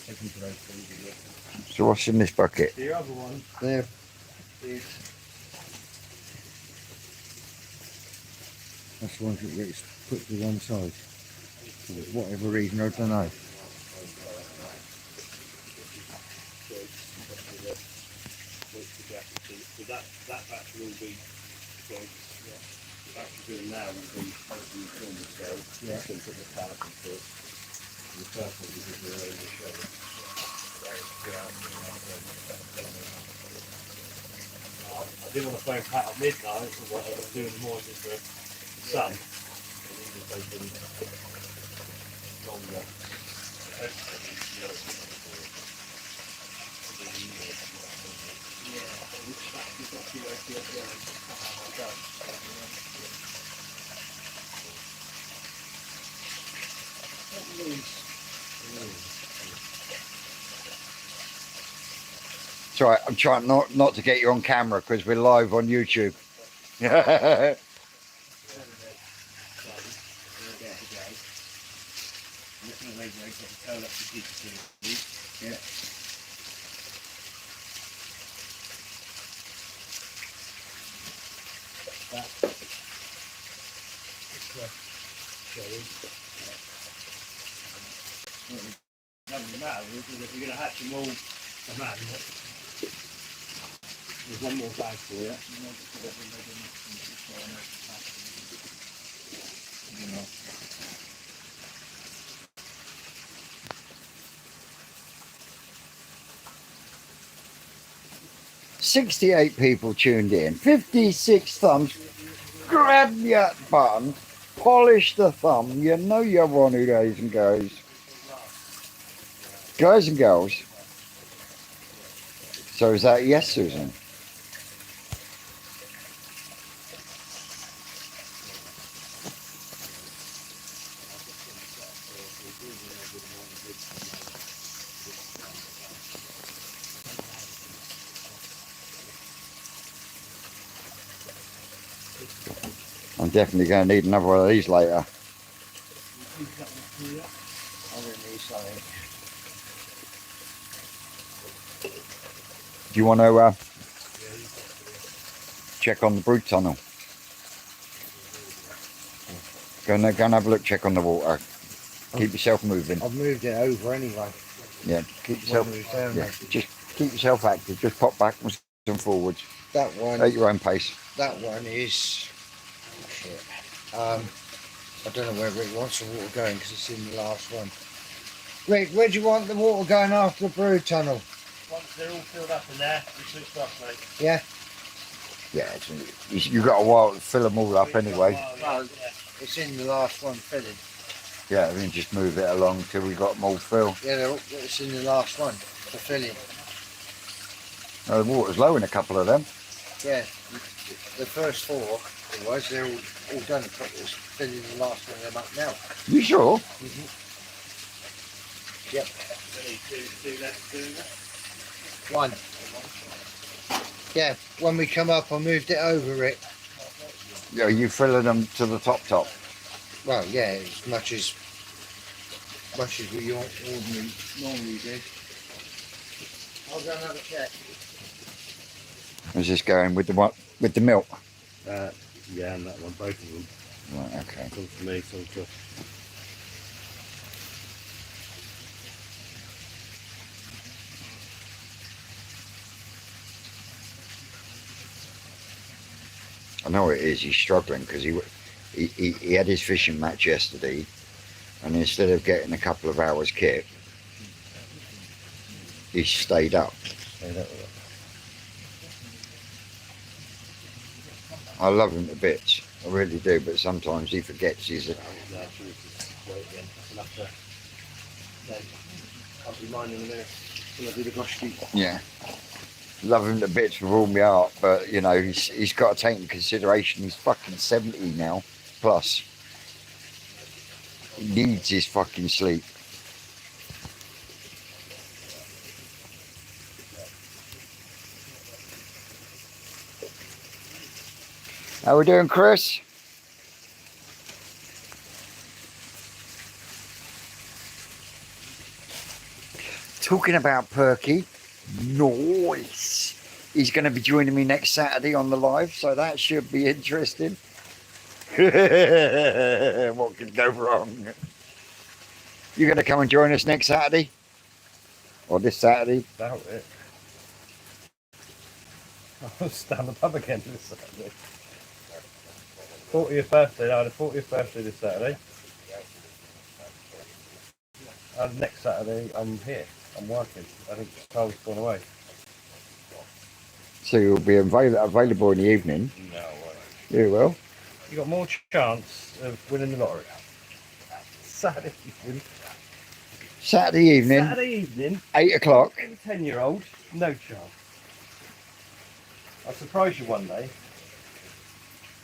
take into those things. So what's in this bucket? The other one There. is That's the ones that gets put to one side. For whatever reason, I don't know. so that batch will be joints. The batch we're doing now will be mostly normal scale. Yeah. So put the pallet into it. And the first one is the early show. I didn't want to phone Pat at midnight or what I was doing in the morning for the sun. It would have taken longer. It's all right, I'm trying not to get you on camera because we're live on YouTube. Yeah. Doesn't matter, because if you're going to hatch them all, the man, there's one more bag for you. "68 people tuned in, 56 thumbs. Grab that button, polish the thumb. You know you're one of guys and girls. Guys and girls. So is that a yes, Susan? I'm definitely going to need another one of these later. I'm going to need something. Do you want to check on the brood tunnel? Go and have a look, check on the water. Keep yourself moving. I've moved it over anyway. Yeah, keep yourself. When it was down Yeah, there. just keep yourself active. Just pop backwards and forwards That one. at your own pace. That one is. Shit. I don't know whether it wants the water going because it's in the last one. Rick, where do you want the water going after the brood tunnel? Once they're all filled up in there, we switch off, mate. Yeah. Yeah, you've got a while to fill them all up anyway. Well, it's in the last one filling. Yeah, we can just move it along till we got them all filled. Yeah, it's in the last one for filling. The water's low in a couple of them. Yeah, the first four it was, they're all done. It's filling the last one of them up now. You sure? Yep. Two left doing that. One. Yeah, when we come up, I moved it over, Rick. Yeah, you filling them to the top. Well, yeah, as much as brushes we normally do. I'll go and have a check. I was just going with the what? With the milk. Yeah, and that one, both of them. Right, okay. Some for me, some for. I know it is. He's struggling because he had his fishing match yesterday, and instead of getting a couple of hours kip, he stayed up. I love him to bits. I really do, but sometimes he forgets he's a... I'll be mine in a minute when I do the Goshki. Yeah. Love him to bits with all my heart, but you know, he's got to take into consideration he's fucking 70 now, plus. He needs his fucking sleep. How we doing, Chris? Talking about Perky, nice. He's going to be joining me next Saturday on the live, so that should be interesting. What could go wrong? You're going to come and join us next Saturday? Or this Saturday? Doubt it. I'll stand the pub again this Saturday. 40th birthday, I had a 40th birthday this Saturday. And next Saturday, I'm here. I'm working. I think Carl's gone away. So you'll be available in the evening? No way. You will. You got more chance of winning the lottery. Saturday evening. Saturday evening, Saturday evening. 8 o'clock. 10-year-old, no chance. I'll surprise you one day.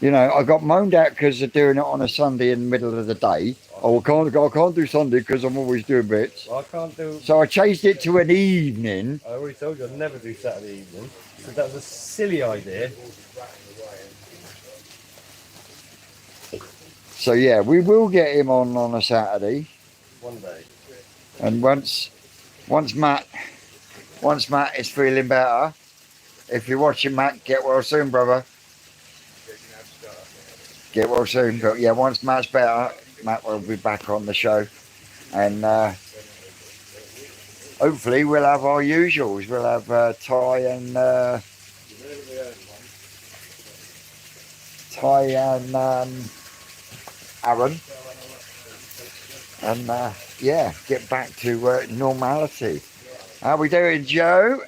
You know, I got moaned at because they're doing it on a Sunday in the middle of the day. Oh, I can't do Sunday because I'm always doing bits. I can't do. So I changed it to an evening. I already told you I'd never do Saturday evening. So that was a silly idea. So yeah, we will get him on a Saturday. One day. And once Matt is feeling better, if you're watching Matt, get well soon, brother. Get well soon. But yeah, once Matt's better, Matt will be back on the show, and hopefully we'll have our usuals. We'll have Ty and Aaron, and yeah, get back to normality. How we doing, Joe?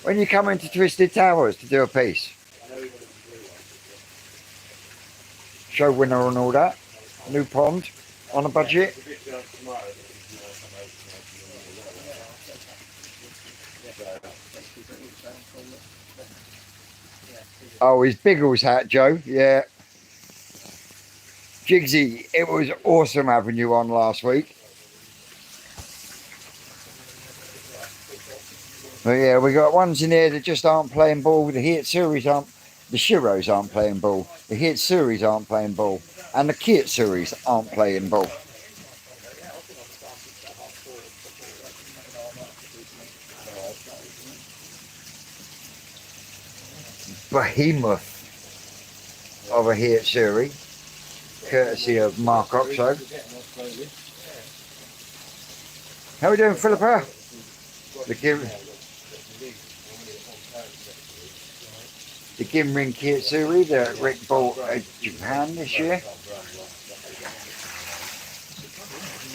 When you come into Twisted Towers to do a piece, show winner and all that, new pond, on a budget. Oh, his Biggles hat, Joe. Yeah. Jigsy, it was awesome having you on last week. But yeah, we got ones in here that just aren't playing ball. The Hatcheries aren't, the Shiros aren't playing ball. The Hatcheries aren't playing ball. And the Kitsuris aren't playing ball. Behemoth of a Hatchery, courtesy of Mark Oxo. How are we doing, Philippa? The Gimrin Kitsuri that Rick bought at Japan this year.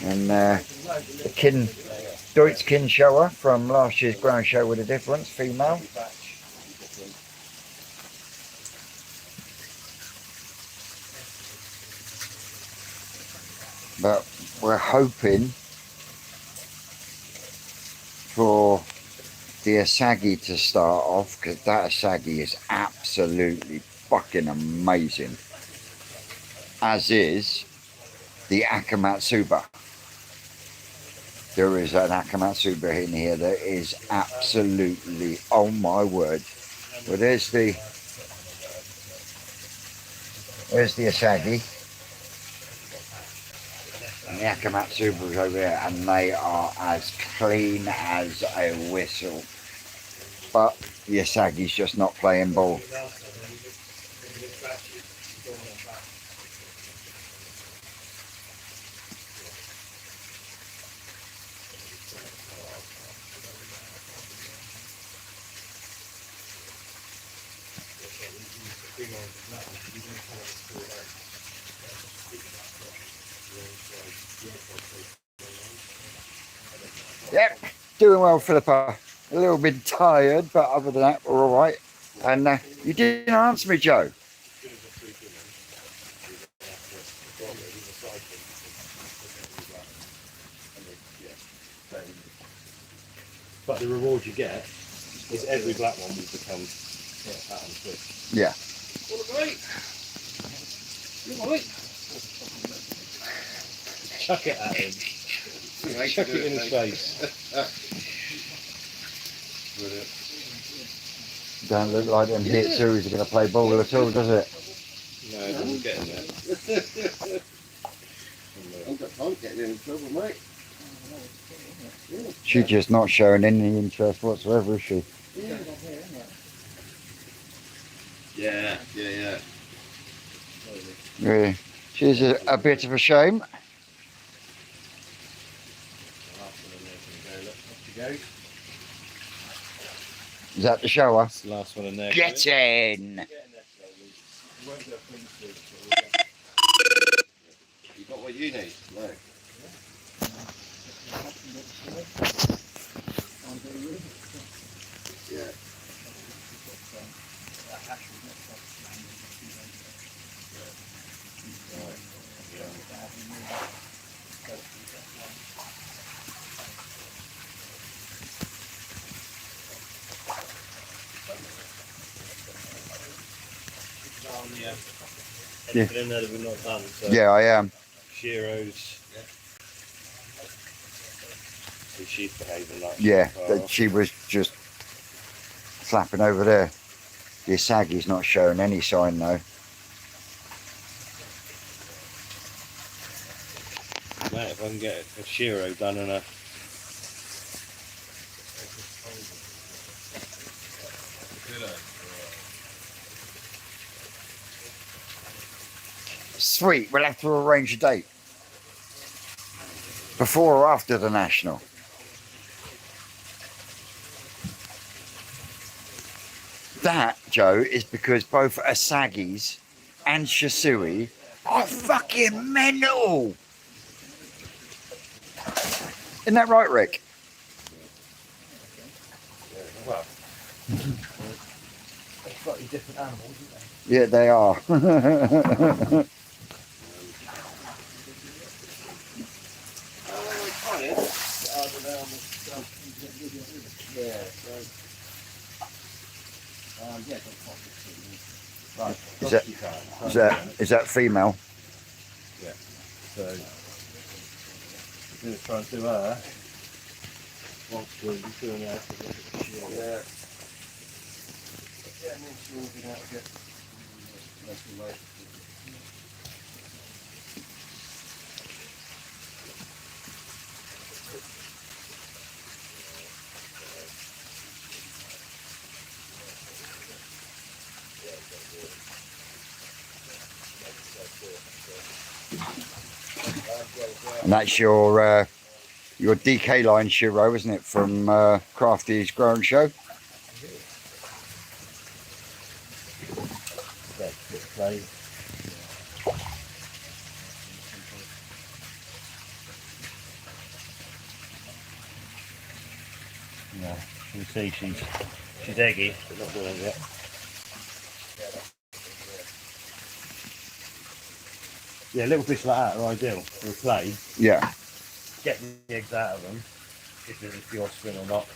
And the Deutsch Kinshower from last year's ground show with a difference, female. But we're hoping for the Asagi to start off, because that Asagi is absolutely fucking amazing. As is the Akamatsuba. There is an Akamatsuba in here that is absolutely, oh my word. Well, there's the Asagi. the Akamatsubaras over here, and they are as clean as a whistle. But the Asagi's just not playing ball. Yep, doing well, Philippa. A little bit tired, but other than that, we're all right. And you didn't answer me, Joe. But the reward you get is every black one will become pattern free. Yeah. Chuck it at him. Chuck it in his face. Brilliant. Don't look like them Hitsuris are going to play ball at all, does it? No, it doesn't get in there. I've got time getting in trouble, mate. She's just not showing any interest whatsoever, is she? Yeah. Yeah. She's a bit of a shame. Is that the shower? That's the last one in there. Get in! You got what you need? No. Yeah. Anything in there that we've not done. So Yeah, I am. Shiro's. So she's behaving like Yeah, oh. she was just flapping over there. The Asagi's not showing any sign though. Mate, if I can get a Shiro done and a Sweet, we'll have to arrange a date. Before or after the National? That, Joe, is because both Asagis and Shisui are fucking mental. Isn't that right, Rick? well, Slightly different animals, isn't they? Yeah, they are. Right. Is that female? so we're going to try and do her once we're doing that. Yeah. Yeah, and then she'll be out again. That's the way. And that's your DK line Shiro, isn't it, from Crafty's Growing Show? Play. Yeah, you can see she's eggy, but not doing it yet. Yeah, little fish like that are ideal for a play. Yeah. Get the eggs out of them, if there's a few offspring or not.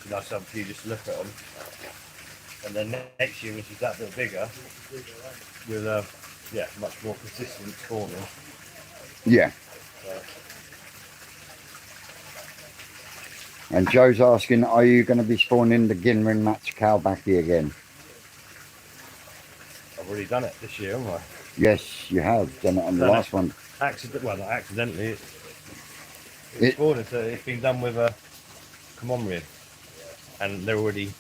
You know, some few just look at them. And then next year, when she's that bit bigger, we'll much more consistent spawning. Yeah. So, And Joe's asking, are you going to be spawning the Ginrin Matsukau Baki again? I've already done it this year, haven't I? Yes, you have done it on the Done it. last one. Well, not accidentally. It's It- spawned, it's been done with a common rib, and they're already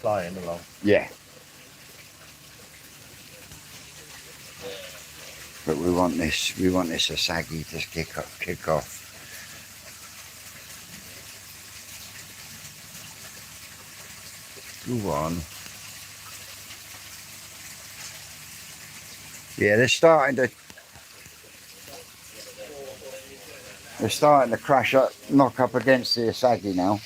flying along. Yeah. But we want this Asagi to kick off. Go on. Yeah, they're starting to crash up, knock up against the Asagi now.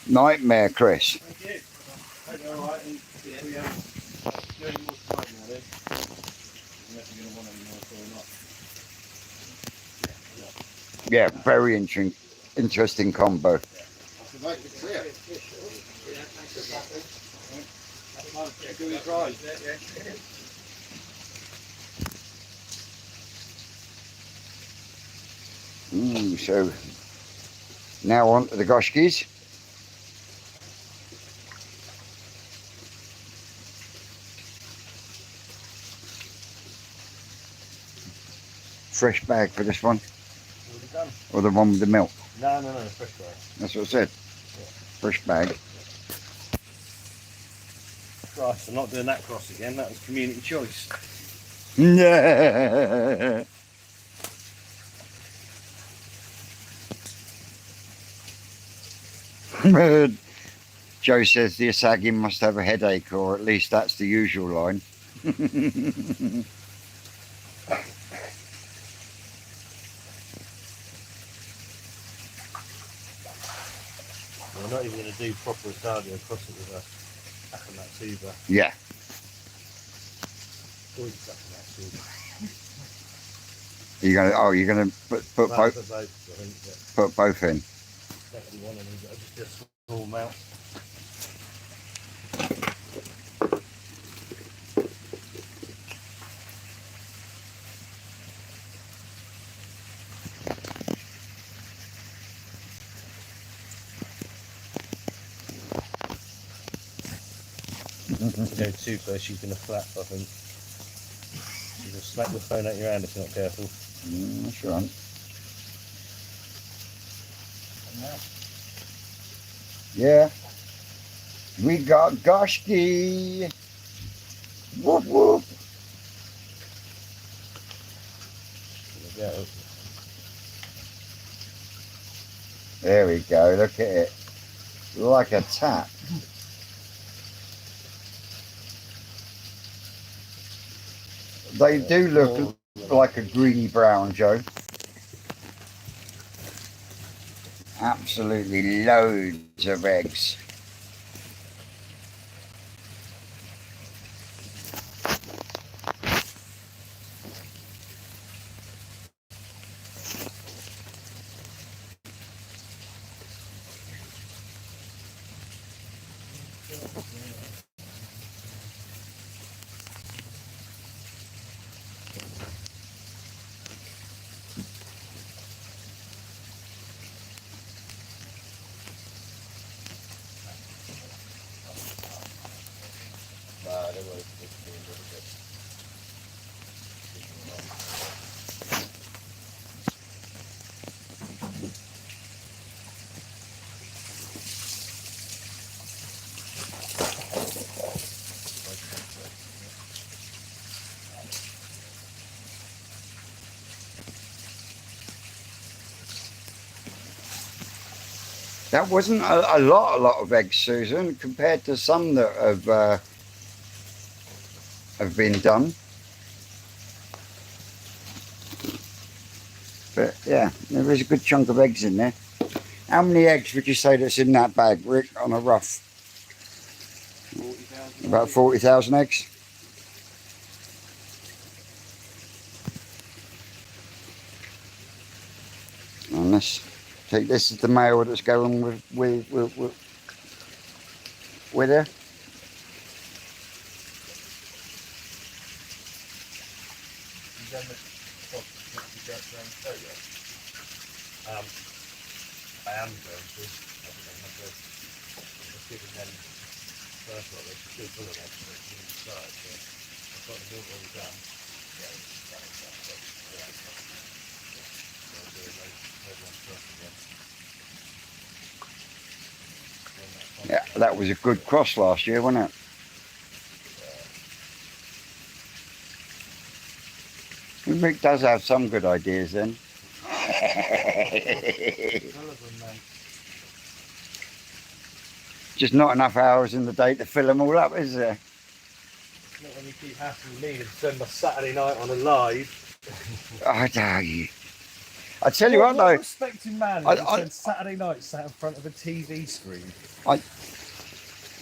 Nightmare, Chris. Thank you. Hope you're alright. And if we do any more tonight now, then unless you're going to want any more or not. Yeah, very interesting combo. To make it clear. Do we try? So now on to the Goshkis. Fresh bag for this one, Already done? or the one with the milk. No, fresh bag. That's what I said. Fresh bag. Christ, I'm not doing that cross again. That was community choice. Yeah. Joe says the Asagi must have a headache, or at least that's the usual line. We're not even going to do proper Asagi across it with a Akamatsuba. Yeah. You're gonna put both I think, but put both in. definitely one of them, but just a small amount. If you go too close, she's going to flap, I think. She's going to smack the phone out your hand if you're not careful. That's right. Yeah. We got Goshki. Whoop whoop. There we go. There we go. Look at it. Like a tap. They do look like a greeny brown, Joe. Absolutely loads of eggs. That wasn't a lot of eggs, Susan, compared to some that have been done. But yeah, there is a good chunk of eggs in there. How many eggs would you say that's in that bag, Rick, on a rough? 40,000. About 40,000 eggs. And let's take this as the male that's going with her. done the I am going to. Just giving them first lot. They're still full of eggs, but it's really inside. So I've got the milk all done. Yeah, it's done. Yeah, it's done. So I'll do those ones first again. Yeah, that was a good cross last year, wasn't it? Rick does have some good ideas then. Just not enough hours in the day to fill them all up, is there? Not when you keep hassling me to spend my Saturday night on a live. I tell you. I tell you what, What though. respecting man I- is spend Saturday night sat in front of a TV screen?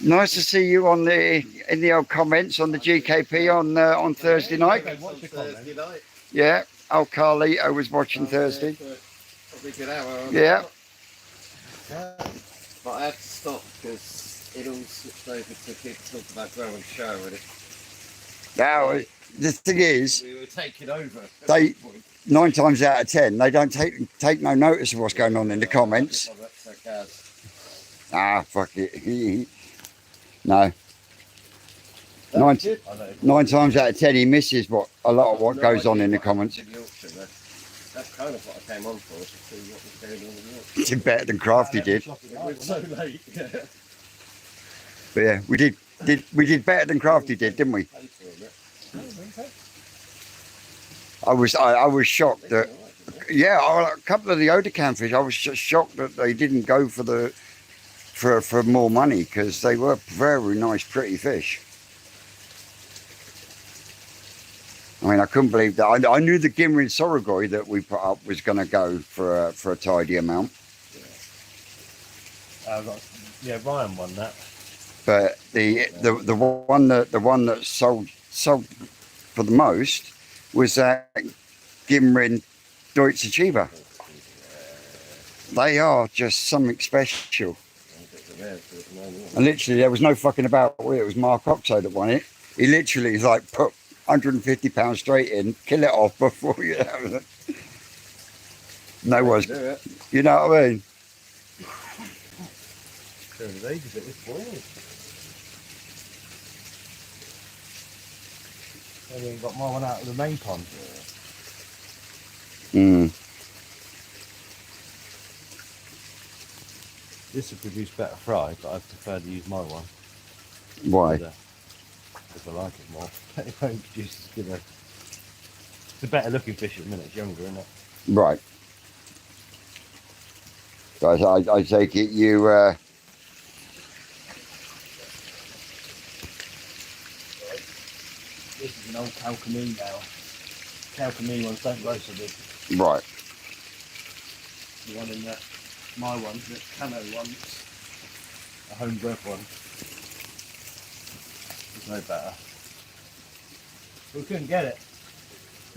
Nice to see you on in the old comments on the GKP on Thursday night. Okay, what's the Thursday comment? night. Yeah, old Carlito was watching Thursday. Probably a good hour. Yeah. But I had to stop because it all switched over to people talk about grow and show, and Now the thing is, we were taking over. at They- one point. 9 times out of 10, they don't take no notice of what's going on in the comments. Ah, fuck it. No. Nine, Good. 9 times out of 10, he misses a lot of what No goes on idea in the what happened comments. to the auction. That's kind of what I came on for, to see what was going on in the auction. Did better than Crafty did. It was so late. But yeah, we did better than Crafty did, didn't we? I was shocked that a couple of the Odecan fish, I was just shocked that they didn't go for more money, because they were very nice, pretty fish. I mean, I couldn't believe that. I knew the Gimrin Sorogoi that we put up was going to go for a tidy amount, Ryan won that. but the one that sold for the most was that Gimrin Deutsche Achiever. They are just something special. And literally, there was no fucking about it. It was Mark Oxo that won it. He literally like put £150 straight in, kill it off before you have it. No was, you know what I mean? I ain't got my one out of the main pond. This would produce better fry, but I prefer to use my one. Why? Because I like it more. It won't produce as good a... It's a better looking fish at the minute, it's younger, isn't it? Right. So I take it you This is an old Calcamine now. Calcamine ones don't grow so big. right. The one in my one, the camo one, a home bred one. It's no better. We couldn't get it.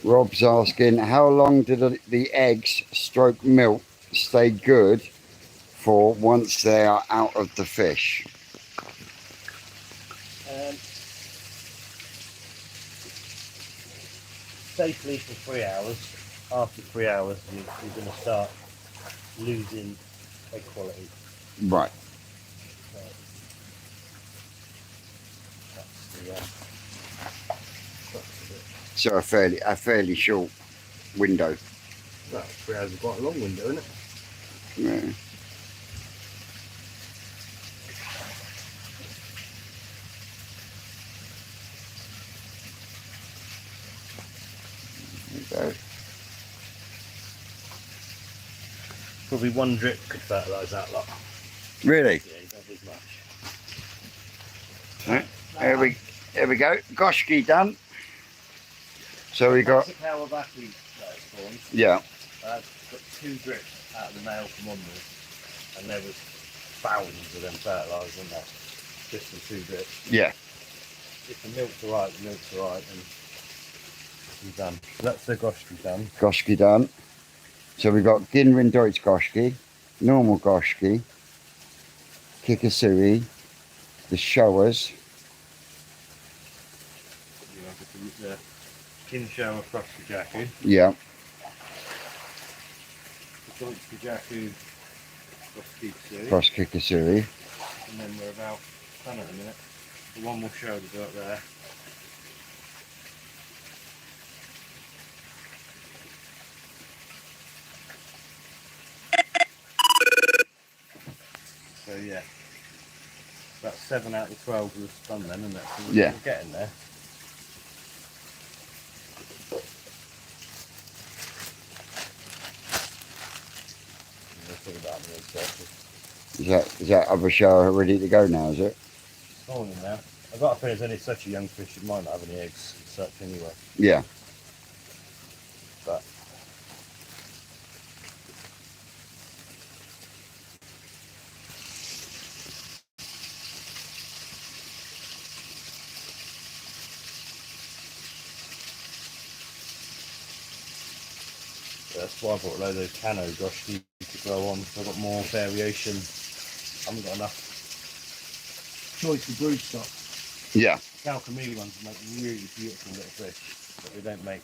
Rob's asking, how long do the eggs stroke milk stay good for once they are out of the fish? Safely for 3 hours. After 3 hours, you're going to start losing egg quality. Right. So a fairly short window. Well, 3 hours is quite a long window, isn't it? Yeah. There you go. Probably one drip could fertilise that lot. Really? Yeah, you don't need much. Right. Here we go. Goshki done. So we got, That's how I've actually spawned. yeah. I've got 2 drips out of the male from onwards, and there was thousands of them fertilised in there. Just the 2 drips. Yeah. If the milk's alright, the milk's alright, and it's done. So that's the Goshki done. Goshki done. So we've got Ginrin Deutsch Goshki, normal Goshki, Kikusui, the showers. Kinshow across the Jaku, Yeah. the Deutsch Jaku across Kikusui, Cross Kikusui. and then we're about done at the minute. The one more show to go up there. So yeah, about 7 out of 12 was done then, isn't it? So Yeah. we're getting there. Is that other shower ready to go now, is it? It's morning now. I've got a feeling it's only such a young fish, it might not have any eggs and such anyway. Yeah. But that's why I bought a load of those Cano Goshki to grow on, so I've got more variation. I haven't got enough choice of brood stock. Yeah. Calcameli ones make really beautiful little fish, but they don't make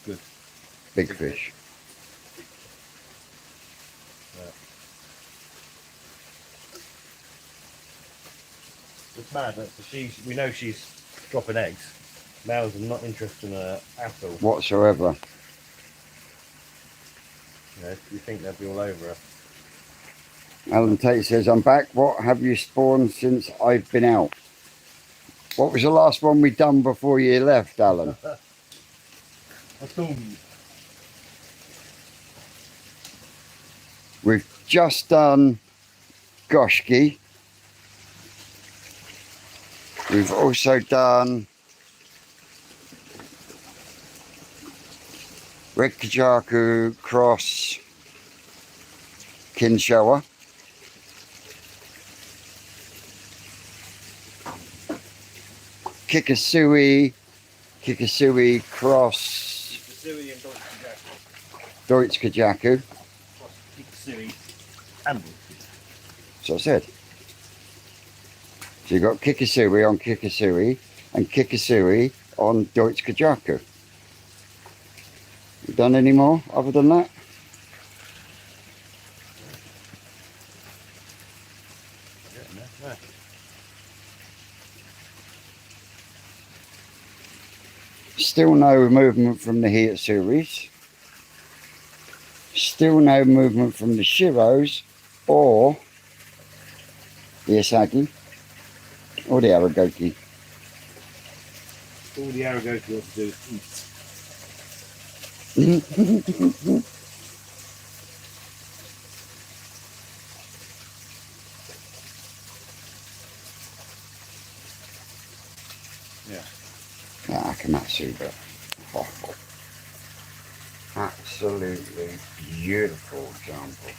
good Big fish. It's mad that we know she's dropping eggs. Males are not interested in her at all. Whatsoever. You know, you think they'll be all over her. Alan Tate says, I'm back. What have you spawned since I've been out? What was the last one we done before you left, Alan? I told you. We've just done Goshki. We've also done Red Kajaku cross Kinshower. Kikusui cross Kikusui and Deutsch Kajaku. Kikusui and So I said. So you've got Kikusui on Kikusui and Kikusui on Deutsch Kajaku. You done any more other than that? no. Still no movement from the Heat series. Still no movement from the Shiros or the Asagi or the Aragoki. All the Aragoki ought to do is eat. Yeah, Akamatsuba. Oh, absolutely beautiful example.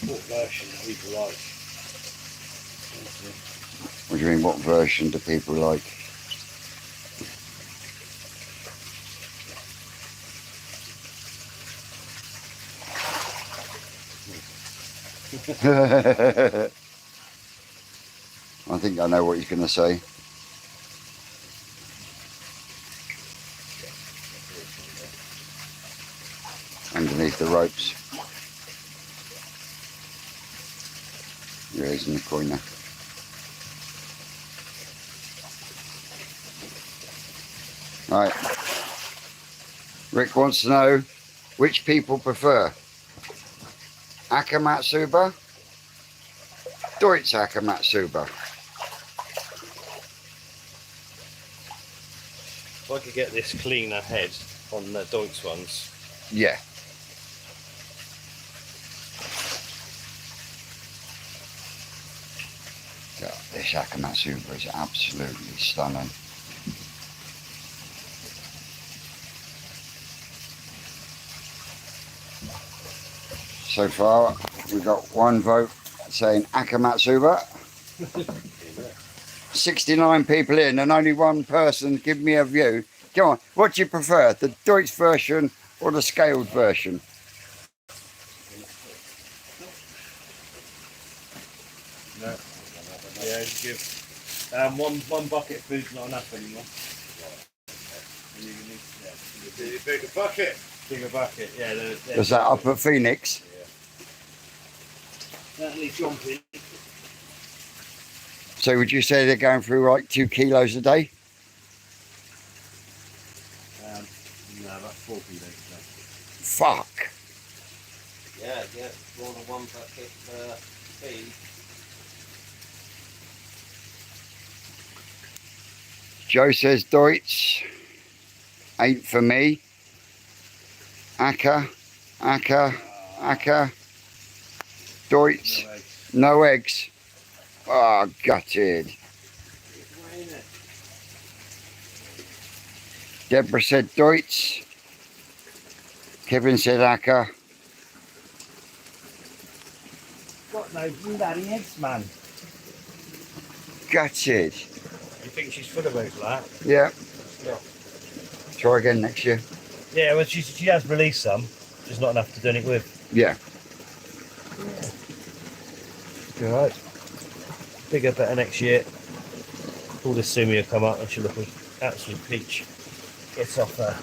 What version that people like? What do you mean, what version do people like? I think I know what he's going to say. Underneath the ropes. There he is in the corner. Right. Rick wants to know which people prefer Akamatsuba, Deutsch Akamatsuba. If I could get this cleaner head on the Deutsch ones. Yeah. Yeah, this Akamatsuba is absolutely stunning. So far, we've got one vote saying Akamatsuba. 69 people in and only one person give me a view. Come on, what do you prefer, the Deutsch version or the scaled version? No. Yeah, you give one bucket of food's not enough anymore. And you need The bigger bucket. bigger bucket. Yeah. Is that up at Phoenix? Certainly jumping. So would you say they're going through like 2 kilos a day? No, about 4 kilos. Fuck. Yeah, more than one bucket feed. Joe says Deutsch ain't for me. Acker. Deutsch, no eggs. Oh, gutted. Deborah said Deutsch. Kevin said Acker. Got no bloody eggs, man. Gutted. You think she's full of eggs, like that? Yeah. Yeah. Try again next year. Yeah, well, she has released some. Just not enough to do it with. Yeah. Alright. Bigger, better next year. All this Sumi will come up and she'll look an absolute peach. Gets off her.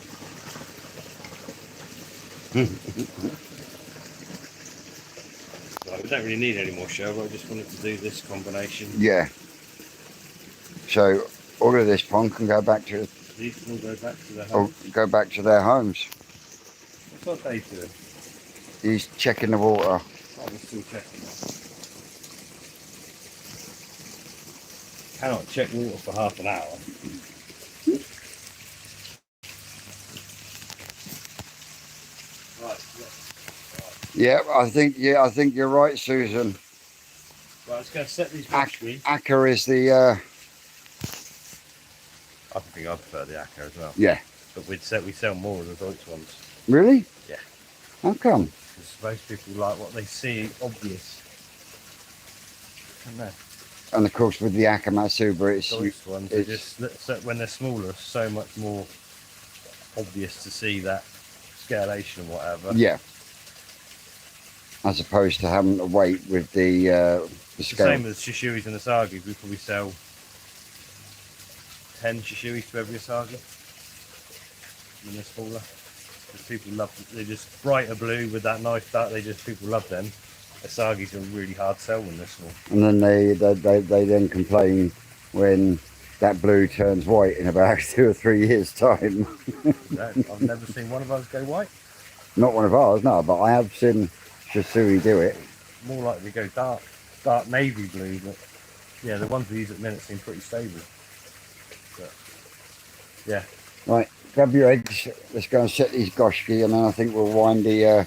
Right, we don't really need any more shell, but I just wanted to do this combination. Yeah. So all of this pond can go back to These can all go back to their home. their homes. What's Dave doing? He's checking the water. Oh, we're still checking that. Cannot check water for half an hour. Yeah, I think you're right, Susan. Right, let's go set these Goshki. Acker is the I think I prefer the Acker as well. yeah. But we sell more of the Deutsch ones. Really? Yeah. How come? Because most people like what they see obvious. I know. And of course with the Acker Matsuba it's Deutsch ones, they just so when they're smaller, so much more obvious to see that scalation and whatever. yeah. As opposed to having to wait with the It's the scale. same as Shishuis and Asagis. We probably sell 10 Shishuis to every Asagi when they're smaller. Because people love, they're just brighter blue with that nice dark. People love them. Asagis are really hard to sell when they're small. And then they then complain when that blue turns white in about 2 or 3 years' time. No, I've never seen one of ours go white. Not one of ours, no, but I have seen Shisui do it. More likely to go dark navy blue. But yeah, the ones we use at the minute seem pretty stable. But yeah. Right, grab your eggs. Let's go and set these Goshki, and then I think we'll wind the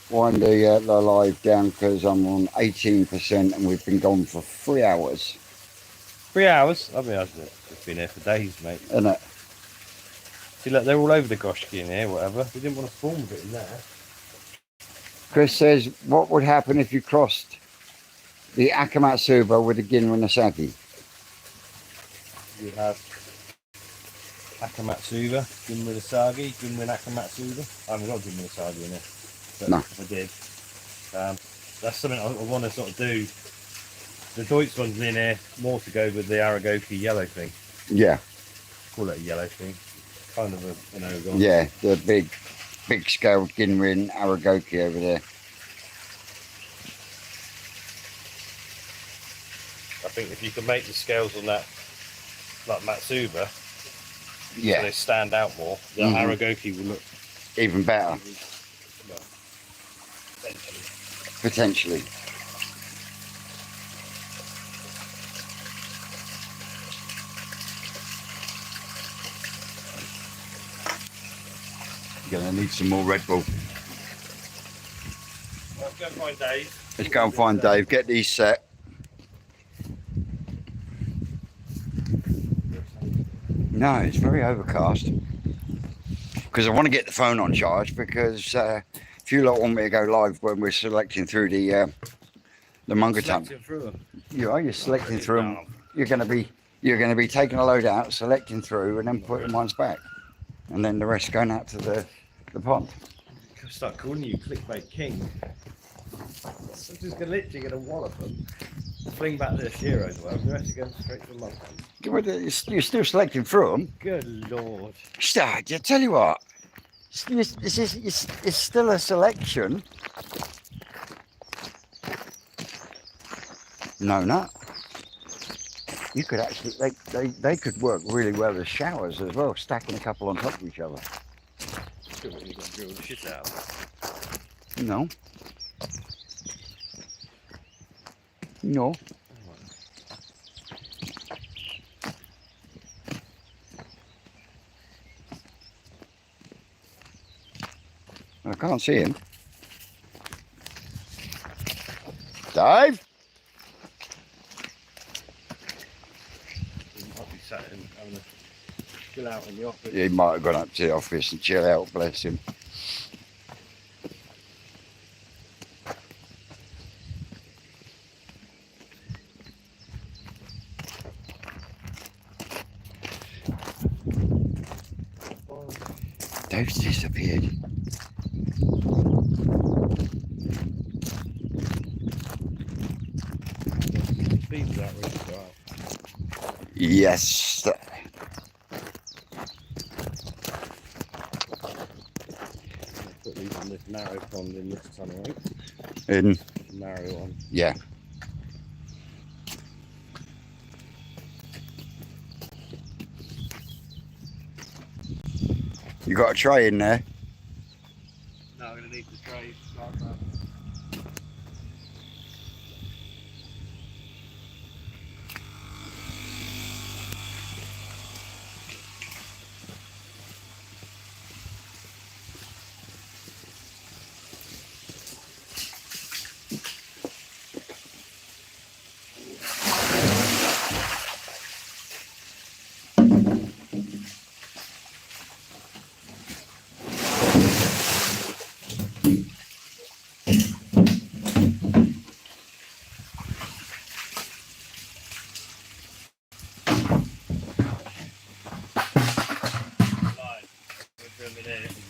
live down because I'm on 18% and we've been gone for 3 hours. 3 hours? I mean, I've been here for days, mate. Isn't it? See, look, they're all over the Goshki in here, whatever. We didn't want to form a bit in there. Chris says, what would happen if you crossed the Akamatsuba with the Ginrin Asagi? You have Akamatsuba, Ginrin Asagi, Ginrin Akamatsuba. I haven't got Ginrin Asagi in here, but No. if I did, that's something I want to sort of do. The Deutsch one's in here, more to go with the Aragoki yellow thing. Yeah, Call it a yellow thing. Kind of an Ogon. yeah, the big scaled Ginrin Aragoki over there. I think if you can make the scales on that, like Matsuba, so Yeah, they stand out more, the Mhm. Aragoki will look even better, well, potentially. potentially. Gonna need some more Red Bull. Let's go find Dave. Let's go and find Dave, get these set. No, it's very overcast. Because I want to get the phone on charge because if you lot want me to go live when we're selecting through the Mungatum. Select it through them. You're selecting through them. You're gonna be taking a load out, selecting through and then putting ones back. And then the rest going out to the The pond. Start calling you clickbait king. So I'm just literally gonna wallop them, fling back their shear as well, and the rest are going straight to the mud pond. You're still selecting through them. Good lord. Start. I tell you what. It's still a selection. No, not. You could actually, they could work really well as showers as well, stacking a couple on top of each other. Still really got to drill the shit out. No. No. I can't see him. Dave? He might be sat in having a chill out in the office. He might have gone up to the office and chill out, bless him. Dave's disappeared. Feed that really well. Yes. Put these in this narrow pond in this tunnel, right? In, Narrow one. yeah. You got a tray in there? No, I'm going to need the tray.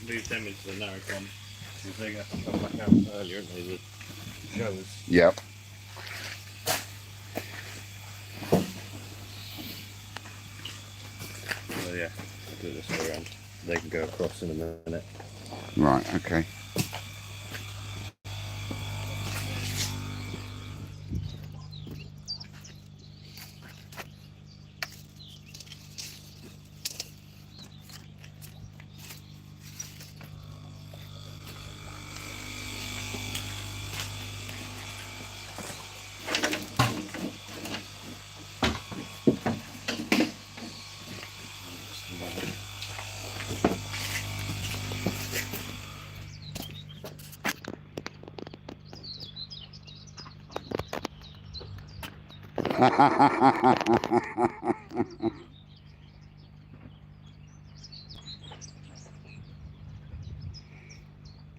Move them into the narrow pond because they got to come back out earlier, aren't they? The showers. Yep. So yeah, do it this way around. They can go across in a minute. Right, okay.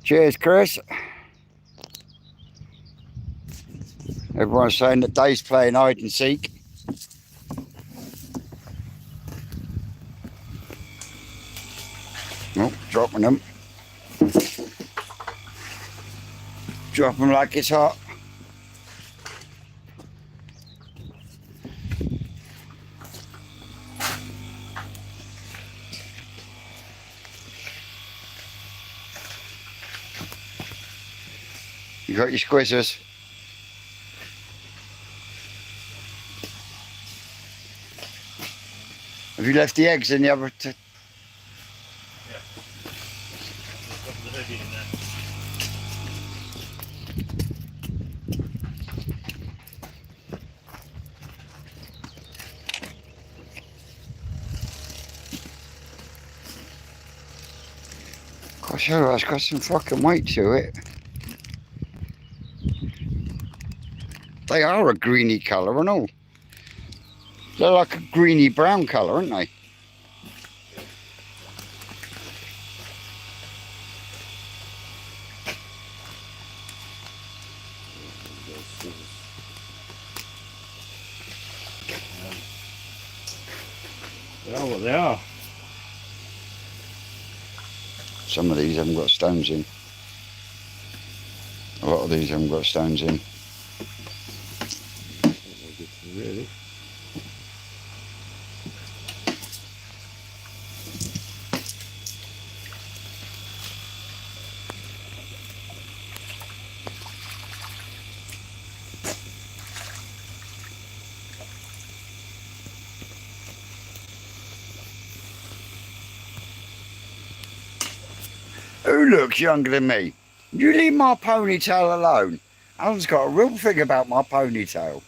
Cheers, Chris. Everyone's saying that Dave's playing hide and seek. Oh, dropping them. Drop them like it's hot. You got your squizzers. Have you left the eggs in the other? Yeah. There's the hoodie in there. Gosh, oh, that's got some fucking weight to it. They are a greeny colour and all. They're like a greeny brown colour, aren't they? They are what they are. Some of these haven't got stones in. A lot of these haven't got stones in. Really? Who looks younger than me? You leave my ponytail alone. Alan's got a real thing about my ponytail.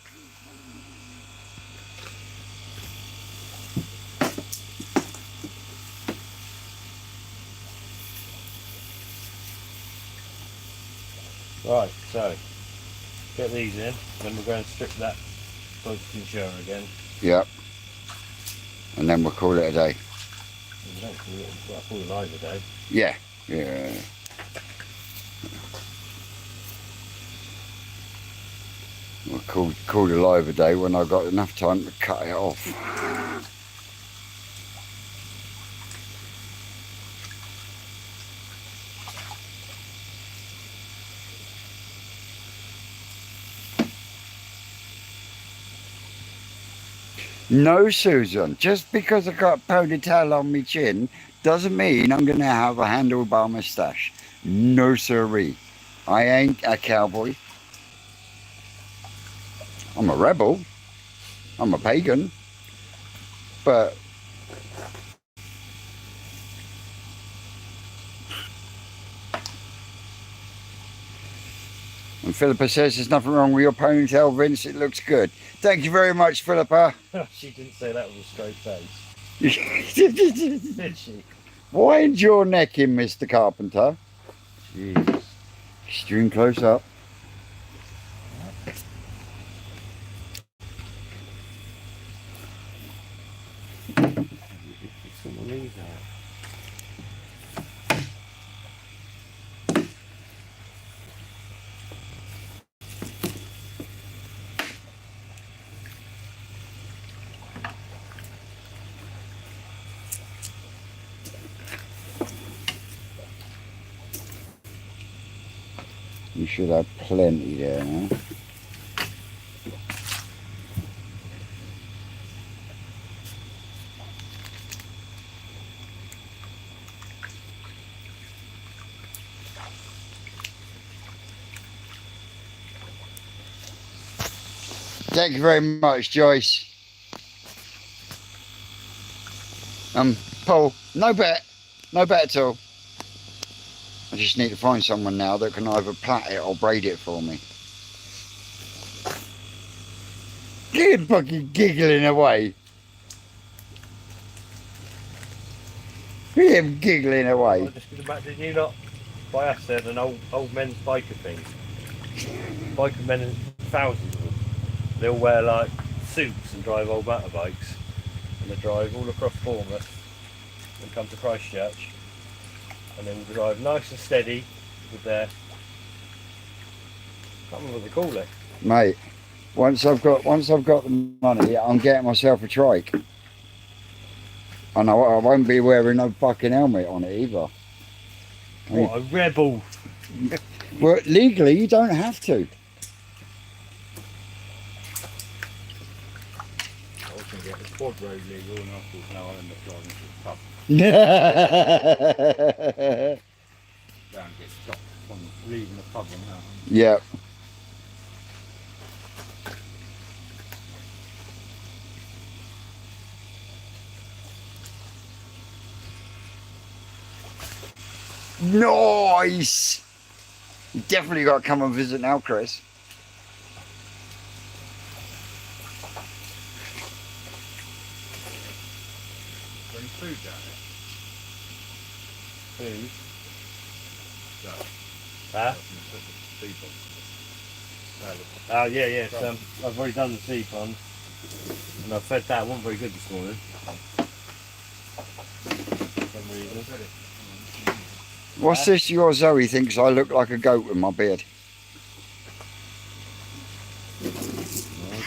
Right, so get these in, then we'll go and strip that nitrogen shower again. Yep. And then we'll call it a day. We don't call it, well, call it live a day. Yeah. Yeah. We'll call it live a day when I've got enough time to cut it off. No, Susan, just because I got a ponytail on my chin doesn't mean I'm going to have a handlebar moustache. No, sirree. I ain't a cowboy. I'm a rebel. I'm a pagan. But and Philippa says there's nothing wrong with your ponytail, Vince. It looks good. Thank you very much, Philippa. She didn't say that with a straight face, did she? Wind your neck in, Mr. Carpenter. Jesus. Extreme close up. Some of these out. You should have plenty there now. Thank you very much, Joyce. Paul, no bet at all. I just need to find someone now that can either plait it or braid it for me. Get fucking giggling away. Get him giggling away. Well, just about, did you not buy us then an old men's biker thing? Biker men, thousands of them. They all wear like suits and drive old motorbikes, and they drive all across Bournemouth and come to Christchurch, and they will drive nice and steady with their, I can't remember what they call it. Mate, once I've got the money, I'm getting myself a trike. And I won't be wearing no fucking helmet on it either. What a rebel! Well, legally you don't have to. I was going to get the quad road legal and I thought now I'll end up driving to the pub down and get stopped from leaving the pub and that. Yeah. Nice! You definitely got to come and visit now, Chris. Bring food down Food? there. No. Huh? People. Oh yeah. I've already done the sea pond, and I fed that. It wasn't very good this morning. For some reason. What's this? Your Zoe thinks I look like a goat with my beard. Oh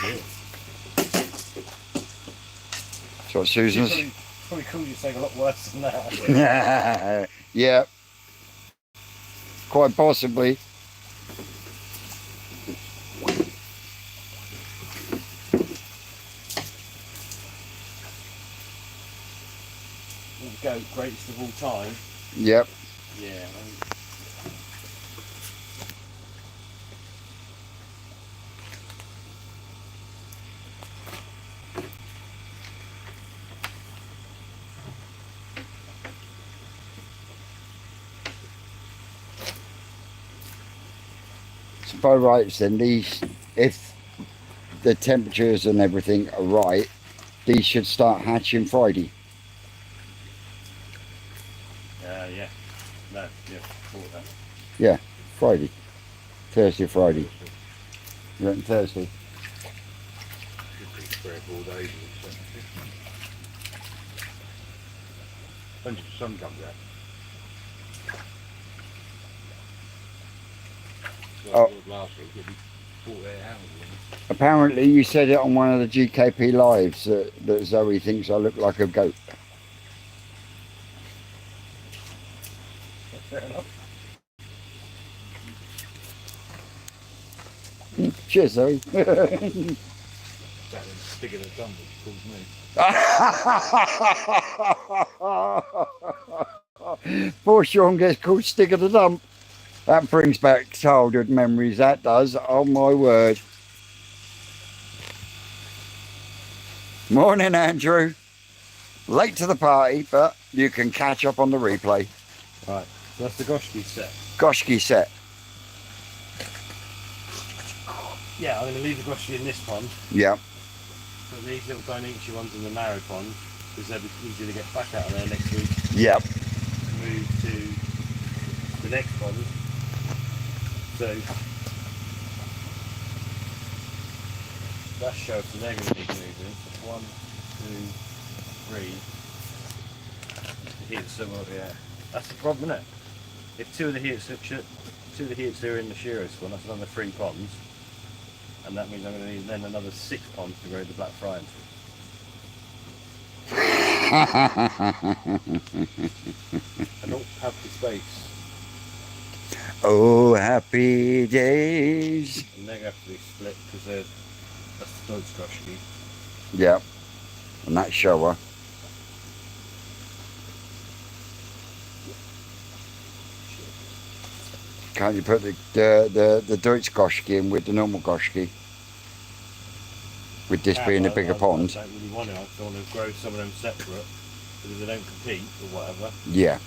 dear. That's what Susan's. Probably called you saying a lot worse than that. Yeah. quite possibly. The goat, greatest of all time. Yep. Yeah. So by rights then, these, if the temperatures and everything are right, these should start hatching Friday. Yeah. No, yeah, thought that. Yeah, Friday. Thursday, Friday. You reckon Thursday? Should be 3 or 4 days. When did the sun come down? Oh. Last week, it'd be 48 hours. Apparently you said it on one of the GKP lives that Zoe thinks I look like a goat. Fair enough. Cheers, Zoe. Bigger than done, which calls me. Poor Sean gets called stick of the dump. That brings back childhood memories, that does. Oh my word. Morning, Andrew. Late to the party, but you can catch up on the replay. Right, so that's the Goshki set. Goshki set. Yeah, I'm going to leave the Goshki in this pond. Yeah. Put these little Donichi ones in the narrow pond, because they'll be easy to get back out of there next week. Yep. Move to the next pond. So that shows so they're going to need moving. So 1, 2, 3. The heats are yeah. That's the problem, isn't it? If two of the heats are in the Shiros one, that's another 3 ponds. And that means I'm going to need then another 6 ponds to grow the black fry into. I don't have the space. Oh, happy days. And they're going to have to be split because that's the Deutsch Goshki. Yep. And that shower. Can't you put the Deutsch Goshki in with the normal Goshki? With this being a bigger pond. I don't really want it. I don't want to grow some of them separate because they don't compete or whatever. Yeah.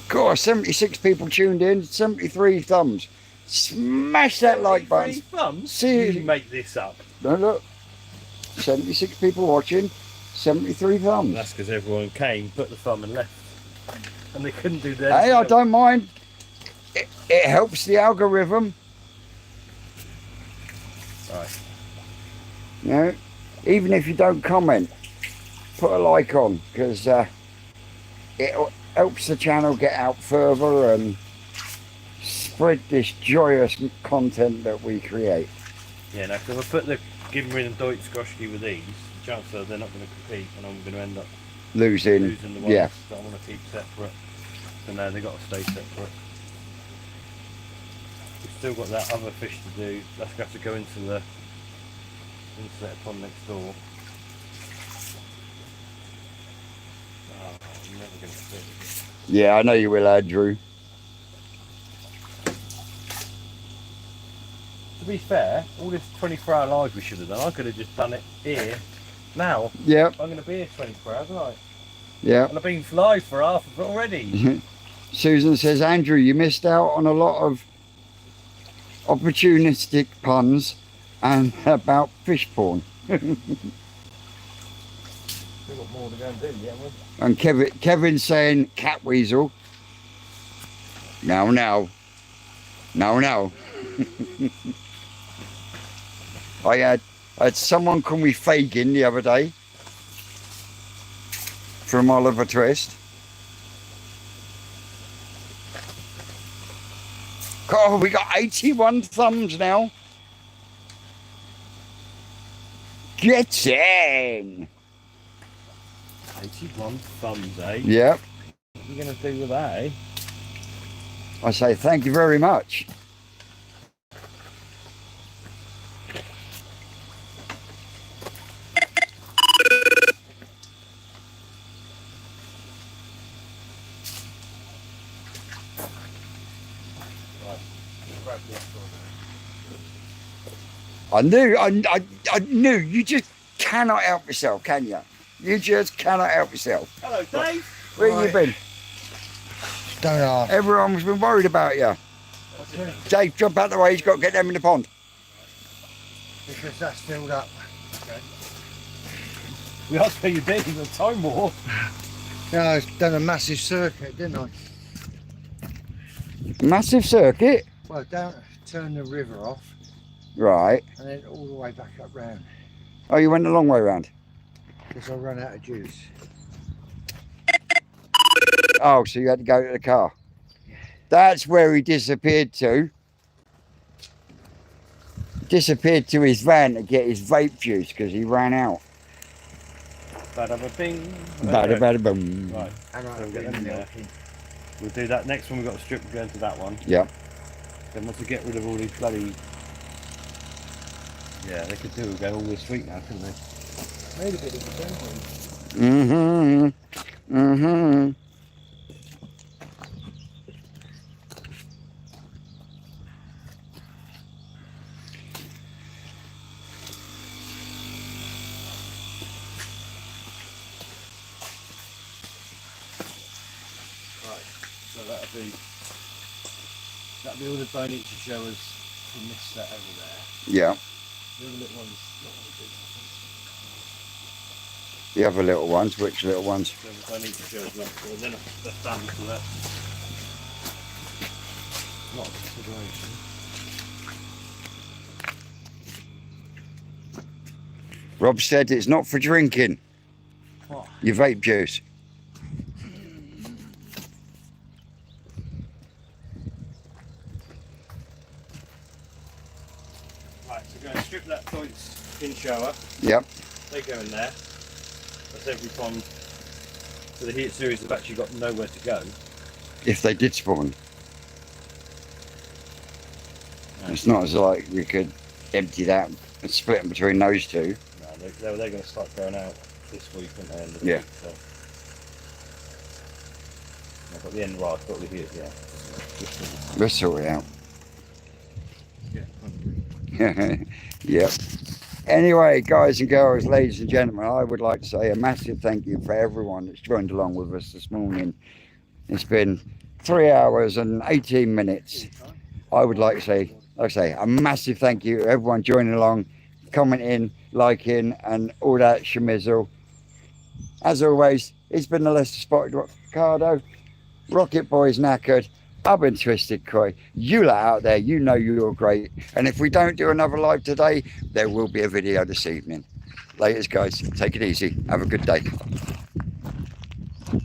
God, 76 people tuned in, 73 thumbs. Smash that like button. 3 thumbs? See, You make this up. no, look. 76 people watching, 73 thumbs. That's because everyone came, put the thumb and left. And they couldn't do that. Hey, I don't mind. It helps the algorithm. Right. You know, even if you don't comment, put a like on, because it helps the channel get out further and spread this joyous content that we create. Yeah, now, because I put the Gimmerin and Deutsch Goshki with these, the chances are they're not going to compete and I'm going to end up Losing the ones yeah. that I want to keep separate. So now they've got to stay separate. We've still got that other fish to do. That's going to have to go into that pond next door. Oh, I'm never going to fit it. Yeah, I know you will, Andrew. To be fair, all this 24-hour live we should have done, I could have just done it here. Now, Yep. I'm going to be here 24 hours, aren't I? Yeah. And I've been live for half of it already. Susan says, Andrew, you missed out on a lot of opportunistic puns and about fish porn. We've got more to go and do, haven't we? And Kevin's saying cat weasel. No. I had someone call me Fagin the other day from Oliver Twist. Oh, we got 81 thumbs now. Get in. 81 thumbs, eh? Yep. What are you going to do with that, eh? I say thank you very much. I knew you just cannot help yourself, can you? You just cannot help yourself. Hello, Dave. Where you been? Don't know. Everyone's been worried about you. Dave, jump out the way. He's got to get them in the pond. Because that's filled up. We asked where you've been the time war. Yeah, I've done a massive circuit, didn't I? Massive circuit. Well, turn the river off Right. and then all the way back up round. Oh, you went a long way round. Because I run out of juice. Oh, so you had to go to the car. That's where he disappeared to. Disappeared to his van to get his vape juice because he ran out. Bada ba bing. Bada bada boom. Right. And So I've get been them there. milking. We'll do that next one. We've got a strip going to that one. Yep. Then once we get rid of all these bloody. Yeah, they could do it go all this week now, couldn't they? Made a bit of a tempo. Mm-hmm. Mm-hmm. So that'll be all the bone each show us from this set over there. Yeah. The other little ones not really big, I think. The other little ones. Which little ones? So the bone each show us left, and then the stand for that. Not a consideration. Rob said it's not for drinking. What? Your vape juice. Right, so we're going to strip that points in shower. Yep. They go in there. That's every pond. So the heat series have actually got nowhere to go. If they did spawn. It's not as like we could empty that and split them between those two. No, they're going to start going out this week and the end of the Yeah. week. So. I've got the end right, I've got the heat, yeah. We'll sort it out. Yeah. Yep. Anyway, guys and girls, ladies and gentlemen, I would like to say a massive thank you for everyone that's joined along with us this morning. It's been 3 hours and 18 minutes. I would like to say, a massive thank you to everyone joining along, commenting, liking, and all that shemizzle. As always, it's been the Leicester Spotted Ricardo. Rocket Boy's knackered. I've been Twisted Koi. You lot out there, you know you're great. And if we don't do another live today, there will be a video this evening. Laters, guys. Take it easy. Have a good day.